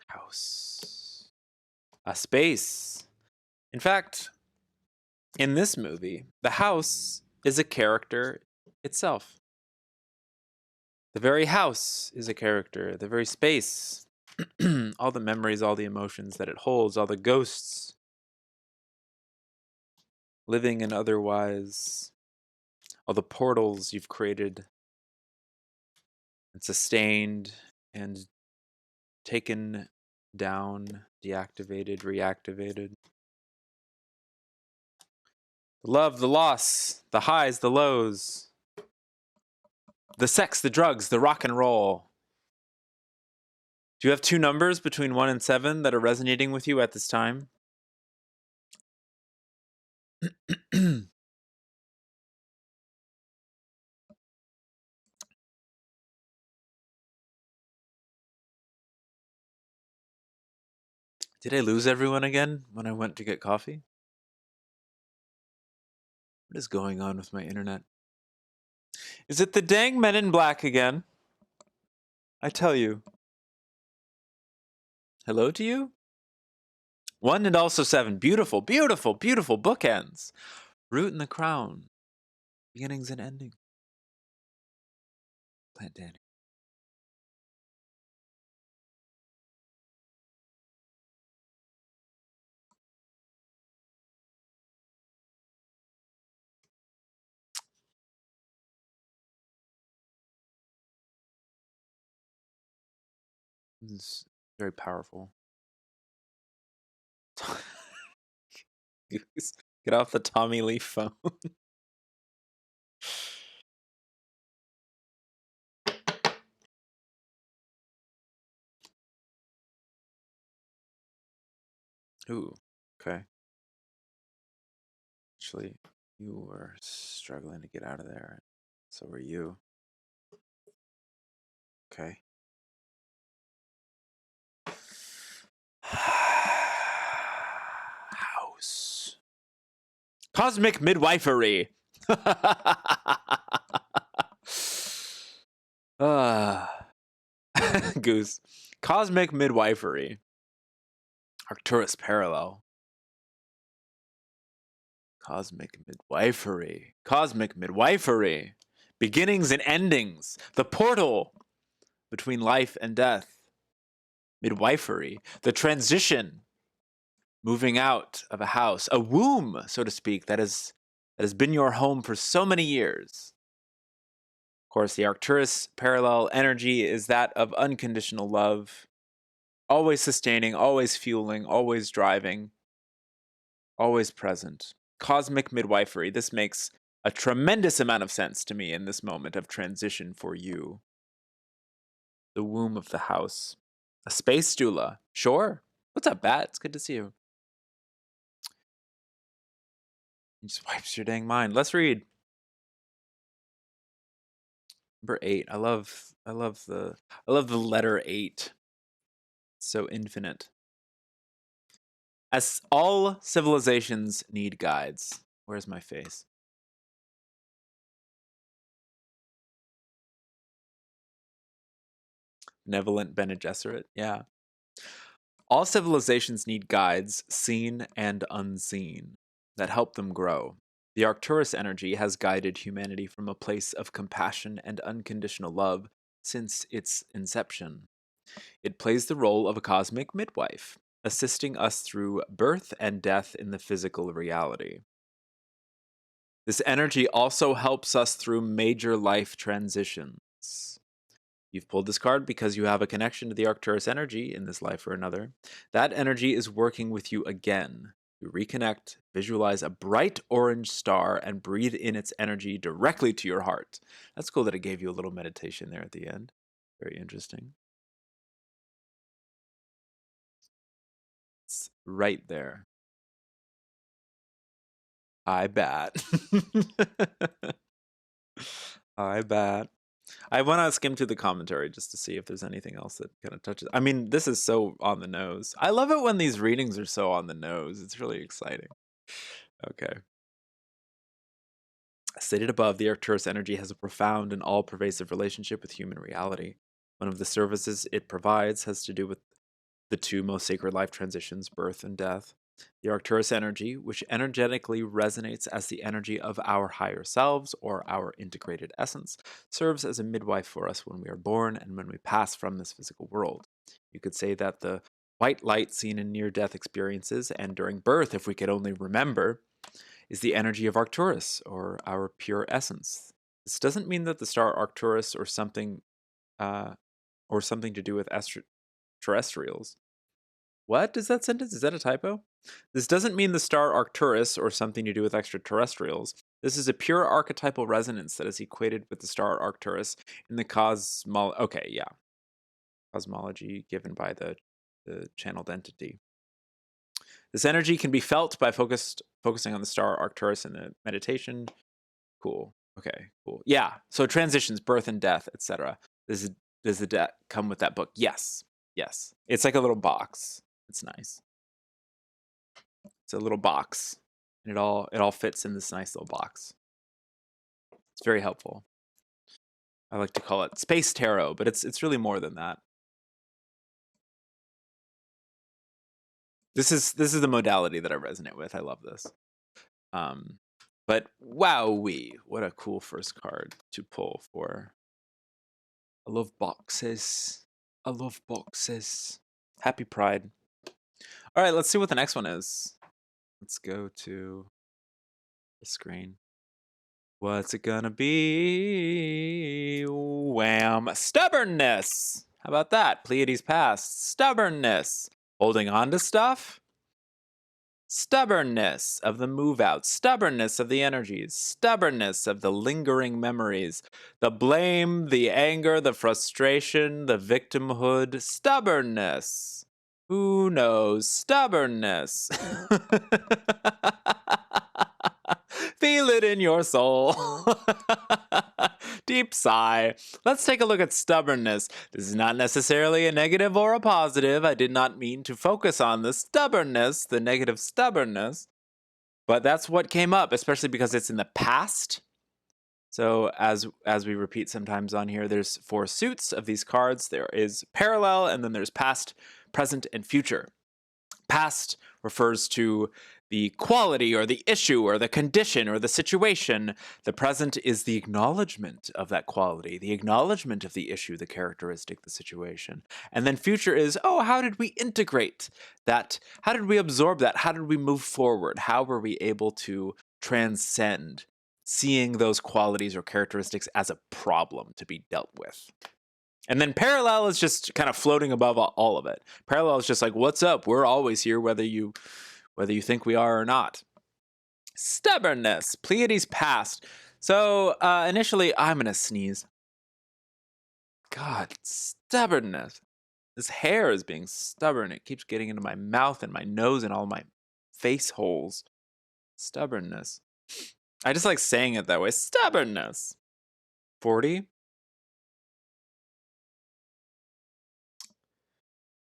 S1: House. A space. In fact, in this movie, the house is a character itself. The very house is a character, the very space, all the memories, all the emotions that it holds, all the ghosts, living and otherwise, all the portals you've created and sustained and taken down, deactivated, reactivated. The love, the loss, the highs, the lows, the sex, the drugs, the rock and roll. Do you have two numbers between 1 and 7 that are resonating with you at this time? Did I lose everyone again when I went to get coffee? What is going on with my internet? Is it the dang Men in Black again? I tell you. Hello to you? 1 and also 7. Beautiful, beautiful, beautiful bookends. Root and the crown. Beginnings and endings. Plant Danny. This is very powerful. Get off the Tommy Lee phone. Ooh, okay. Actually, you were struggling to get out of there. So were you. Okay. House. Cosmic midwifery. Goose. Cosmic midwifery. Arcturus parallel. Cosmic midwifery. Cosmic midwifery. Beginnings and endings. The portal between life and death. Midwifery. The transition. Moving out of a house. A womb, so to speak, that has been your home for so many years. Of course, the Arcturus parallel energy is that of unconditional love. Always sustaining, always fueling, always driving, always present. Cosmic midwifery. This makes a tremendous amount of sense to me in this moment of transition for you. The womb of the house. A space doula. Sure. What's up, Bat? It's good to see you. He just wipes your dang mind. Let's read. Number 8. I love the letter 8. It's so infinite. As all civilizations need guides. Where's my face? Benevolent Bene Gesserit, yeah. All civilizations need guides, seen and unseen, that help them grow. The Arcturus energy has guided humanity from a place of compassion and unconditional love since its inception. It plays the role of a cosmic midwife, assisting us through birth and death in the physical reality. This energy also helps us through major life transitions. You've pulled this card because you have a connection to the Arcturus energy in this life or another. That energy is working with you again. You reconnect, visualize a bright orange star, and breathe in its energy directly to your heart. That's cool that it gave you a little meditation there at the end. Very interesting. It's right there. I bet. I bet. I want to skim through the commentary just to see if there's anything else that kind of touches. I mean, this is so on the nose. I love it when these readings are so on the nose. It's really exciting. Okay. As stated above, the Arcturus energy has a profound and all-pervasive relationship with human reality. One of the services it provides has to do with the two most sacred life transitions, birth and death. The Arcturus energy, which energetically resonates as the energy of our higher selves or our integrated essence, serves as a midwife for us when we are born and when we pass from this physical world. You could say that the white light seen in near-death experiences and during birth, if we could only remember, is the energy of Arcturus, or our pure essence. This doesn't mean that the star Arcturus or something to do with terrestrials. What is that sentence? Is that a typo? This doesn't mean the star Arcturus or something to do with extraterrestrials. This is a pure archetypal resonance that is equated with the star Arcturus in the cosmology given by the channeled entity. This energy can be felt by focusing on the star Arcturus in the meditation. Cool. Okay, cool. Yeah, so transitions, birth and death, etc. Does the death come with that book? Yes. Yes. It's like a little box. It's nice. It's a little box, and it all fits in this nice little box. It's very helpful. I like to call it space tarot, but it's really more than that. This is the modality that I resonate with. I love this. But wowee, what a cool first card to pull for. I love boxes. I love boxes. Happy Pride. All right, let's see what the next one is. Let's go to the screen. What's it gonna be? Wham! Stubbornness! How about that? Pleiades past. Stubbornness. Holding on to stuff? Stubbornness of the move out, stubbornness of the energies, stubbornness of the lingering memories, the blame, the anger, the frustration, the victimhood, stubbornness. Who knows? Stubbornness. Feel it in your soul. Deep sigh. Let's take a look at stubbornness. This is not necessarily a negative or a positive. I did not mean to focus on the stubbornness, the negative stubbornness. But that's what came up, especially because it's in the past. So as we repeat sometimes on here, there's 4 suits of these cards. There is parallel, and then there's past, present, and future. Past refers to the quality or the issue or the condition or the situation. The present is the acknowledgement of that quality, the acknowledgement of the issue, the characteristic, the situation. And then future is, how did we integrate that? How did we absorb that? How did we move forward? How were we able to transcend seeing those qualities or characteristics as a problem to be dealt with? And then parallel is just kind of floating above all of it. Parallel is just like, what's up? We're always here, whether you think we are or not. Stubbornness, Pleiades past. So initially, I'm gonna sneeze. God, stubbornness. This hair is being stubborn. It keeps getting into my mouth and my nose and all my face holes. Stubbornness. I just like saying it that way. Stubbornness. 40.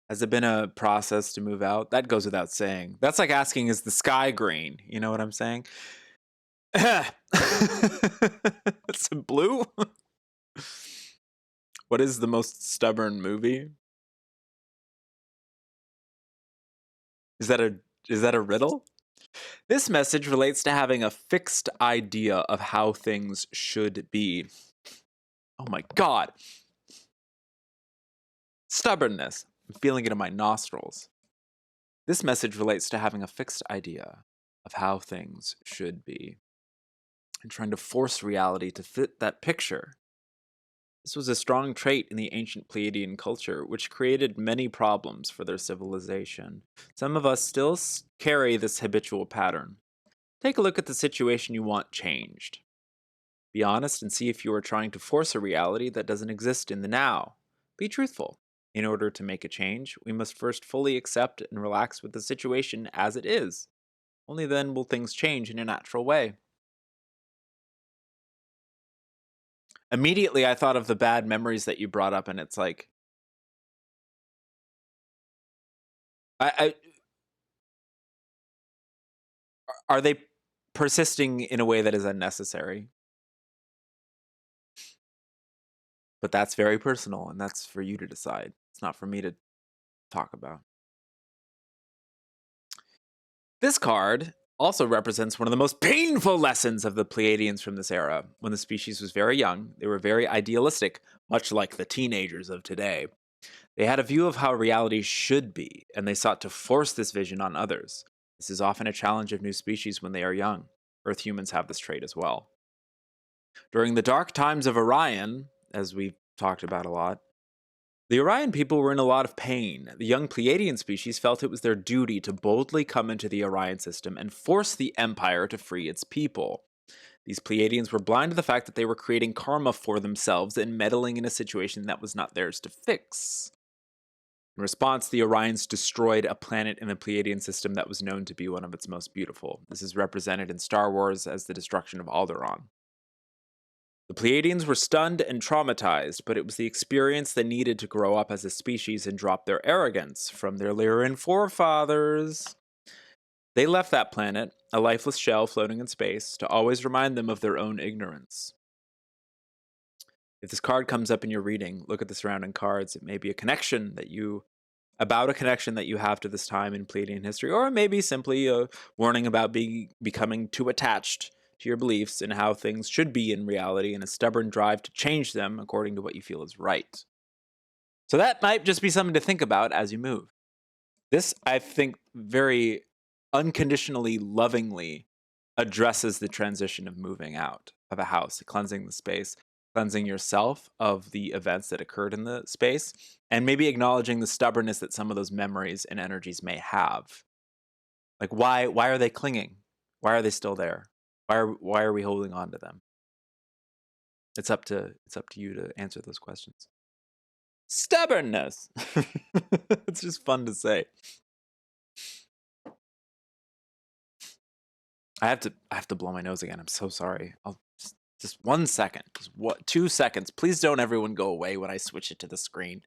S1: Has it been a process to move out? That goes without saying. That's like asking, is the sky green? You know what I'm saying? It's blue? What is the most stubborn movie? Is that a riddle? This message relates to having a fixed idea of how things should be. Oh my god. Stubbornness. I'm feeling it in my nostrils. This message relates to having a fixed idea of how things should be and trying to force reality to fit that picture. This was a strong trait in the ancient Pleiadian culture, which created many problems for their civilization. Some of us still carry this habitual pattern. Take a look at the situation you want changed. Be honest and see if you are trying to force a reality that doesn't exist in the now. Be truthful. In order to make a change, we must first fully accept and relax with the situation as it is. Only then will things change in a natural way. Immediately, I thought of the bad memories that you brought up, and it's like, are they persisting in a way that is unnecessary? But that's very personal, and that's for you to decide. It's not for me to talk about. This card also represents one of the most painful lessons of the Pleiadians from this era. When the species was very young, they were very idealistic, much like the teenagers of today. They had a view of how reality should be, and they sought to force this vision on others. This is often a challenge of new species when they are young. Earth humans have this trait as well. During the dark times of Orion, as we've talked about a lot, the Orion people were in a lot of pain. The young Pleiadian species felt it was their duty to boldly come into the Orion system and force the Empire to free its people. These Pleiadians were blind to the fact that they were creating karma for themselves and meddling in a situation that was not theirs to fix. In response, the Orions destroyed a planet in the Pleiadian system that was known to be one of its most beautiful. This is represented in Star Wars as the destruction of Alderaan. The Pleiadians were stunned and traumatized, but it was the experience they needed to grow up as a species and drop their arrogance from their Lyran forefathers. They left that planet, a lifeless shell floating in space, to always remind them of their own ignorance. If this card comes up in your reading, look at the surrounding cards. It may be a connection that you have to this time in Pleiadian history, or it may be simply a warning about becoming too attached to your beliefs and how things should be in reality and a stubborn drive to change them according to what you feel is right. So that might just be something to think about as you move. This, I think, very unconditionally, lovingly addresses the transition of moving out of a house, cleansing the space, cleansing yourself of the events that occurred in the space, and maybe acknowledging the stubbornness that some of those memories and energies may have. Like, why are they clinging? Why are they still there? Why are we holding on to them? It's up to you to answer those questions. Stubbornness. It's just fun to say. I have to blow my nose again. I'm so sorry. I'll just 1 second. Just 2 seconds. Please don't everyone go away when I switch it to the screen.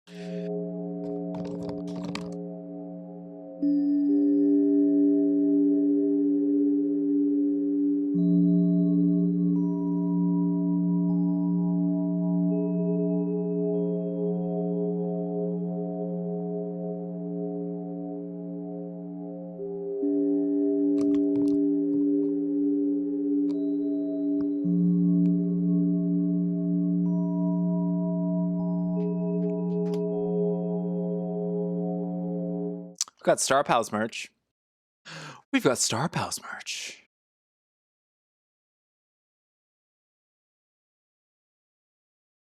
S1: We've got Star Pals merch. We've got Star Pals merch.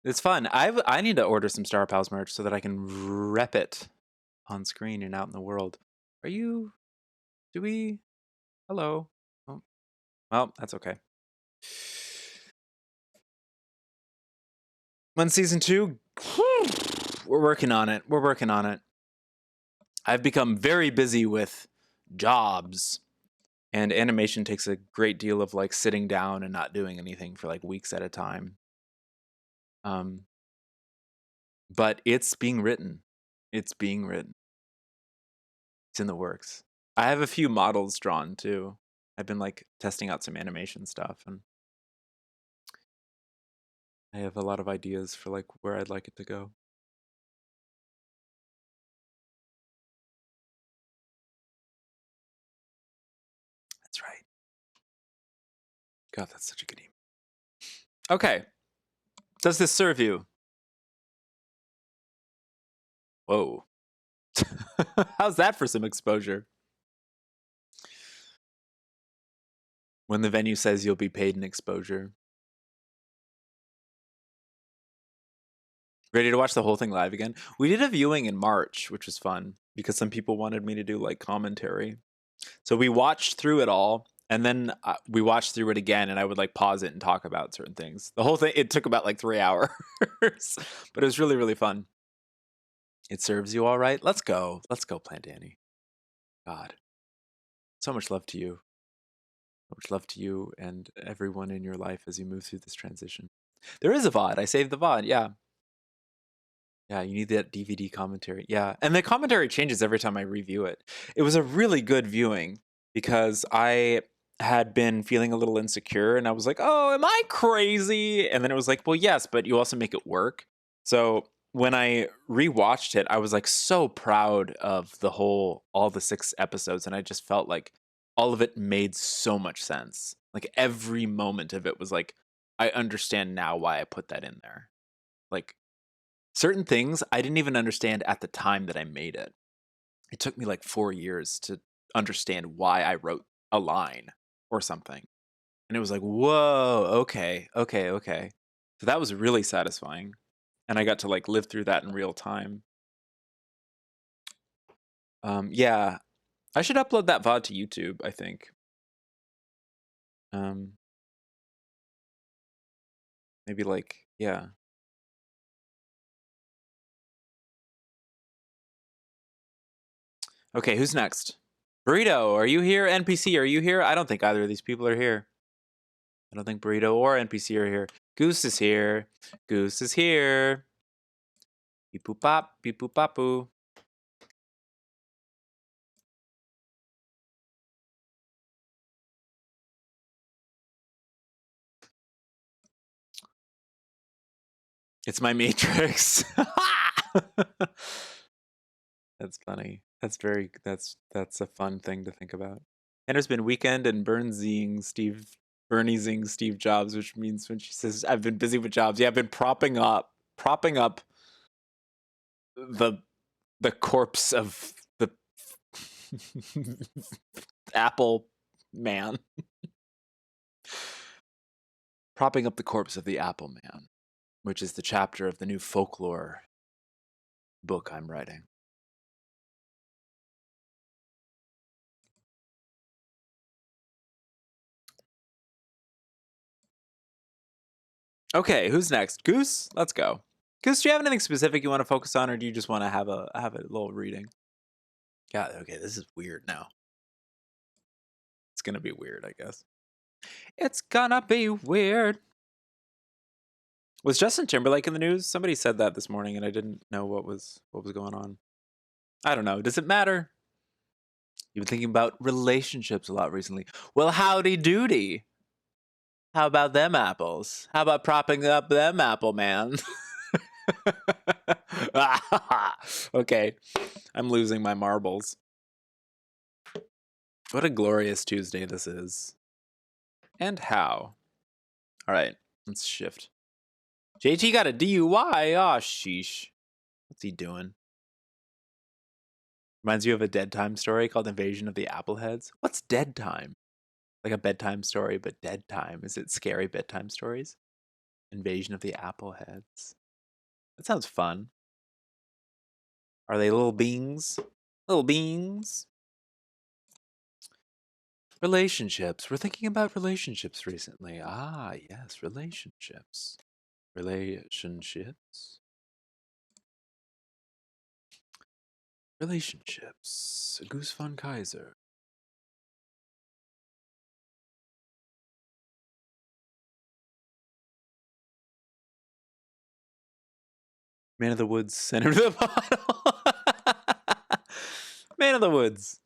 S1: It's fun. I need to order some Star Pals merch so that I can rep it on screen and out in the world. Do we? Hello. Oh, well, that's okay. When season 2, we're working on it. I've become very busy with jobs, and animation takes a great deal of like sitting down and not doing anything for like weeks at a time. But it's being written. It's in the works. I have a few models drawn too. I've been like testing out some animation stuff, and I have a lot of ideas for like where I'd like it to go. That's right. God, that's such a good email. Okay. Does this serve you? Whoa. How's that for some exposure? When the venue says you'll be paid an exposure. Ready to watch the whole thing live again? We did a viewing in March, which was fun because some people wanted me to do like commentary. So we watched through it all, and then we watched through it again, and I would like pause it and talk about certain things. The whole thing, it took about like 3 hours, but it was really, really fun. It serves you all right. Let's go. Let's go, Plant Danny. God. So much love to you. So much love to you and everyone in your life as you move through this transition. There is a VOD. I saved the VOD. Yeah. Yeah, you need that DVD commentary. Yeah. And the commentary changes every time I review it. It was a really good viewing because I had been feeling a little insecure and I was like, oh, am I crazy? And then it was like, well, yes, but you also make it work. So when I rewatched it, I was like so proud of all the 6 episodes. And I just felt like all of it made so much sense. Like every moment of it was like, I understand now why I put that in there. Like, certain things I didn't even understand at the time that I made it. It took me like 4 years to understand why I wrote a line or something. And it was like, whoa, okay. So that was really satisfying. And I got to like live through that in real time. Yeah, I should upload that VOD to YouTube, I think. Maybe like, yeah. Okay, who's next? Burrito, are you here? NPC, are you here? I don't think either of these people are here. I don't think Burrito or NPC are here. Goose is here. Goose is here. Beep boop pop, beep boop pop boo. It's my matrix. That's funny. That's a fun thing to think about. And there's been weekend and Bernie'sing Steve Jobs, which means when she says I've been busy with jobs. Yeah, I've been propping up the corpse of the Apple man. Propping up the corpse of the Apple man, which is the chapter of the new folklore book I'm writing. Okay, who's next? Goose? Let's go. Goose, do you have anything specific you want to focus on, or do you just want to have a little reading? God, okay, this is weird now. It's gonna be weird, I guess. It's gonna be weird. Was Justin Timberlake in the news? Somebody said that this morning, and I didn't know what was going on. I don't know. Does it matter? You've been thinking about relationships a lot recently. Well, howdy doody. How about them apples? How about propping up them apple man? Okay, I'm losing my marbles. What a glorious Tuesday this is. And how? All right, let's shift. JT got a DUI. Oh, sheesh. What's he doing? Reminds you of a Dead Time story called Invasion of the Appleheads. What's Dead Time? Like a bedtime story, but Dead Time. Is it scary bedtime stories? Invasion of the Appleheads. That sounds fun. Are they little beings? Little beings? Relationships. We're thinking about relationships recently. Ah, yes, relationships. Relationships. Relationships. Goose von Kaiser. Man of the Woods, send him to the bottle. Man of the Woods.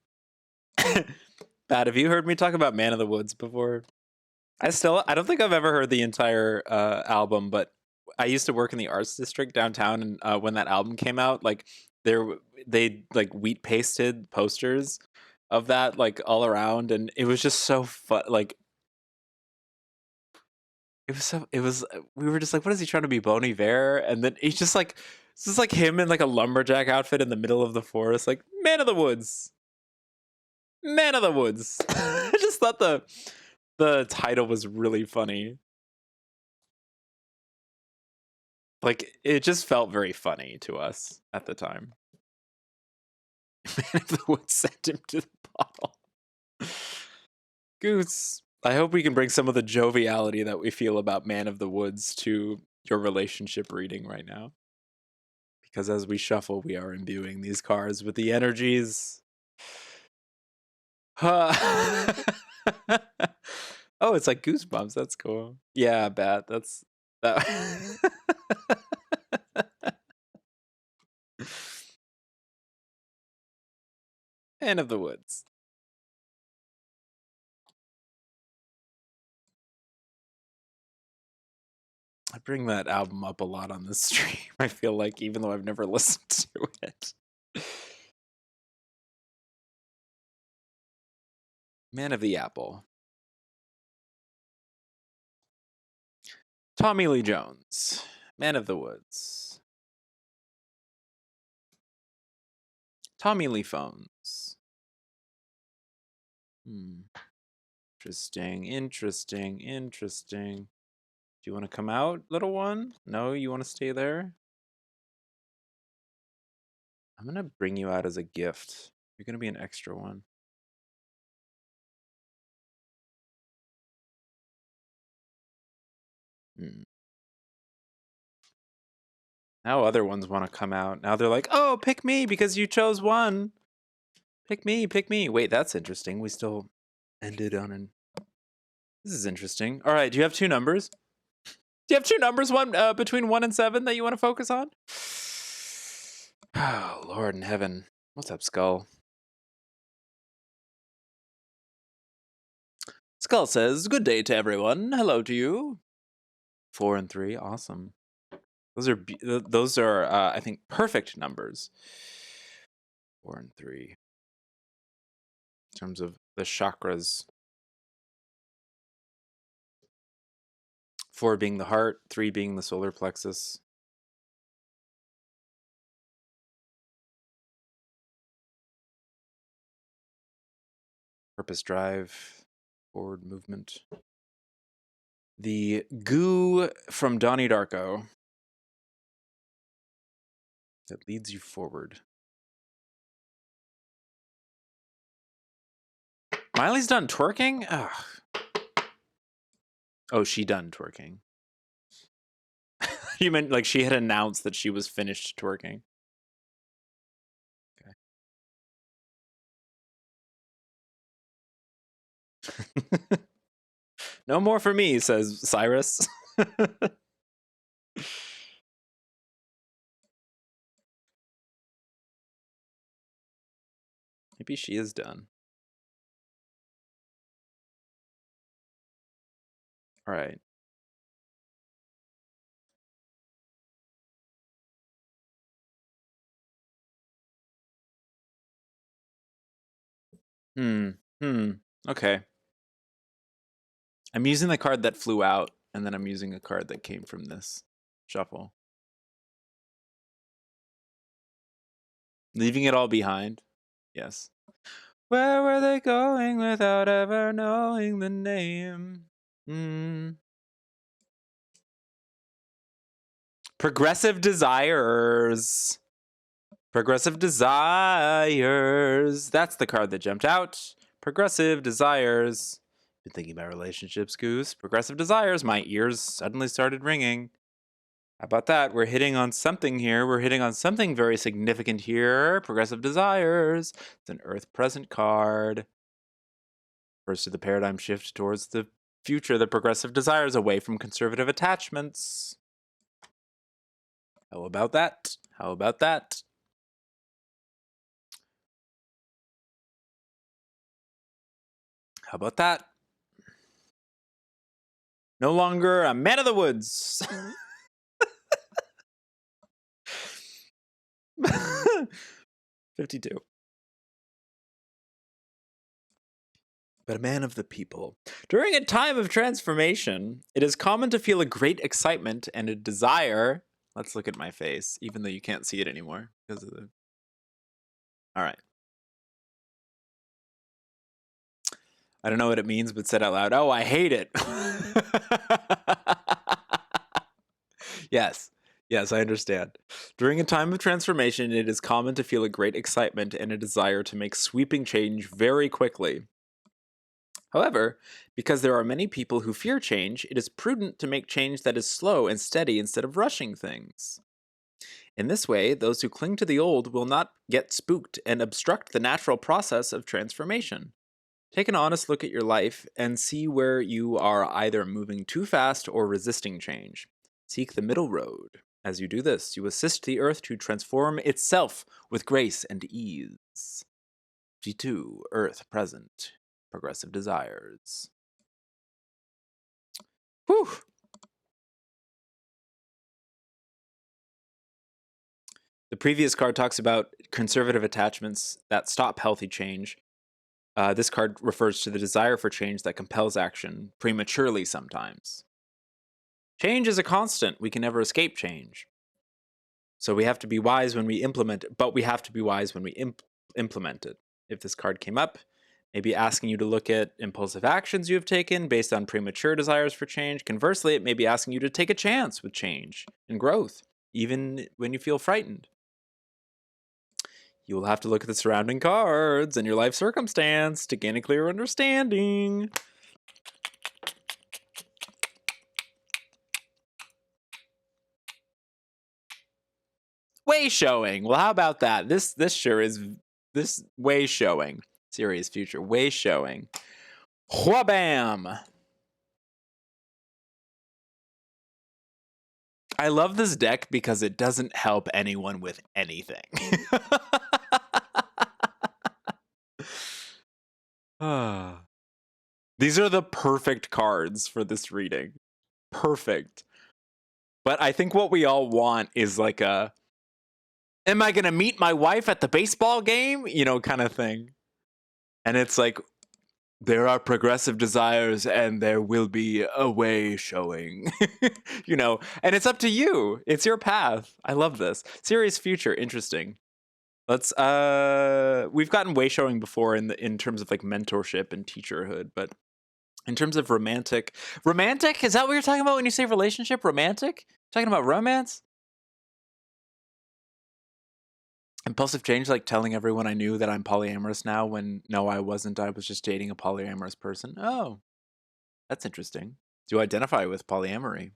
S1: Pat, have you heard me talk about Man of the Woods before? I don't think I've ever heard the entire album, but I used to work in the arts district downtown, and when that album came out, like they like wheat pasted posters of that like all around, and it was just so fun. Like it was we were just like, what is he trying to be, Bon Iver? And then he's just like, this is like him in like a lumberjack outfit in the middle of the forest, like man of the woods, man of the woods. I just thought the title was really funny. Like it just felt very funny to us at the time. Man of the woods sent him to the bottle. Goose, I hope we can bring some of the joviality that we feel about Man of the Woods to your relationship reading right now. Because as we shuffle, we are imbuing these cards with the energies. Oh, it's like Goosebumps. That's cool. Yeah, Bat. That's that. Man of the Woods. I bring that album up a lot on this stream, I feel like, even though I've never listened to it. Man of the Apple. Tommy Lee Jones. Man of the Woods. Tommy Lee Phones. Interesting, interesting, interesting. Do you want to come out, little one? No, you want to stay there? I'm going to bring you out as a gift. You're going to be an extra one. Now other ones want to come out. Now they're like, oh, pick me because you chose one. Pick me, pick me. Wait, that's interesting. We still ended on an... This is interesting. All right, do you have two numbers? Do you have two numbers, one between 1 and 7, that you want to focus on? Oh, Lord in heaven. What's up, Skull? Skull says, good day to everyone. Hello to you. 4 and 3, awesome. Those are I think, perfect numbers. 4 and 3. In terms of the chakras. 4 being the heart, 3 being the solar plexus. Purpose drive, forward movement. The goo from Donnie Darko that leads you forward. Miley's done twerking? Ugh. Oh, she done twerking. You meant like she had announced that she was finished twerking. Okay. No more for me, says Cyrus. Maybe she is done. All right. Okay. I'm using the card that flew out, and then I'm using a card that came from this shuffle. Leaving it all behind. Yes. Where were they going without ever knowing the name? Progressive Desires. Progressive Desires. That's the card that jumped out. Progressive Desires. Been thinking about relationships, Goose. Progressive Desires. My ears suddenly started ringing. How about that? We're hitting on something here. We're hitting on something very significant here. Progressive Desires. It's an Earth Present card. First to the paradigm shift towards the future, the progressive desires away from conservative attachments. How about that? How about that? How about that? No longer a man of the woods. 52. But a man of the people. During a time of transformation, it is common to feel a great excitement and a desire. Let's look at my face, even though you can't see it anymore because of the. All right. I don't know what it means, but said out loud, oh, I hate it. Yes. Yes, I understand. During a time of transformation, it is common to feel a great excitement and a desire to make sweeping change very quickly. However, because there are many people who fear change, it is prudent to make change that is slow and steady instead of rushing things. In this way, those who cling to the old will not get spooked and obstruct the natural process of transformation. Take an honest look at your life and see where you are either moving too fast or resisting change. Seek the middle road. As you do this, you assist the earth to transform itself with grace and ease. G2, Earth present. Progressive desires. Whew! The previous card talks about conservative attachments that stop healthy change. This card refers to the desire for change that compels action prematurely sometimes. Change is a constant. We can never escape change. So we have to be wise when we implement it, but we have to be wise when we implement it. If this card came up, maybe asking you to look at impulsive actions you have taken based on premature desires for change. Conversely, it may be asking you to take a chance with change and growth, even when you feel frightened. You will have to look at the surrounding cards and your life circumstance to gain a clear understanding. Way showing. Well, how about that? This sure is this way showing. Serious future. Way showing. Whabam! I love this deck because it doesn't help anyone with anything. These are the perfect cards for this reading. Perfect. But I think what we all want is like a, am I going to meet my wife at the baseball game? You know, kind of thing. And it's like, there are progressive desires and there will be a way showing. You know, and it's up to you. It's your path. I love this. Serious future, interesting. Let's we've gotten way showing before in terms of like mentorship and teacherhood, but in terms of romantic, is that what you're talking about when you say relationship? Romantic? Talking about romance? Impulsive change, like telling everyone I knew that I'm polyamorous now when no, I wasn't. I was just dating a polyamorous person. Oh, that's interesting. Do identify with polyamory.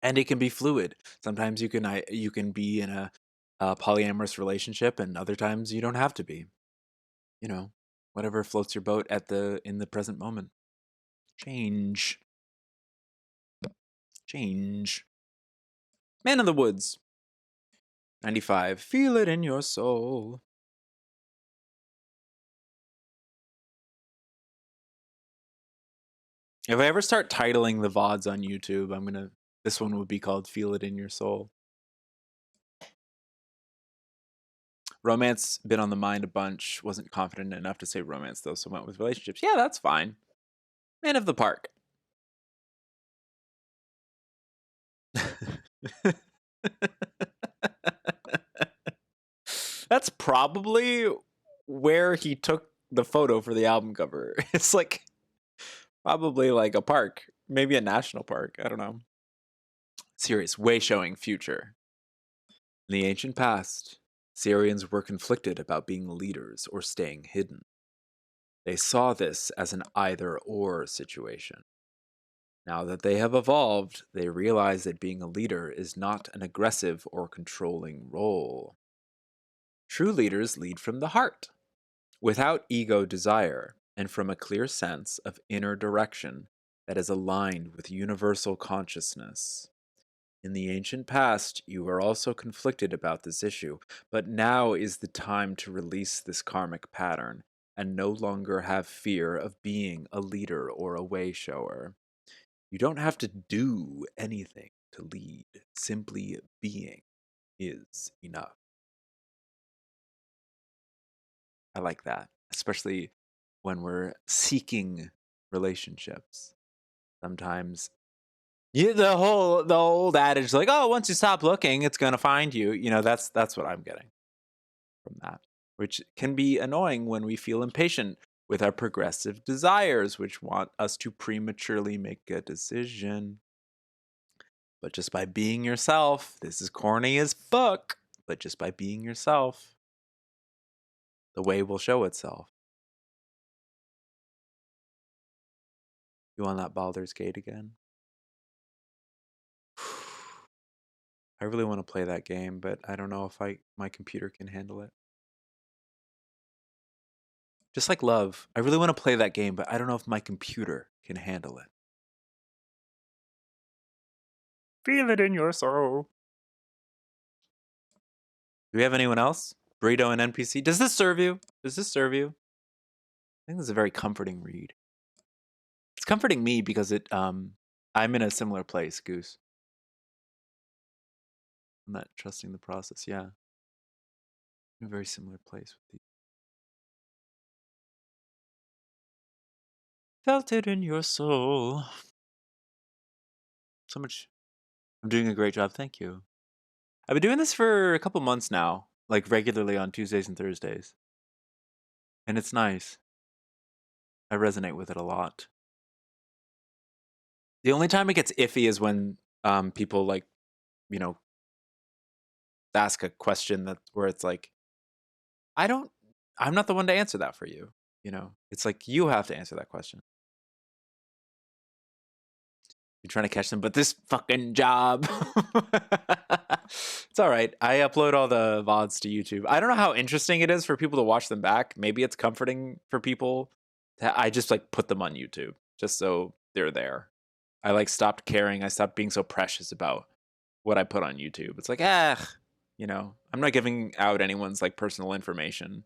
S1: And it can be fluid. Sometimes you can be in a polyamorous relationship, and other times you don't have to be. You know, whatever floats your boat in the present moment. Change. Man in the Woods. 95. Feel it in your soul. If I ever start titling the VODs on YouTube, this one would be called Feel It in Your Soul. Romance, been on the mind a bunch. Wasn't confident enough to say romance, though, so went with relationships. Yeah, that's fine. Man of the Park. That's probably where he took the photo for the album cover. It's like probably like a park, maybe a national park. I don't know. Serious, way showing future. In the ancient past, Syrians were conflicted about being leaders or staying hidden. They saw this as an either-or situation. Now that they have evolved, they realize that being a leader is not an aggressive or controlling role. True leaders lead from the heart, without ego desire, and from a clear sense of inner direction that is aligned with universal consciousness. In the ancient past, you were also conflicted about this issue, but now is the time to release this karmic pattern and no longer have fear of being a leader or a way shower. You don't have to do anything to lead, simply being. is enough. I like that, especially when we're seeking relationships. Sometimes the old adage like, oh, once you stop looking, it's gonna find you. You know, that's what I'm getting from that, which can be annoying when we feel impatient with our progressive desires, which want us to prematurely make a decision. But just by being yourself, this is corny as fuck, but just by being yourself, the way will show itself. You want that Baldur's Gate again? I really want to play that game, but I don't know if my computer can handle it. Just like love, I really want to play that game, but I don't know if my computer can handle it. Feel it in your soul. Do we have anyone else? Burrito and NPC. Does this serve you? Does this serve you? I think this is a very comforting read. It's comforting me because I'm in a similar place, Goose. I'm not trusting the process. Yeah. I'm in a very similar place with these. Felt it in your soul. So much. I'm doing a great job. Thank you. I've been doing this for a couple months now, like regularly on Tuesdays and Thursdays. And it's nice. I resonate with it a lot. The only time it gets iffy is when people like, you know, ask a question where it's like, I'm not the one to answer that for you. You know, it's like you have to answer that question. You're trying to catch them, but this fucking job. It's all right. I upload all the VODs to YouTube. I don't know how interesting it is for people to watch them back. Maybe it's comforting for people. I just like put them on YouTube just so they're there. I like stopped caring. I stopped being so precious about what I put on YouTube. It's like, you know, I'm not giving out anyone's like personal information.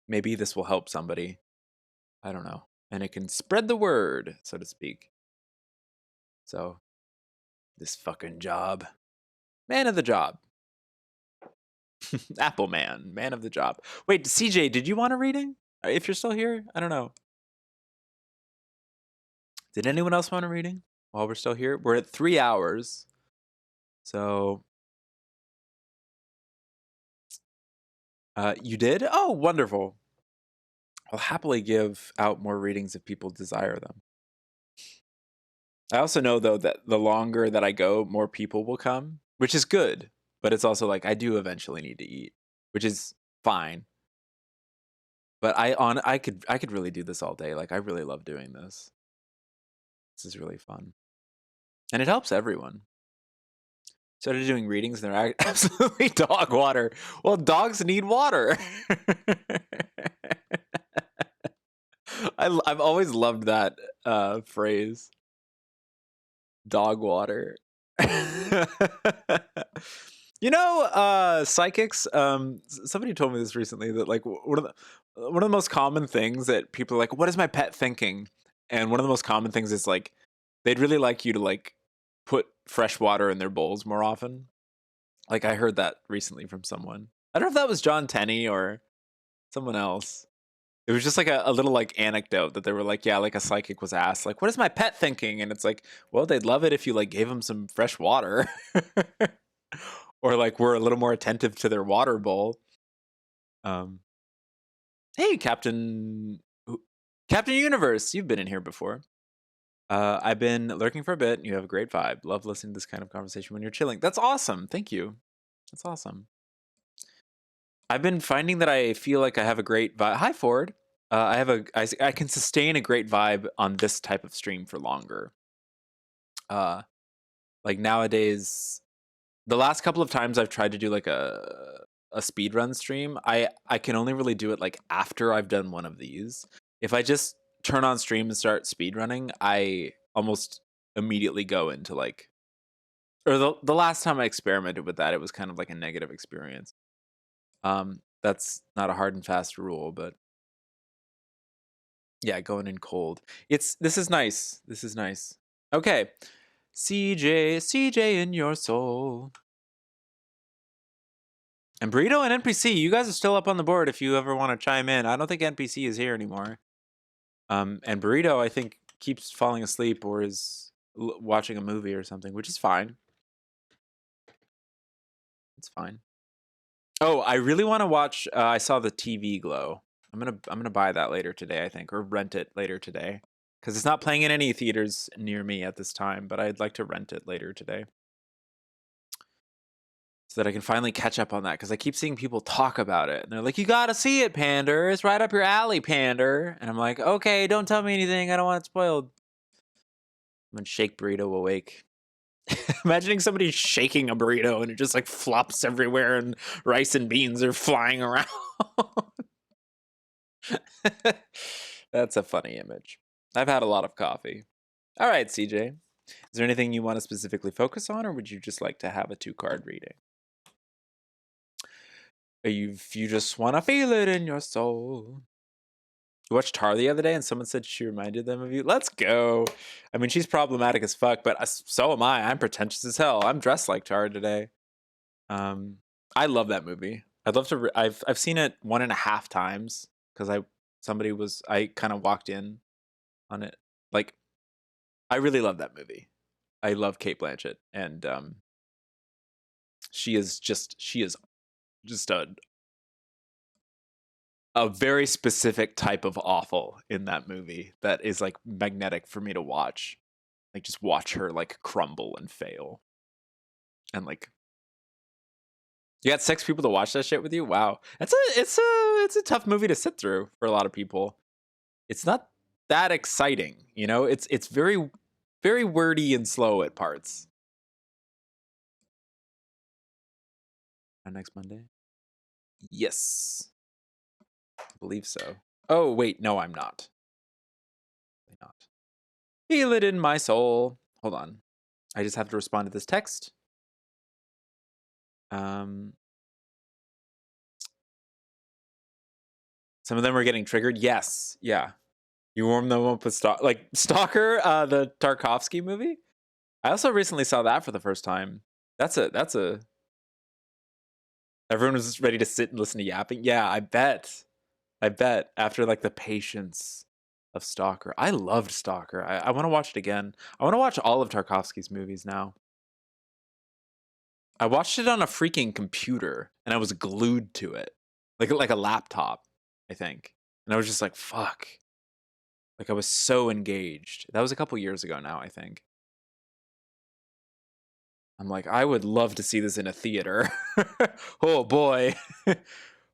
S1: Maybe this will help somebody. I don't know. And it can spread the word, so to speak. So, this fucking job. Man of the job. Apple man of the job. Wait, CJ, did you want a reading? If you're still here? I don't know. Did anyone else want a reading while we're still here? We're at 3 hours. So, you did? Oh, wonderful. I'll happily give out more readings if people desire them. I also know, though, that the longer that I go, more people will come, which is good. But it's also like I do eventually need to eat, which is fine. But I could really do this all day. Like I really love doing this. This is really fun. And it helps everyone. Started doing readings and they're absolutely dog water. Well, dogs need water. I've always loved that phrase. Dog water. You know, psychics. Somebody told me this recently that like one of the most common things that people are like, "What is my pet thinking?" And one of the most common things is like they'd really like you to like put fresh water in their bowls more often. Like I heard that recently from someone. I don't know if that was John Tenney or someone else. It was just like a little like anecdote that they were like, yeah, like a psychic was asked, like, what is my pet thinking? And it's like, well, they'd love it if you like gave them some fresh water. Or like we're a little more attentive to their water bowl. Hey, Captain Universe, you've been in here before. I've been lurking for a bit. You have a great vibe. Love listening to this kind of conversation when you're chilling. That's awesome. Thank you. That's awesome. I've been finding that I feel like I have a great vibe. Hi, Ford. I can sustain a great vibe on this type of stream for longer. Like nowadays, the last couple of times I've tried to do like a speedrun stream, I can only really do it like after I've done one of these. If I just turn on stream and start speedrunning, I almost immediately go into like, or the last time I experimented with that, it was kind of like a negative experience. That's not a hard and fast rule, but yeah, going in cold. This is nice. This is nice. Okay. CJ in your soul. And Burrito and NPC, you guys are still up on the board if you ever want to chime in. I don't think NPC is here anymore. And Burrito, I think, keeps falling asleep or is watching a movie or something, which is fine. It's fine. Oh, I really want to watch. I saw the TV Glow. I'm gonna buy that later today, I think, or rent it later today, because it's not playing in any theaters near me at this time. But I'd like to rent it later today, so that I can finally catch up on that. Because I keep seeing people talk about it, and they're like, "You gotta see it, Pander. It's right up your alley, Pander." And I'm like, "Okay, don't tell me anything. I don't want it spoiled." I'm gonna shake Burrito awake. Imagining somebody shaking a burrito and it just like flops everywhere and rice and beans are flying around. That's a funny image. I've had a lot of coffee. All right, CJ. Is there anything you want to specifically focus on, or would you just like to have a 2-card reading? If you just want to feel it in your soul. You watched Tar the other day and someone said she reminded them of you. Let's go. I mean, she's problematic as fuck, but so am I. I'm pretentious as hell. I'm dressed like Tar today. I love that movie. I'd love to. I've seen it 1.5 times because I kind of walked in on it. Like, I really love that movie. I love Kate Blanchett, and she is just a very specific type of awful in that movie that is like magnetic for me to watch. Like, just watch her like crumble and fail, and like you got 6 people to watch that shit with you. Wow, it's a tough movie to sit through for a lot of people. It's not that exciting, you know. It's very very wordy and slow at parts. Next Monday, yes, I believe so. Oh wait, no, I'm not. I'm not. Feel it in my soul. Hold on, I just have to respond to this text. Some of them are getting triggered. Yes, yeah. You warm them up with Stalker, the Tarkovsky movie. I also recently saw that for the first time. That's a. Everyone was ready to sit and listen to yapping. Yeah, I bet. After like the patience of Stalker, I loved Stalker. I want to watch it again. I want to watch all of Tarkovsky's movies now. I watched it on a freaking computer and I was glued to it, like a laptop, I think. And I was just like, fuck. Like, I was so engaged. That was a couple years ago now, I think. I'm like, I would love to see this in a theater. Oh boy.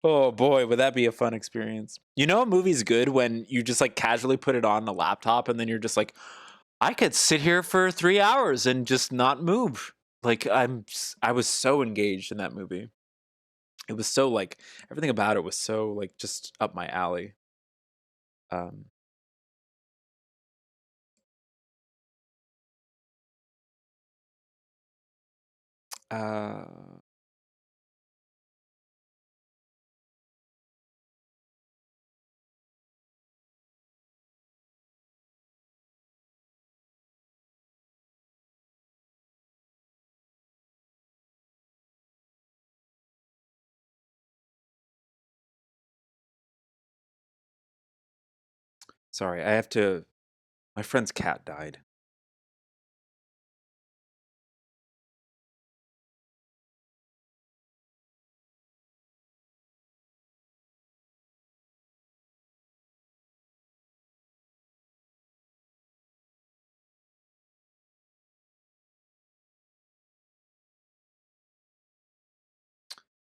S1: Oh boy, would that be a fun experience. You know, a movie's good when you just like casually put it on a laptop and then you're just like, I could sit here for 3 hours and just not move. Like, I was so engaged in that movie. It was so like everything about it was so like just up my alley. Um uh Sorry, I have to. My friend's cat died.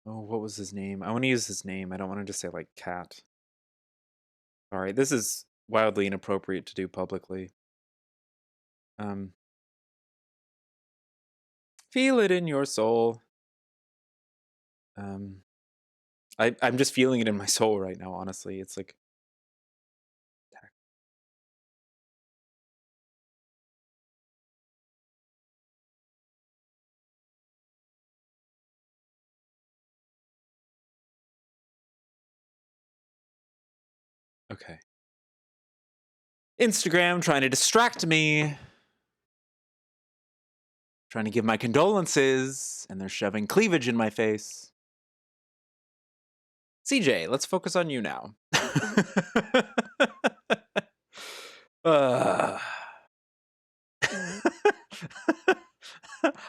S1: Oh, what was his name? I want to use his name. I don't want to just say like cat. Sorry, this is wildly inappropriate to do publicly. Feel it in your soul. I'm just feeling it in my soul right now. Honestly, it's like. Okay. Instagram trying to distract me. Trying to give my condolences, and they're shoving cleavage in my face. CJ, let's focus on you now. uh.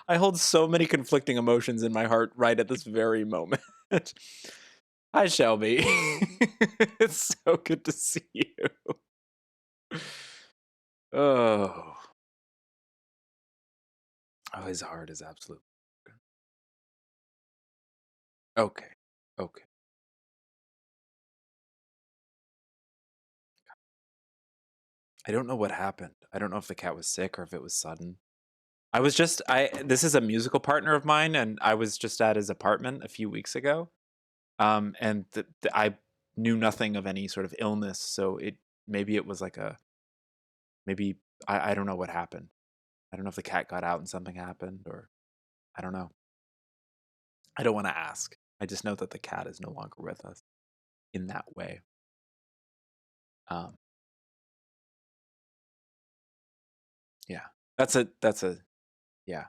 S1: I hold so many conflicting emotions in my heart right at this very moment. Hi, Shelby. It's so good to see you. Oh. Oh, his heart is absolute. Okay. Okay. I don't know what happened. I don't know if the cat was sick or if it was sudden. This is a musical partner of mine, and I was just at his apartment a few weeks ago. And I knew nothing of any sort of illness, so maybe it was like maybe I don't know what happened. I don't know if the cat got out and something happened, or I don't know. I don't want to ask. I just know that the cat is no longer with us in that way. Yeah. That's a yeah.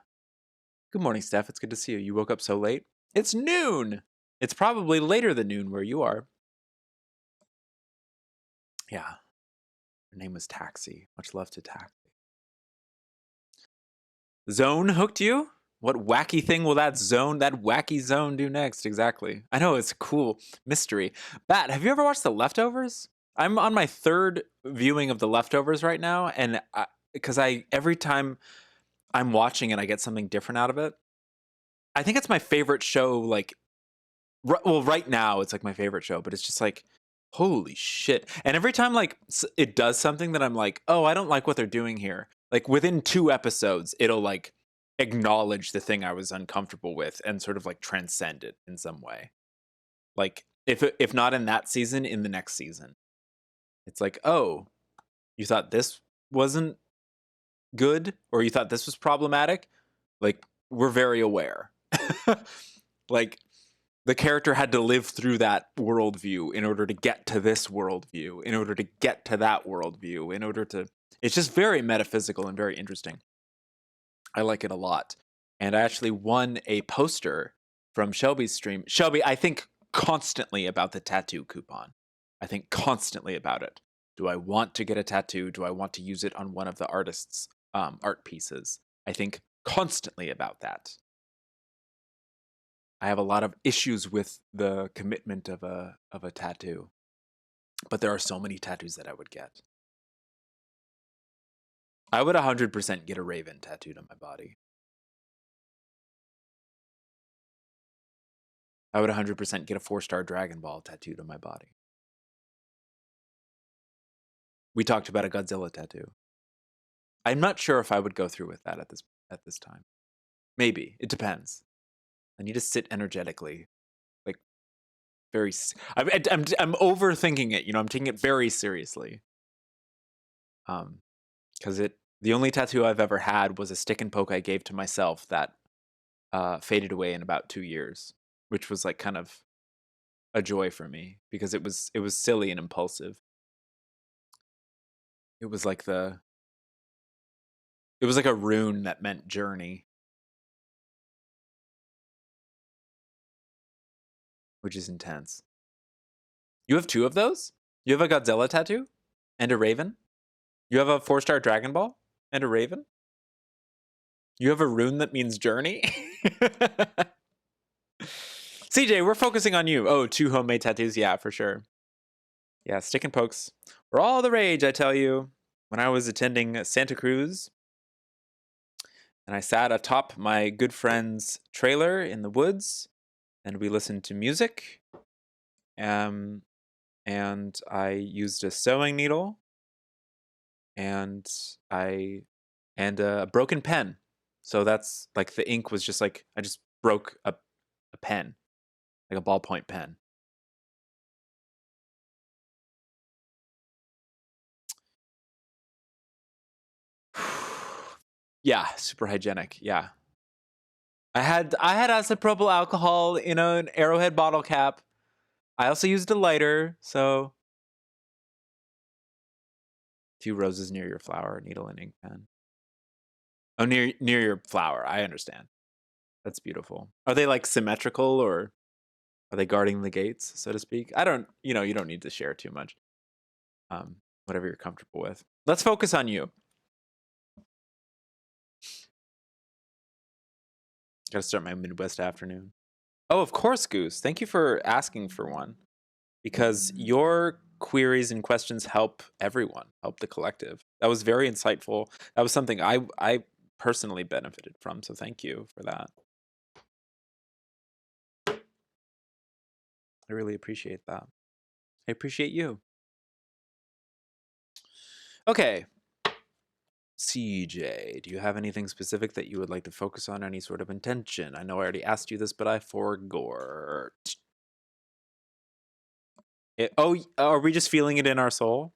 S1: Good morning, Steph. It's good to see you. You woke up so late? It's noon. It's probably later than noon where you are. Yeah. Her name was Taxi. Much love to Taxi. Zone hooked you? What wacky thing will that wacky zone do next? Exactly. I know, it's a cool mystery. Bat, have you ever watched The Leftovers? I'm on my third viewing of The Leftovers right now, and because every time I'm watching it, I get something different out of it. I think it's my favorite show, like, right now it's like my favorite show, but it's just like, holy shit. And every time like it does something that I'm like, oh, I don't like what they're doing here, like within 2 episodes it'll like acknowledge the thing I was uncomfortable with and sort of like transcend it in some way. Like if not in that season, in the next season, it's like, oh, you thought this wasn't good, or you thought this was problematic, like we're very aware. Like the character had to live through that worldview in order to get to this worldview, in order to get to that worldview, in order to. It's just very metaphysical and very interesting. I like it a lot. And I actually won a poster from Shelby's stream. Shelby, I think constantly about the tattoo coupon. I think constantly about it. Do I want to get a tattoo? Do I want to use it on one of the artist's art pieces? I think constantly about that. I have a lot of issues with the commitment of a tattoo, but there are so many tattoos that I would get. I would 100% get a raven tattooed on my body. I would 100% get a 4-star Dragon Ball tattooed on my body. We talked about a Godzilla tattoo. I'm not sure if I would go through with that at this time. Maybe. It depends. I need to sit energetically, like very. I'm overthinking it. I'm taking it very seriously. Because the only tattoo I've ever had was a stick and poke I gave to myself that faded away in about 2 years, which was like kind of a joy for me because it was silly and impulsive. It was like a rune that meant journey, which is intense. You have 2 of those? You have a Godzilla tattoo and a raven? You have a 4-star Dragon Ball and a raven? You have a rune that means journey? CJ, we're focusing on you. Oh, 2 homemade tattoos? Yeah, for sure. Yeah, stick and pokes were all the rage, I tell you. When I was attending Santa Cruz, and I sat atop my good friend's trailer in the woods, and we listened to music. And I used a sewing needle, and a broken pen. So that's like the ink was just like I just broke a pen, like a ballpoint pen. Yeah, super hygienic. Yeah. I had isopropyl alcohol in an Arrowhead bottle cap. I also used a lighter, so 2 roses near your flower, needle and ink pen. Oh, near your flower. I understand. That's beautiful. Are they like symmetrical or? Are they guarding the gates, so to speak? I don't, you don't need to share too much. Whatever you're comfortable with. Let's focus on you. Gotta start my Midwest afternoon. Oh, of course, Goose. Thank you for asking for one. Because your queries and questions help everyone, help the collective. That was very insightful. That was something I personally benefited from, so thank you for that. I really appreciate that. I appreciate you. Okay. CJ, do you have anything specific that you would like to focus on? Any sort of intention? I know I already asked you this, but I forgot. Are we just feeling it in our soul?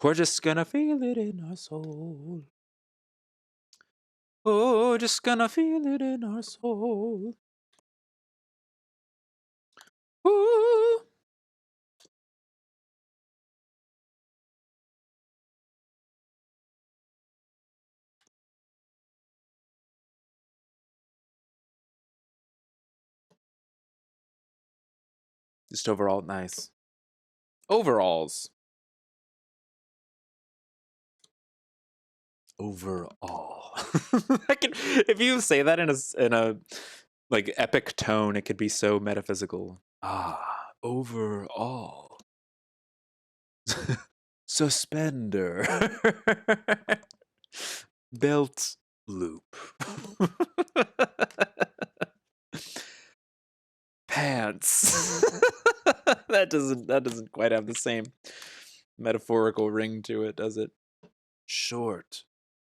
S1: We're just gonna feel it in our soul. Oh, just gonna feel it in our soul. Ooh. Just overall nice. Overalls. Overall. If you say that in a like epic tone, it could be so metaphysical. Ah, overall. Suspender. Belt loop. Pants. that doesn't quite have the same metaphorical ring to it, does it? Short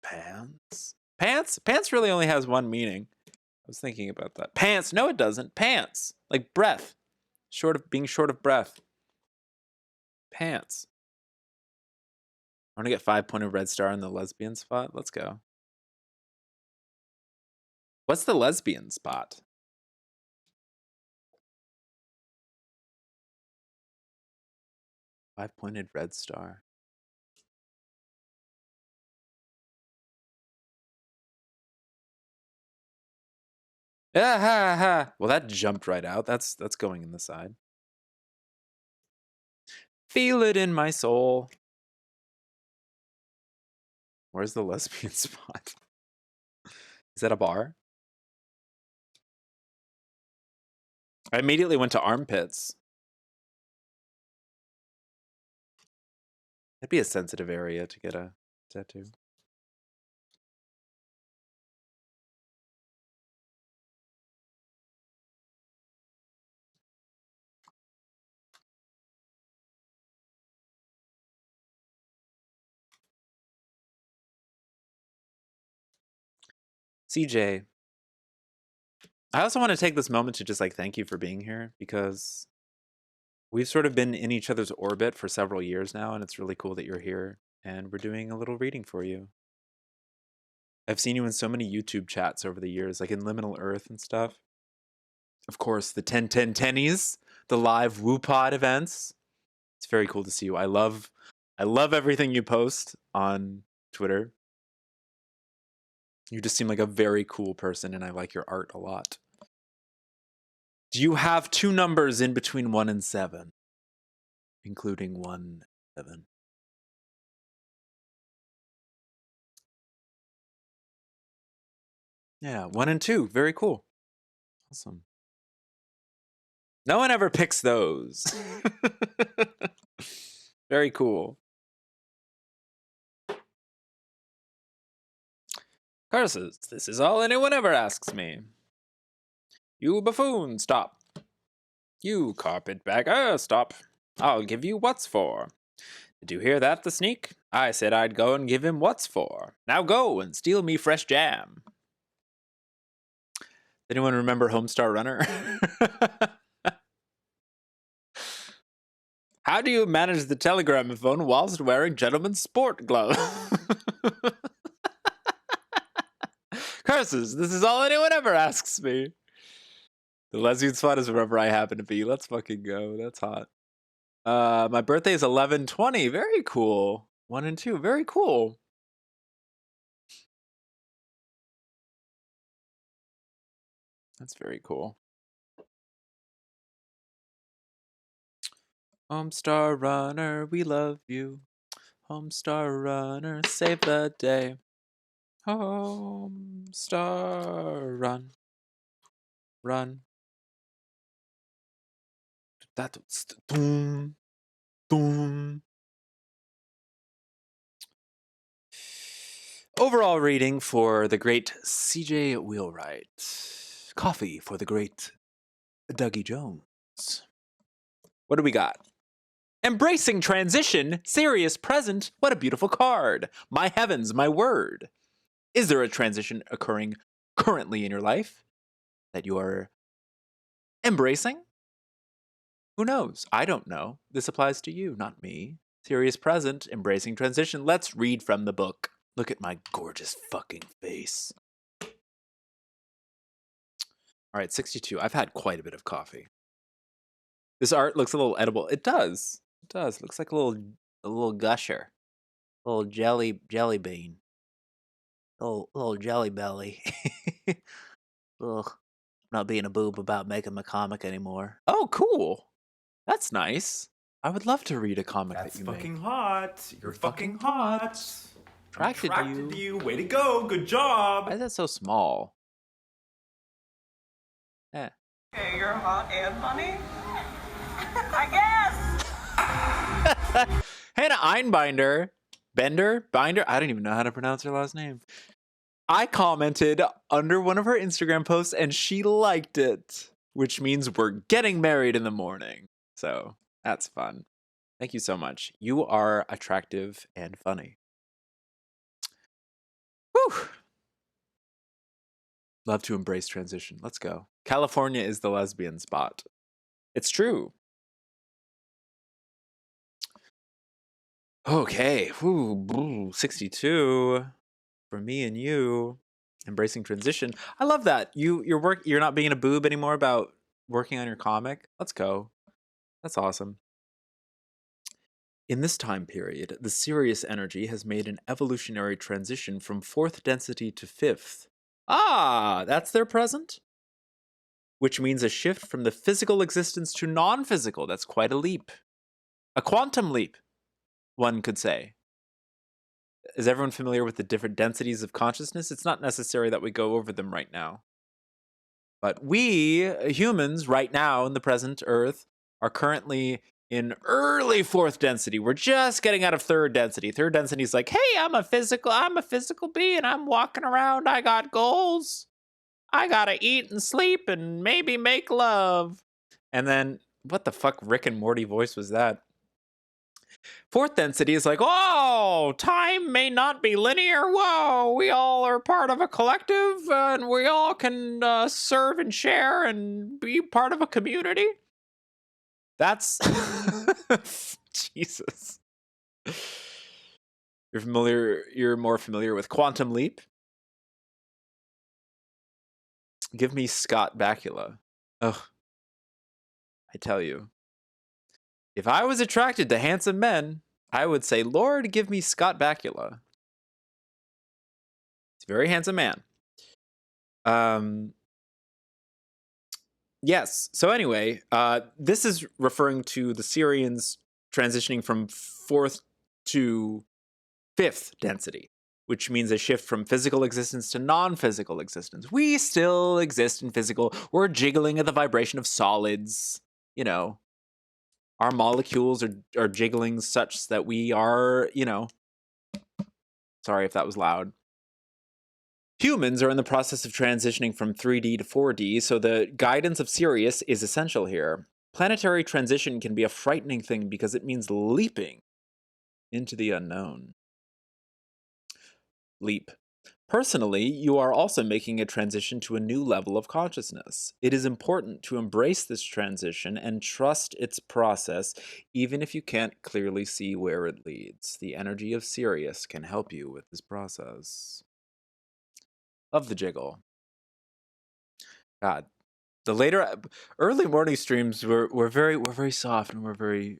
S1: pants. Pants really only has one meaning. I was thinking about that. Pants. No, it doesn't. Pants. Like breath. Being short of breath. Pants. I want to get 5-pointed red star in the lesbian spot. Let's go. What's the lesbian spot? Five-pointed red star. Yeah, ha, ha. Well, that jumped right out. That's going in the side. Feel it in my soul. Where's the lesbian spot? Is that a bar? I immediately went to armpits. That'd be a sensitive area to get a tattoo. CJ, I also want to take this moment to just like thank you for being here, because we've sort of been in each other's orbit for several years now, and it's really cool that you're here and we're doing a little reading for you. I've seen you in so many YouTube chats over the years, like in Liminal Earth and stuff. Of course, the 10-10-10s, the live WooPod events. It's very cool to see you. I love everything you post on Twitter. You just seem like a very cool person, and I like your art a lot. Do you have two numbers in between 1 and 7? Including 1, 7. Yeah, 1 and 2. Very cool. Awesome. No one ever picks those. Very cool. Curses, this is all anyone ever asks me. You buffoon, stop. You carpetbagger, stop. I'll give you what's for. Did you hear that, the sneak? I said I'd go and give him what's for. Now go and steal me fresh jam. Anyone remember Homestar Runner? How do you manage the telegramophone whilst wearing gentleman's sport gloves? Curses, this is all anyone ever asks me. The lesbian spot is wherever I happen to be. Let's fucking go. That's hot. My birthday is 11/20. Very cool. 1 and 2. Very cool. That's very cool. Homestar Runner, we love you. Homestar Runner, save the day. Homestar Run. Run. That's doom. Doom. Overall rating for the great CJ Wheelwright. Coffee for the great Dougie Jones. What do we got? Embracing transition, serious present. What a beautiful card. My heavens, my word. Is there a transition occurring currently in your life that you are embracing? Who knows? I don't know. This applies to you, not me. Serious present, embracing transition. Let's read from the book. Look at my gorgeous fucking face. All right, 62. I've had quite a bit of coffee. This art looks a little edible. It does. It does. It looks like a little gusher. A little jelly bean. Little jelly belly. Ugh. Not being a boob about making my comic anymore. Oh, cool. That's nice. I would love to read a comic
S4: That's
S1: that you
S4: fucking
S1: make.
S4: hot. You're fucking hot.
S1: Attracted
S4: to you. Way to go. Good job.
S1: Why is that so small? Eh.
S2: Okay, you're hot and funny? I guess.
S1: Hannah Einbinder. Binder? I don't even know how to pronounce her last name. I commented under one of her Instagram posts and she liked it, which means we're getting married in the morning. So that's fun. Thank you so much. You are attractive and funny. Whew. Love to embrace transition. Let's go. California is the lesbian spot. It's true. Okay. Ooh, 62 for me and you. Embracing transition. I love that. You're not being a boob anymore about working on your comic. Let's go. That's awesome. In this time period, the Sirius energy has made an evolutionary transition from 4th density to 5th. Ah, that's their present? Which means a shift from the physical existence to non-physical. That's quite a leap. A quantum leap, one could say. Is everyone familiar with the different densities of consciousness? It's not necessary that we go over them right now. But we, humans, right now in the present Earth, are currently in early 4th density. We're just getting out of 3rd density. 3rd density is like, hey, I'm a physical being. I'm walking around. I got goals. I gotta eat and sleep and maybe make love. And then, what the fuck Rick and Morty voice was that? 4th density is like, oh, time may not be linear. Whoa, we all are part of a collective and we all can serve and share and be part of a community. That's Jesus. You're more familiar with Quantum Leap. Give me Scott Bakula. Ugh. I tell you. If I was attracted to handsome men, I would say, Lord, give me Scott Bakula. He's a very handsome man. Yes. So anyway, this is referring to the Syrians transitioning from 4th to 5th density, which means a shift from physical existence to non-physical existence. We still exist in physical. We're jiggling at the vibration of solids. You know, our molecules are jiggling such that we are, sorry if that was loud. Humans are in the process of transitioning from 3D to 4D, so the guidance of Sirius is essential here. Planetary transition can be a frightening thing because it means leaping into the unknown. Leap. Personally, you are also making a transition to a new level of consciousness. It is important to embrace this transition and trust its process, even if you can't clearly see where it leads. The energy of Sirius can help you with this process. Love the jiggle. God, the early morning streams were very soft and we're very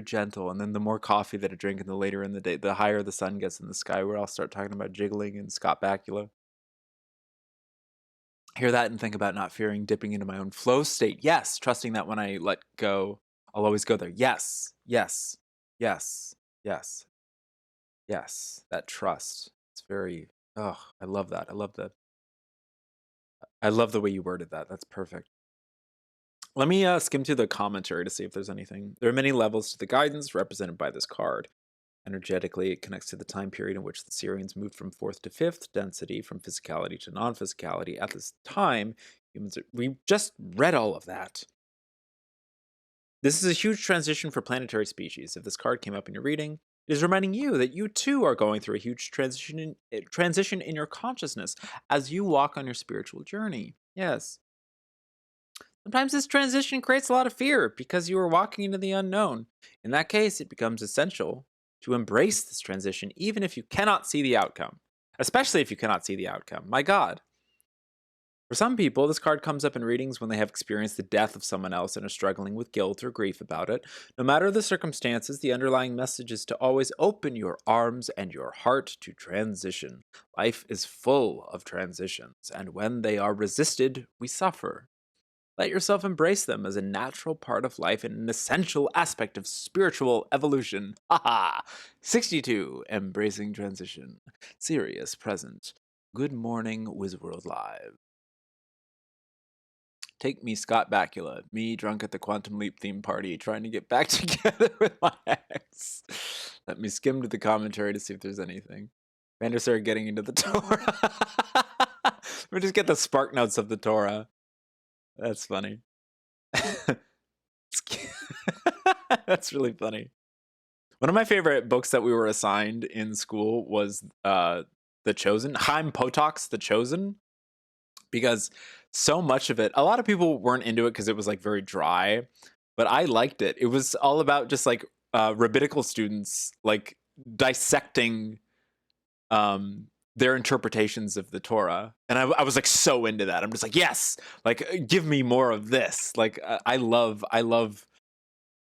S1: gentle. And then the more coffee that I drink and the later in the day, the higher the sun gets in the sky, where I'll start talking about jiggling and Scott Bakula. Hear that and think about not fearing dipping into my own flow state. Yes, trusting that when I let go, I'll always go there. Yes, yes, yes, yes, yes. That trust. It's very, oh, I love that. I love the way you worded that. That's perfect. Let me skim through the commentary to see if there's anything. There are many levels to the guidance represented by this card. Energetically, it connects to the time period in which the Syrians moved from fourth to fifth density, from physicality to non-physicality. At this time, we just read all of that. This is a huge transition for planetary species. If this card came up in your reading, it is reminding you that you too are going through a huge transition in your consciousness as you walk on your spiritual journey. Yes. Sometimes this transition creates a lot of fear because you are walking into the unknown. In that case, it becomes essential to embrace this transition, even if you cannot see the outcome. Especially if you cannot see the outcome. My God. For some people, this card comes up in readings when they have experienced the death of someone else and are struggling with guilt or grief about it. No matter the circumstances, the underlying message is to always open your arms and your heart to transition. Life is full of transitions, and when they are resisted, we suffer. Let yourself embrace them as a natural part of life and an essential aspect of spiritual evolution. Haha! 62, Embracing Transition. Sirius present. Good morning, Wizworld Live. Take me, Scott Bakula. Me, drunk at the Quantum Leap theme party, trying to get back together with my ex. Let me skim to the commentary to see if there's anything. Vander started getting into the Torah. We just get the spark notes of the Torah. That's funny. That's really funny. One of my favorite books that we were assigned in school was The Chosen. Chaim Potok's The Chosen. Because so much of it, a lot of people weren't into it because it was like very dry, but I liked it. It was all about just like rabbinical students like dissecting their interpretations of the Torah, and I was like so into that. I'm just like, yes, like give me more of this. Like I love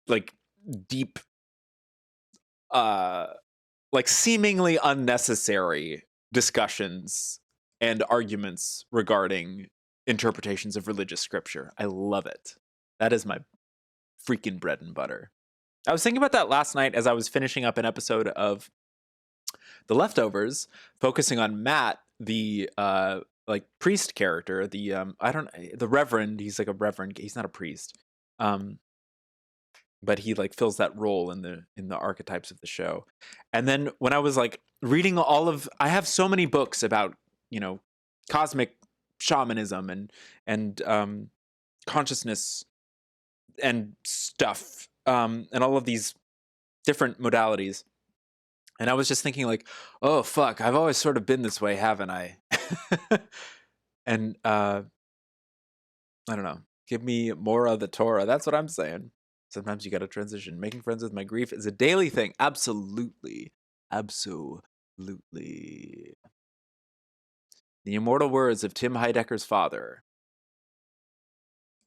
S1: like deep, like seemingly unnecessary discussions and arguments regarding interpretations of religious scripture. I love it. That is my freaking bread and butter. I was thinking about that last night as I was finishing up an episode of The Leftovers, focusing on Matt, the like priest character, the the reverend. He's like a reverend. He's not a priest, but he like fills that role in the archetypes of the show. And then when I was like reading I have so many books about cosmic shamanism and consciousness and stuff, and all of these different modalities. And I was just thinking like, oh fuck, I've always sort of been this way, haven't I? And I don't know. Give me more of the Torah. That's what I'm saying. Sometimes you got to transition. Making friends with my grief is a daily thing. Absolutely. Absolutely. The immortal words of Tim Heidecker's father.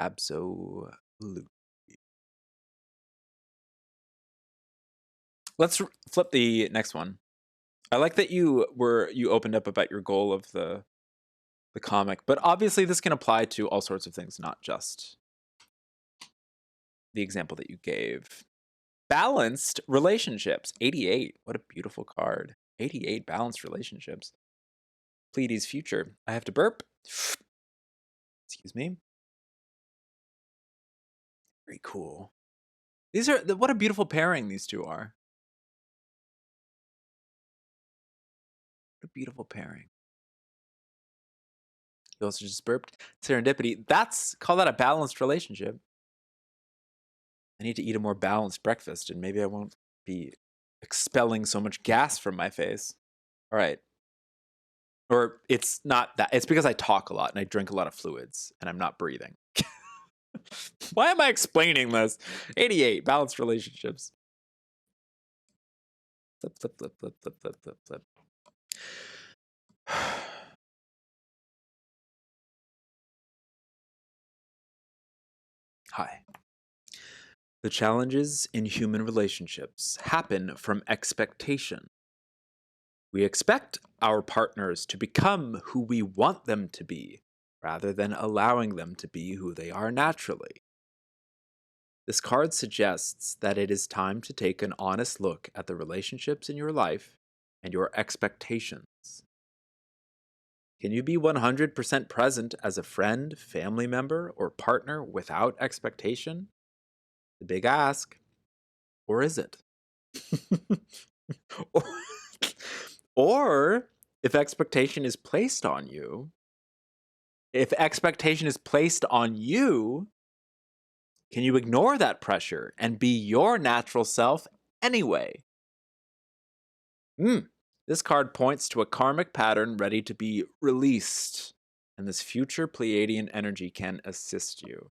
S1: Absolutely. Let's flip the next one. I like that you opened up about your goal of the comic, but obviously this can apply to all sorts of things, not just the example that you gave. Balanced relationships. 88. What a beautiful card. 88, balanced relationships. Pleiades future. I have to burp. Excuse me. Very cool. These are what a beautiful pairing these two are. What a beautiful pairing. You also just burped. Serendipity. Call that a balanced relationship. I need to eat a more balanced breakfast, and maybe I won't be expelling so much gas from my face. All right. Or it's not that. It's because I talk a lot and I drink a lot of fluids and I'm not breathing. Why am I explaining this? 88, balanced relationships. Flip, flip, flip, flip, flip, flip, flip, flip. Hi. The challenges in human relationships happen from expectation. We expect our partners to become who we want them to be, rather than allowing them to be who they are naturally. This card suggests that it is time to take an honest look at the relationships in your life and your expectations. Can you be 100% present as a friend, family member, or partner without expectation? The big ask. Or is it? or, or if expectation is placed on you, can you ignore that pressure and be your natural self anyway? This card points to a karmic pattern ready to be released, and this future Pleiadian energy can assist you.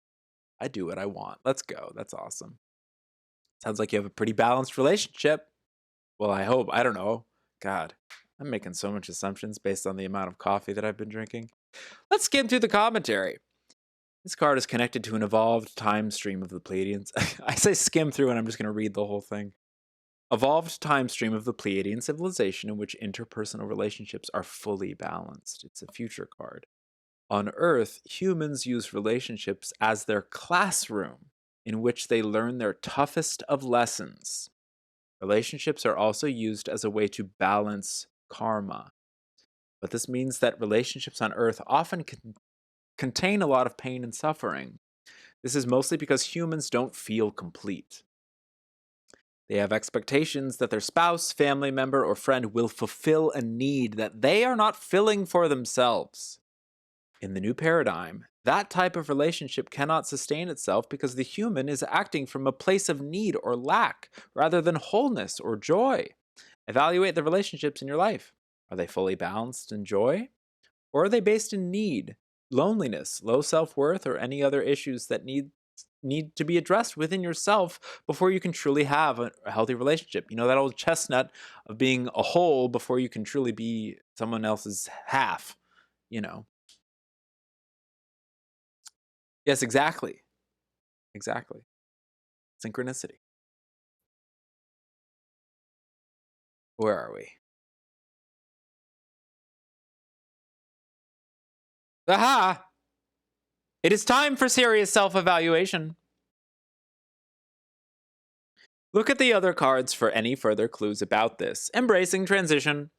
S1: I do what I want. Let's go. That's awesome. Sounds like you have a pretty balanced relationship. Well, I hope. I don't know. God, I'm making so much assumptions based on the amount of coffee that I've been drinking. Let's skim through the commentary. This card is connected to an evolved time stream of the Pleiadians. I say skim through, and I'm just going to read the whole thing. Evolved time stream of the Pleiadian civilization in which interpersonal relationships are fully balanced. It's a future card. On Earth, humans use relationships as their classroom in which they learn their toughest of lessons. Relationships are also used as a way to balance karma. But this means that relationships on Earth often contain a lot of pain and suffering. This is mostly because humans don't feel complete. They have expectations that their spouse, family member, or friend will fulfill a need that they are not filling for themselves. In the new paradigm, that type of relationship cannot sustain itself because the human is acting from a place of need or lack rather than wholeness or joy. Evaluate the relationships in your life. Are they fully balanced in joy? Or are they based in need, loneliness, low self-worth, or any other issues that need to be addressed within yourself before you can truly have a healthy relationship? You know, that old chestnut of being a whole before you can truly be someone else's half, you know. Yes, exactly. Exactly. Synchronicity. Where are we? Aha! It is time for serious self-evaluation. Look at the other cards for any further clues about this. Embracing transition.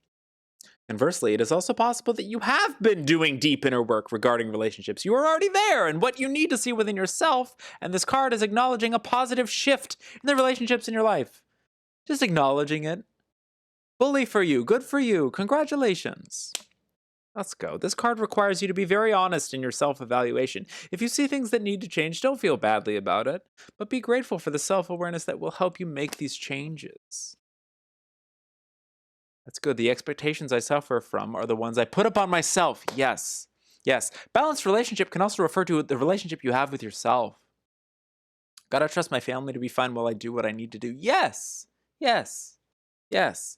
S1: Conversely, it is also possible that you have been doing deep inner work regarding relationships. You are already there and what you need to see within yourself, and this card is acknowledging a positive shift in the relationships in your life. Just acknowledging it. Bully for you. Good for you. Congratulations. Let's go. This card requires you to be very honest in your self-evaluation. If you see things that need to change, don't feel badly about it, but be grateful for the self-awareness that will help you make these changes. That's good. The expectations I suffer from are the ones I put upon myself. Yes. Yes. Balanced relationship can also refer to the relationship you have with yourself. Gotta trust my family to be fine while I do what I need to do. Yes. Yes. Yes.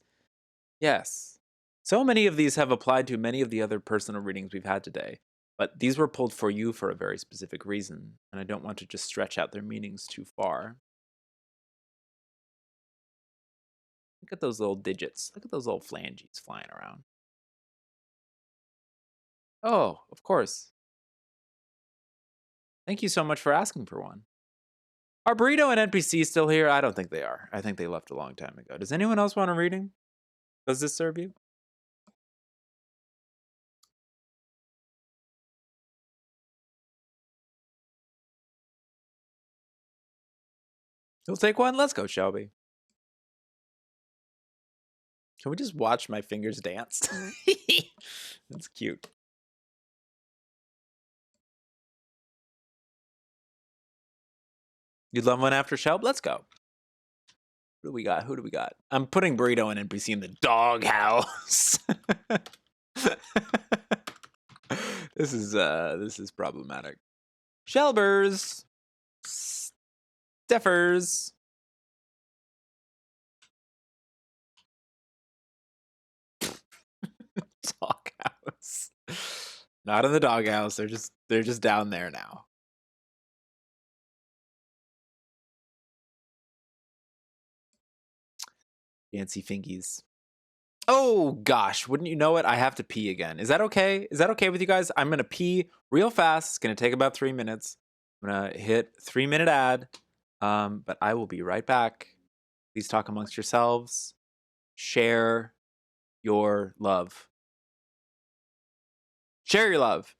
S1: Yes. So many of these have applied to many of the other personal readings we've had today, but these were pulled for you for a very specific reason, and I don't want to just stretch out their meanings too far. Look at those little digits. Look at those little phalanges flying around. Oh, of course. Thank you so much for asking for one. Are Burrito and NPC still here? I don't think they are. I think they left a long time ago. Does anyone else want a reading? Does this serve you? You'll take one? Let's go, Shelby. Can we just watch my fingers dance? That's cute. You'd love one after Shelb? Let's go. Who do we got? Who do we got? I'm putting Burrito and NPC in the doghouse. This is problematic. Shelbers. Steffers. Doghouse. Not in the doghouse. They're just down there now. Fancy fingies. Oh gosh, wouldn't you know it? I have to pee again. Is that okay? Is that okay with you guys? I'm gonna pee real fast. It's gonna take about 3 minutes. I'm gonna hit 3-minute ad. But I will be right back. Please talk amongst yourselves. Share your love. Share your love.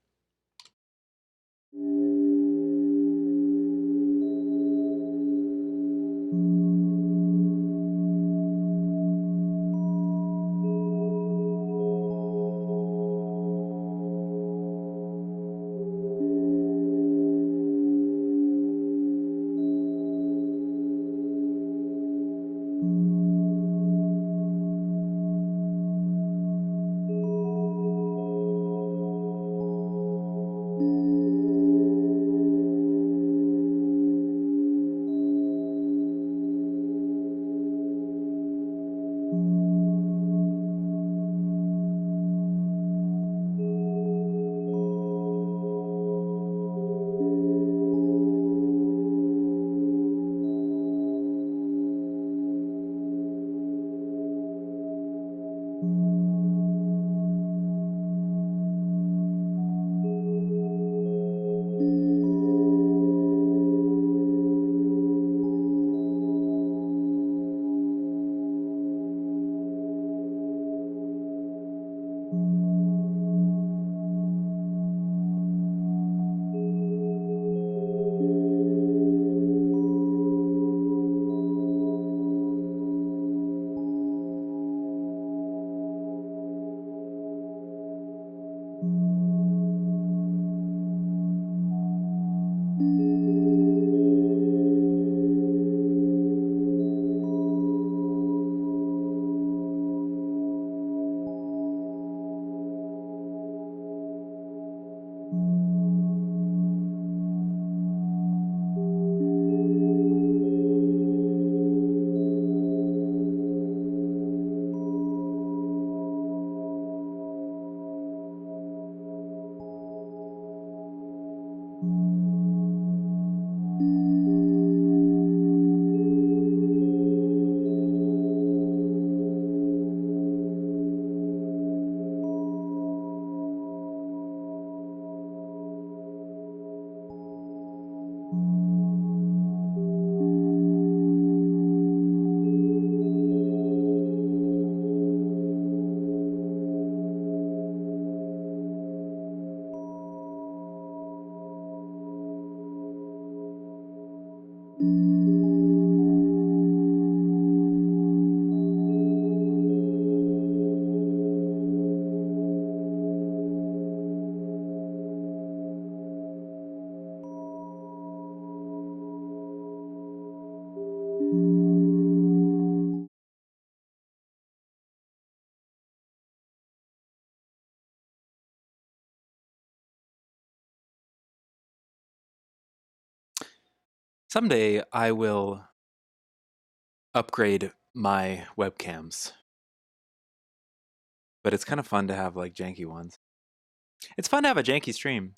S1: Someday I will upgrade my webcams. But it's kind of fun to have like janky ones. It's fun to have a janky stream.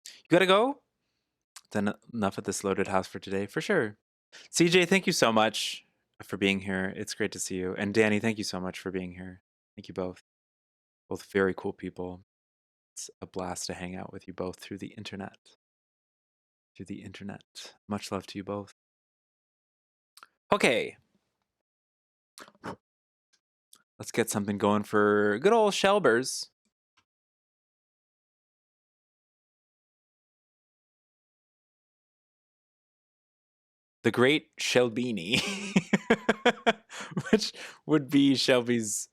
S1: You gotta go? Then enough of this loaded house for today, for sure. CJ, thank you so much for being here. It's great to see you. And Danny, thank you so much for being here. Thank you both. Both very cool people. It's a blast to hang out with you both through the internet. Through the internet. Much love to you both. Okay. Let's get something going for good old Shelbers. The Great Shelbini, which would be Shelby's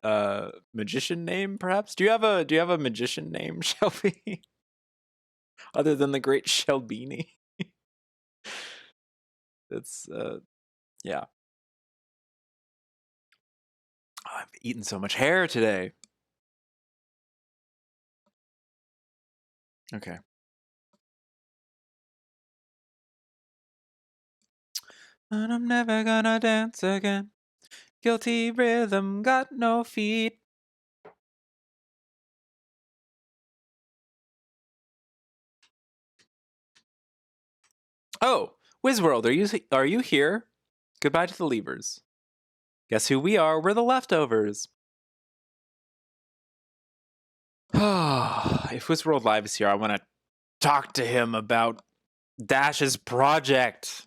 S1: magician name, perhaps. Do you have a magician name, Shelby, other than the Great Shelbini? That's yeah. Oh, I've eaten so much hair today. Okay. And I'm never gonna dance again. Guilty rhythm got no feet. Oh, Wizworld, are you here? Goodbye to the levers. Guess who we are? We're the leftovers. If Wizworld Live is here, I want to talk to him about Dash's project.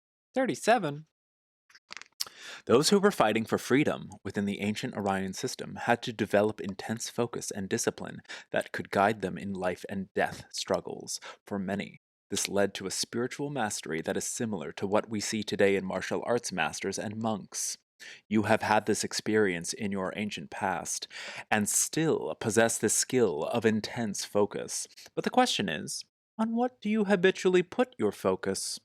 S1: 37. Those who were fighting for freedom within the ancient Orion system had to develop intense focus and discipline that could guide them in life and death struggles. For many, this led to a spiritual mastery that is similar to what we see today in martial arts masters and monks. You have had this experience in your ancient past and still possess this skill of intense focus. But the question is, on what do you habitually put your focus?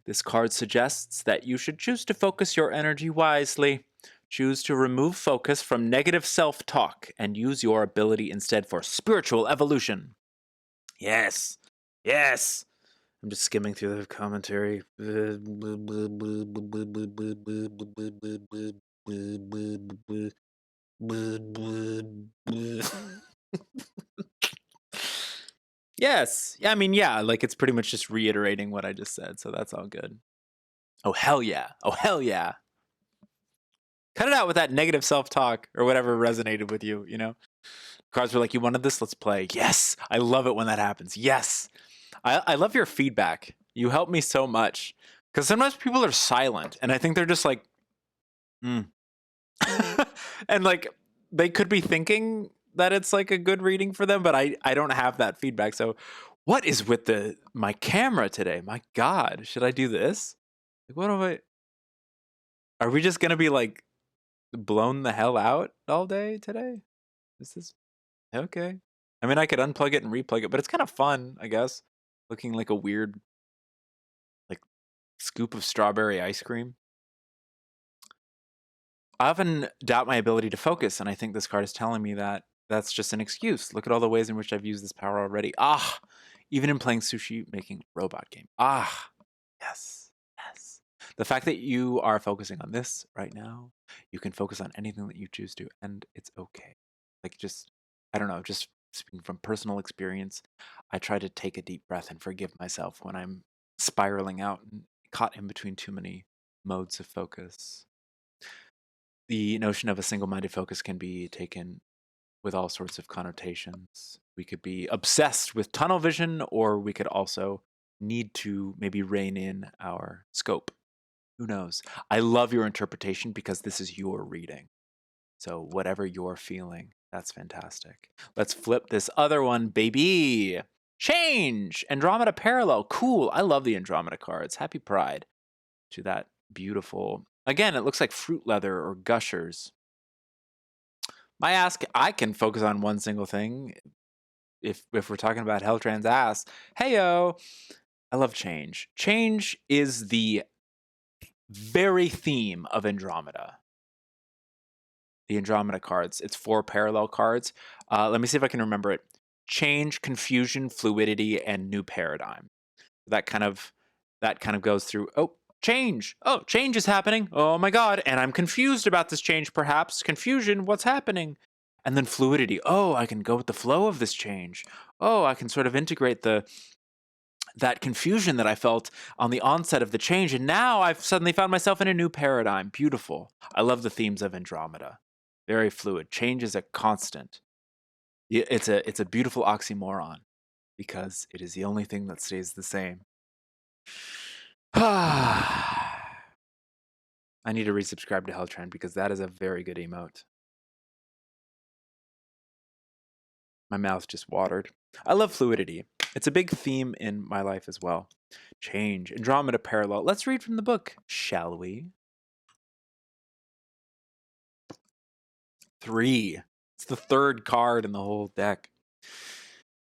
S1: This card suggests that you should choose to focus your energy wisely. Choose to remove focus from negative self talk and use your ability instead for spiritual evolution. Yes, yes. I'm just skimming through the commentary. Yes. I mean, yeah, like it's pretty much just reiterating what I just said, so that's all good. Oh, hell yeah. Oh, hell yeah. Cut it out with that negative self-talk or whatever resonated with you, you know? Cards were like, you wanted this? Let's play. Yes. I love it when that happens. Yes. I love your feedback. You help me so much. Because sometimes people are silent, and I think they're just like, hmm. And like, they could be thinking that it's like a good reading for them, but I don't have that feedback. So what is with my camera today? My God, should I do this? Like, what am I? Are we just gonna be like blown the hell out all day today? Is this okay? I mean, I could unplug it and replug it, but it's kind of fun, I guess. Looking like a weird, like, scoop of strawberry ice cream. I often doubt my ability to focus, and I think this card is telling me that that's just an excuse. Look at all the ways in which I've used this power already. Ah, even in playing sushi, making a robot game. Ah, yes, yes. The fact that you are focusing on this right now, you can focus on anything that you choose to, and it's okay. Like, just, I don't know, just speaking from personal experience, I try to take a deep breath and forgive myself when I'm spiraling out and caught in between too many modes of focus. The notion of a single-minded focus can be taken with all sorts of connotations. We could be obsessed with tunnel vision, or we could also need to maybe rein in our scope. Who knows? I love your interpretation because this is your reading. So whatever you're feeling, that's fantastic. Let's flip this other one, baby. Change! Andromeda Parallel. Cool. I love the Andromeda cards. Happy Pride to that beautiful. Again, it looks like fruit leather or gushers. My ask, I can focus on one single thing. If we're talking about Heltran's ass, heyo, I love change. Change is the very theme of Andromeda. The Andromeda cards. It's 4 parallel cards. Let me see if I can remember it. Change, confusion, fluidity, and new paradigm. That kind of goes through. Oh, change. Oh, change is happening. Oh my God. And I'm confused about this change, perhaps. Confusion, what's happening? And then fluidity. Oh, I can go with the flow of this change. Oh, I can sort of integrate that confusion that I felt on the onset of the change. And now I've suddenly found myself in a new paradigm. Beautiful. I love the themes of Andromeda. Very fluid. Change is a constant. It's a beautiful oxymoron because it is the only thing that stays the same. I need to resubscribe to Helltrend because that is a very good emote. My mouth just watered. I love fluidity. It's a big theme in my life as well. Change. Andromeda Parallel. Let's read from the book, shall we? 3. It's the third card in the whole deck.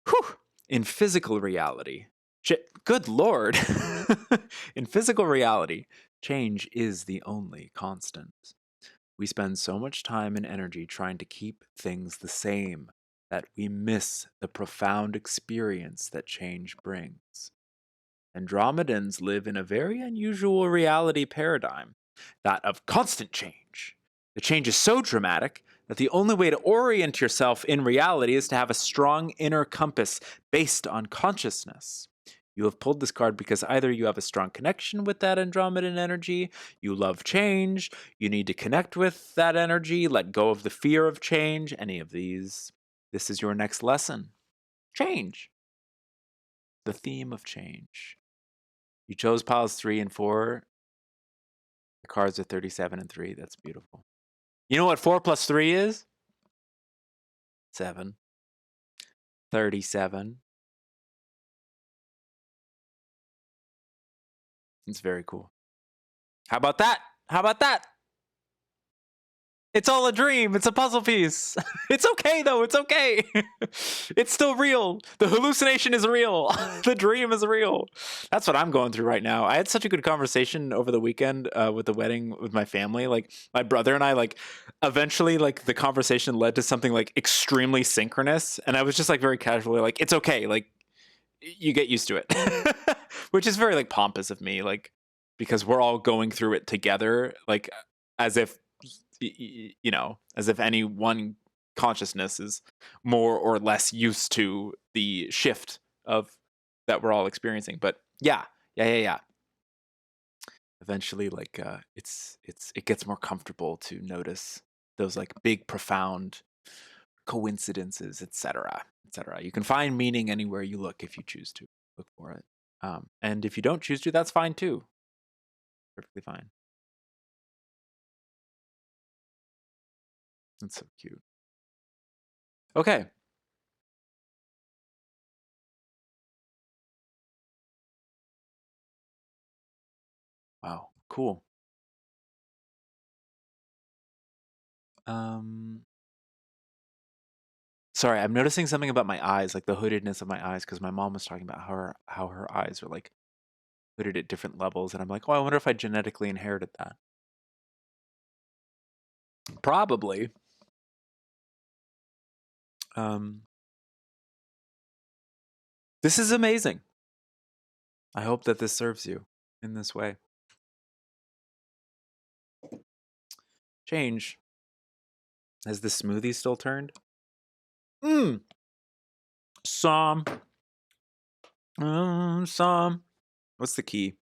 S1: Whew. In physical reality, good Lord. In physical reality, change is the only constant. We spend so much time and energy trying to keep things the same that we miss the profound experience that change brings. Andromedans live in a very unusual reality paradigm, that of constant change. The change is so dramatic that the only way to orient yourself in reality is to have a strong inner compass based on consciousness. You have pulled this card because either you have a strong connection with that Andromedan energy, you love change, you need to connect with that energy, let go of the fear of change, any of these. This is your next lesson. Change. The theme of change. You chose piles 3 and 4. The cards are 37 and 3. That's beautiful. You know what 4 plus 3 is? 7. 37. It's very cool. How about that? How about that? It's all a dream. It's a puzzle piece. It's okay, though. It's okay. It's still real. The hallucination is real. The dream is real. That's what I'm going through right now. I had such a good conversation over the weekend with the wedding with my family. Like, my brother and I, like, eventually, like, the conversation led to something, like, extremely synchronous. And I was just, like, very casually like, it's okay. Like, you get used to it. Which is very, like, pompous of me. Like, because we're all going through it together. Like, as if as if any one consciousness is more or less used to the shift of that we're all experiencing. But yeah. Eventually, like it gets more comfortable to notice those like big, profound coincidences, etc., etc. You can find meaning anywhere you look if you choose to look for it. And if you don't choose to, that's fine too. Perfectly fine. That's so cute. Okay. Wow. Cool. Sorry, I'm noticing something about my eyes, like the hoodedness of my eyes, because my mom was talking about how her eyes are like hooded at different levels, and I'm like, oh, I wonder if I genetically inherited that. Probably. This is amazing. I hope that this serves you in this way. Change. Has the smoothie still turned? Psalm. Psalm. What's the key?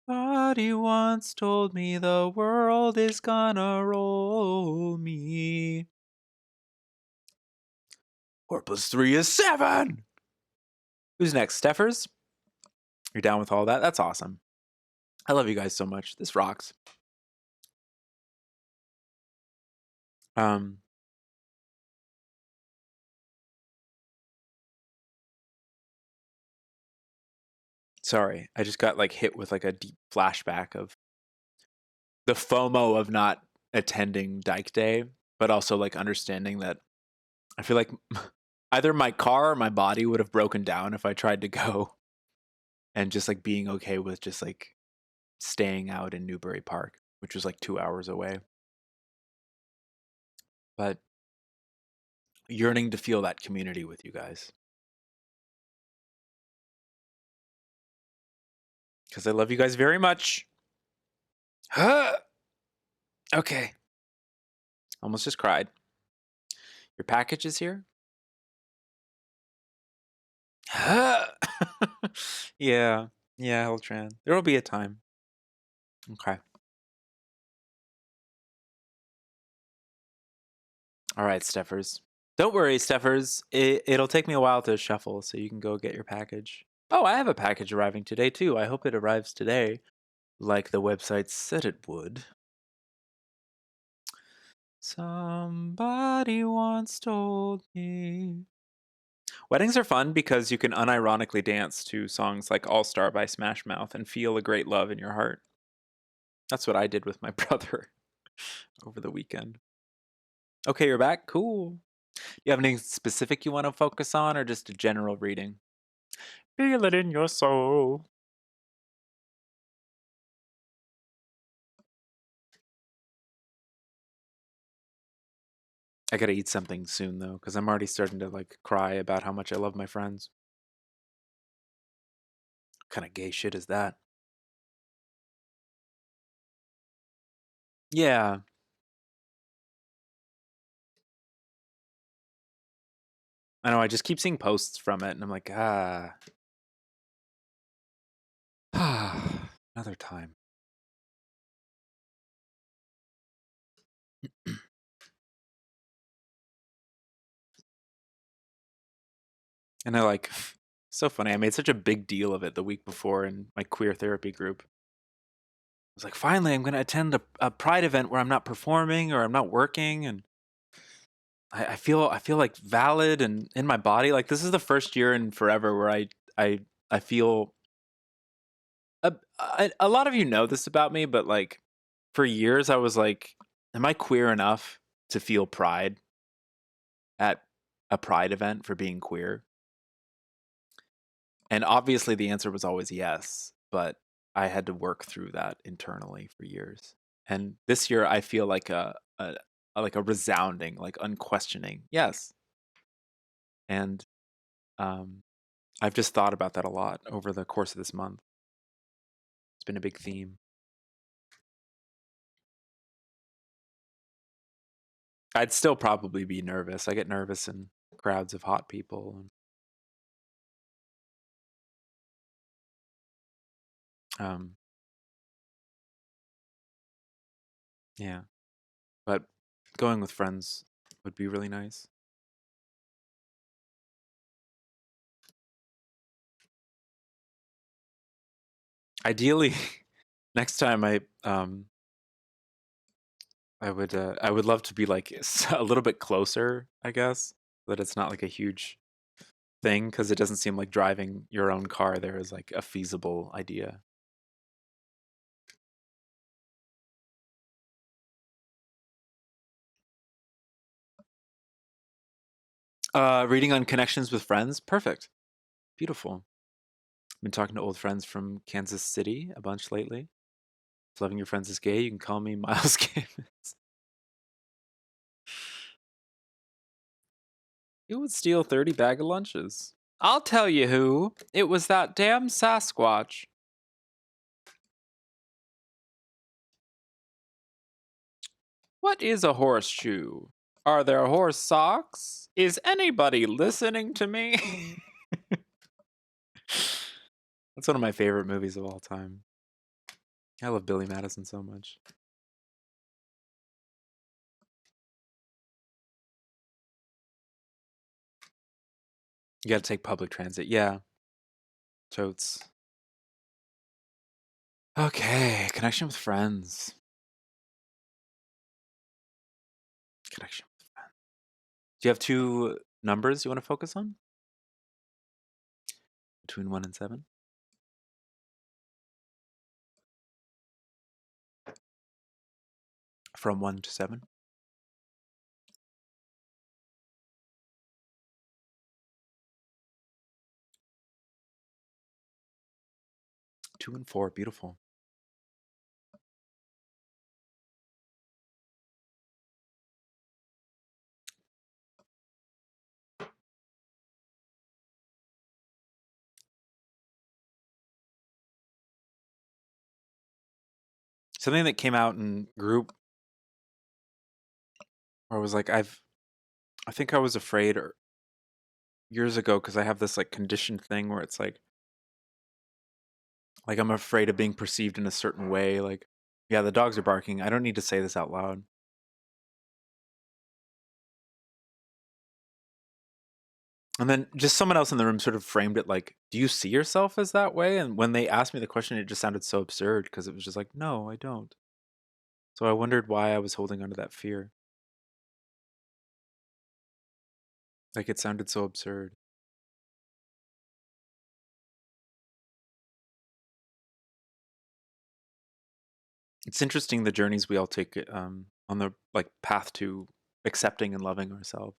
S1: Body once told me the world is gonna roll me. 4 plus 3 is 7. Who's next? Steffers? You're down with all that? That's awesome. I love you guys so much. This rocks. Sorry, I just got like hit with like a deep flashback of the FOMO of not attending Dyke Day, but also like understanding that I feel like either my car or my body would have broken down if I tried to go, and just like being okay with just like staying out in Newbury Park, which was like 2 hours away. But yearning to feel that community with you guys. Because I love you guys very much. Okay. Almost just cried. Your package is here? Yeah, Eltran. There will be a time. Okay. All right, Steffers. Don't worry, Steffers. It'll take me a while to shuffle, so you can go get your package. Oh, I have a package arriving today, too. I hope it arrives today, like the website said it would. Somebody once told me. Weddings are fun because you can unironically dance to songs like All Star by Smash Mouth and feel a great love in your heart. That's what I did with my brother over the weekend. Okay, you're back? Cool. You have anything specific you want to focus on, or just a general reading? Feel it in your soul. I gotta eat something soon, though, because I'm already starting to, like, cry about how much I love my friends. What kind of gay shit is that? Yeah. I know, I just keep seeing posts from it, and I'm like, another time. And I like So funny. I made such a big deal of it the week before in my queer therapy group. I was like, finally, I'm going to attend a Pride event where I'm not performing or I'm not working, and I feel like valid and in my body. Like this is the first year in forever where I feel. A lot of you know this about me, but like for years I was like, am I queer enough to feel pride at a Pride event for being queer? And obviously the answer was always yes, but I had to work through that internally for years. And this year I feel like a resounding, like unquestioning yes. And I've just thought about that a lot over the course of this month. It's been a big theme. I'd still probably be nervous. I get nervous in crowds of hot people. And, yeah, but going with friends would be really nice. Ideally, next time I would love to be like a little bit closer, I guess, that it's not like a huge thing because it doesn't seem like driving your own car there is like a feasible idea. Reading on connections with friends, perfect, beautiful. Been talking to old friends from Kansas City a bunch lately. If loving your friends is gay, you can call me Miles Gambis. Who would steal 30 bag of lunches? I'll tell you who. It was that damn Sasquatch. What is a horseshoe? Are there horse socks? Is anybody listening to me? That's one of my favorite movies of all time. I love Billy Madison so much. You gotta take public transit. Yeah. Totes. Okay, connection with friends. Connection with friends. Do you have two numbers you want to focus on? Between 1 and 7? From 1 to 7? 2 and 4, beautiful. Something that came out in group where I was like, I think I was afraid years ago because I have this like conditioned thing where it's like I'm afraid of being perceived in a certain way. Like, yeah, the dogs are barking. I don't need to say this out loud. And then just someone else in the room sort of framed it like, do you see yourself as that way? And when they asked me the question, it just sounded so absurd because it was just like, no, I don't. So I wondered why I was holding onto that fear. Like it sounded so absurd. It's interesting the journeys we all take on the like path to accepting and loving ourselves.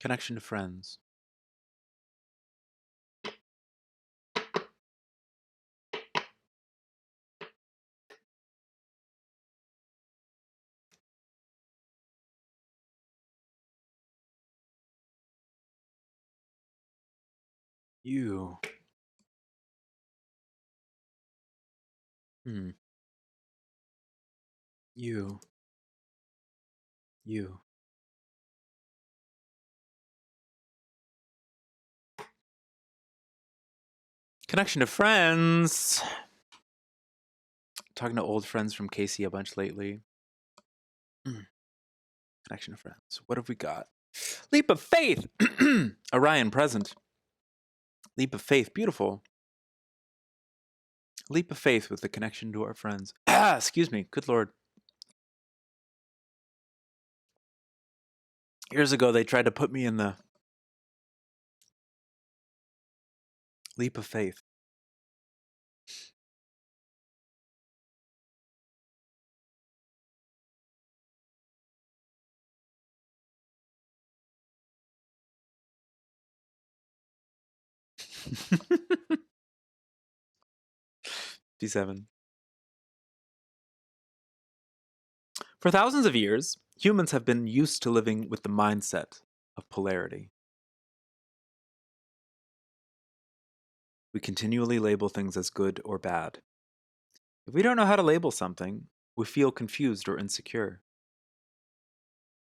S1: Connection to friends. You. Hmm. You. You. Connection to friends. Talking to old friends from Casey a bunch lately. Connection to friends. What have we got? Leap of faith. Orion present. Leap of faith. Beautiful. Leap of faith with the connection to our friends. Excuse me. Good Lord. Years ago, they tried to put me in the leap of faith. D7. For thousands of years, humans have been used to living with the mindset of polarity. We continually label things as good or bad. If we don't know how to label something, we feel confused or insecure.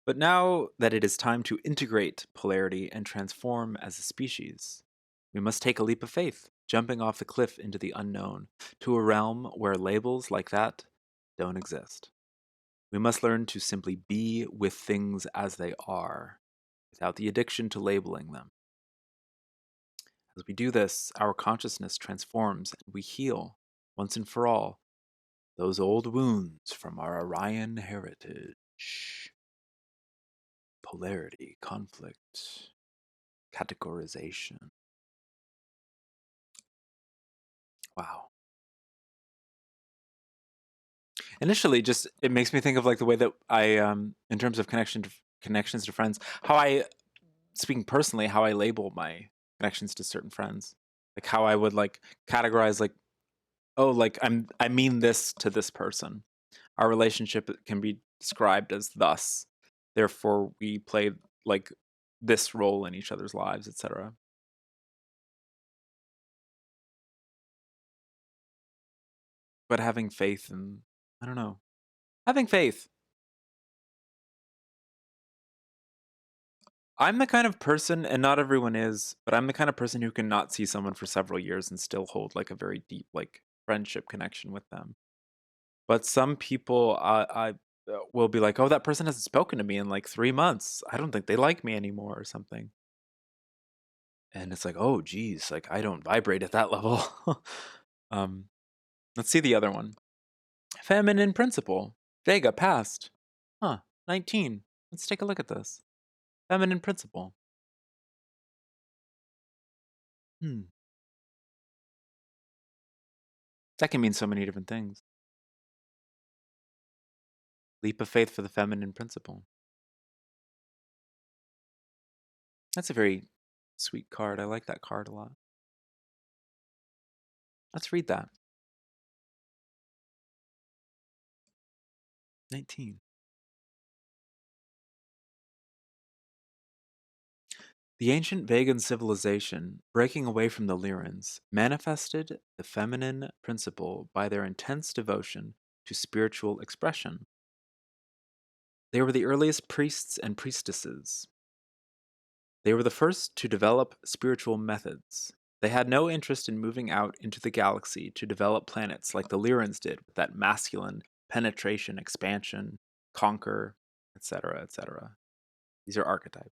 S1: But now that it is time to integrate polarity and transform as a species, we must take a leap of faith, jumping off the cliff into the unknown, to a realm where labels like that don't exist. We must learn to simply be with things as they are, without the addiction to labeling them. As we do this, our consciousness transforms and we heal, once and for all, those old wounds from our Orion heritage. Polarity, conflict, categorization. Wow. Initially, just it makes me think of like the way that I, in terms of connections to friends, how I, speaking personally, how I label my connections to certain friends, like how I would like categorize like, oh, like I mean this to this person. Our relationship can be described as thus. Therefore, we play like this role in each other's lives, etc. But having faith and I don't know, having faith. I'm the kind of person, and not everyone is, but I'm the kind of person who can not see someone for several years and still hold like a very deep like friendship connection with them. But some people, I will be like, oh, that person hasn't spoken to me in like 3 months. I don't think they like me anymore or something. And it's like, oh, geez, like I don't vibrate at that level. um, let's see the other one. Feminine principle. Vega passed. Huh, 19. Let's take a look at this. Feminine principle. That can mean so many different things. Leap of faith for the feminine principle. That's a very sweet card. I like that card a lot. Let's read that. 19. The ancient Vegan civilization, breaking away from the Lyrans, manifested the feminine principle by their intense devotion to spiritual expression. They were the earliest priests and priestesses. They were the first to develop spiritual methods. They had no interest in moving out into the galaxy to develop planets like the Lyrans did with that masculine penetration, expansion, conquer, etc., etc. These are archetypes.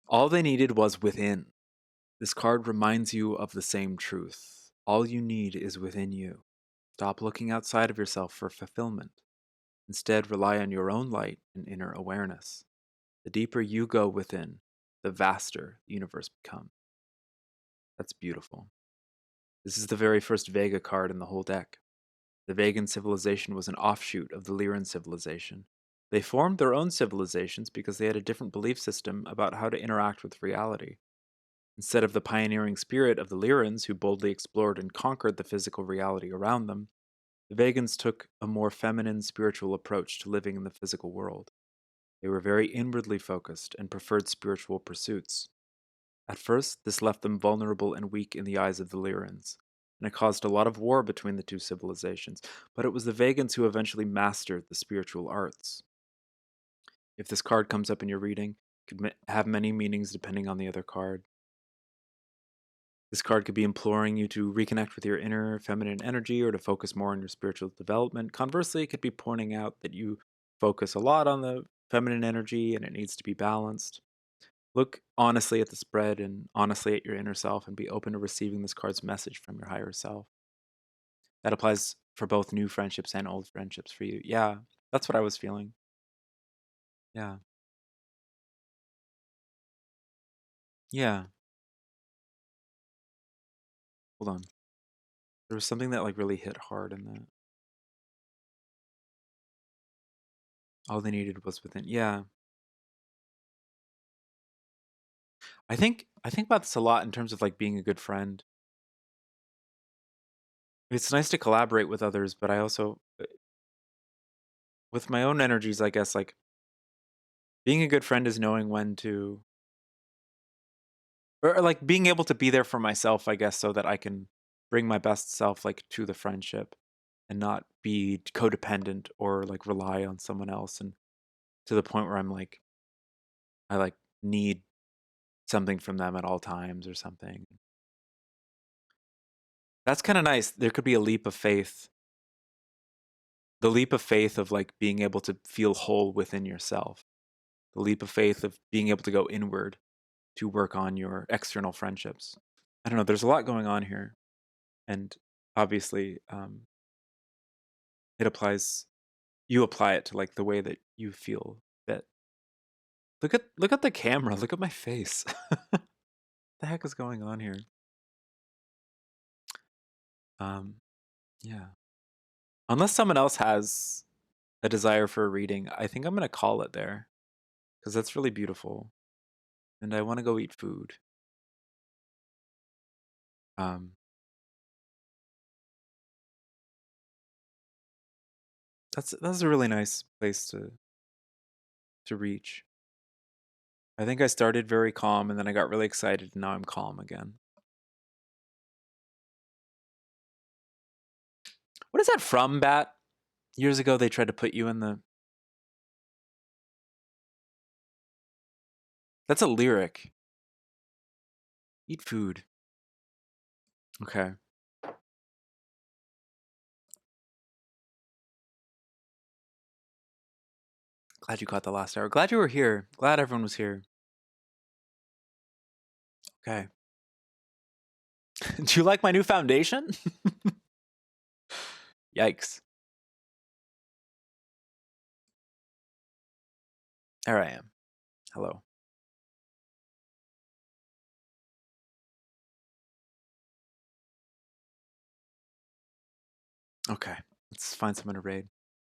S1: All they needed was within. This card reminds you of the same truth. All you need is within you. Stop looking outside of yourself for fulfillment. Instead, rely on your own light and inner awareness. The deeper you go within, the vaster the universe becomes. That's beautiful. This is the very first Vega card in the whole deck. The Vegan civilization was an offshoot of the Lyran civilization. They formed their own civilizations because they had a different belief system about how to interact with reality. Instead of the pioneering spirit of the Lyrans, who boldly explored and conquered the physical reality around them, the Vegans took a more feminine spiritual approach to living in the physical world. They were very inwardly focused and preferred spiritual pursuits. At first, this left them vulnerable and weak in the eyes of the Lyrans, and it caused a lot of war between the two civilizations, but it was the Vegans who eventually mastered the spiritual arts. If this card comes up in your reading, it could have many meanings depending on the other card. This card could be imploring you to reconnect with your inner feminine energy or to focus more on your spiritual development. Conversely, it could be pointing out that you focus a lot on the feminine energy and it needs to be balanced. Look honestly at the spread and honestly at your inner self and be open to receiving this card's message from your higher self. That applies for both new friendships and old friendships for you. Yeah, that's what I was feeling. Yeah. Yeah. Hold on. There was something that like really hit hard in that. All they needed was within. Yeah. I think about this a lot in terms of like being a good friend. It's nice to collaborate with others, but I also with my own energies, I guess like being a good friend is knowing when to or like being able to be there for myself, I guess, so that I can bring my best self like to the friendship and not be codependent or like rely on someone else and to the point where I'm like I like need something from them at all times or something. That's kind of nice. There could be a leap of faith. The leap of faith of like being able to feel whole within yourself. The leap of faith of being able to go inward to work on your external friendships. I don't know. There's a lot going on here, and obviously, it applies. You apply it to like the way that you feel. That look at the camera. Look at my face. What the heck is going on here? Um, yeah. Unless someone else has a desire for a reading, I think I'm gonna call it there because that's really beautiful, and I want to go eat food. Um, that's a really nice place to reach. I think I started very calm and then I got really excited and now I'm calm again. What is that from, Bat? Years ago they tried to put you in the That's a lyric. Eat food. Okay. Glad you caught the last hour. Glad you were here. Glad everyone was here. Okay. Do you like my new foundation? Yikes. There I am. Hello. Okay. Let's find someone to raid.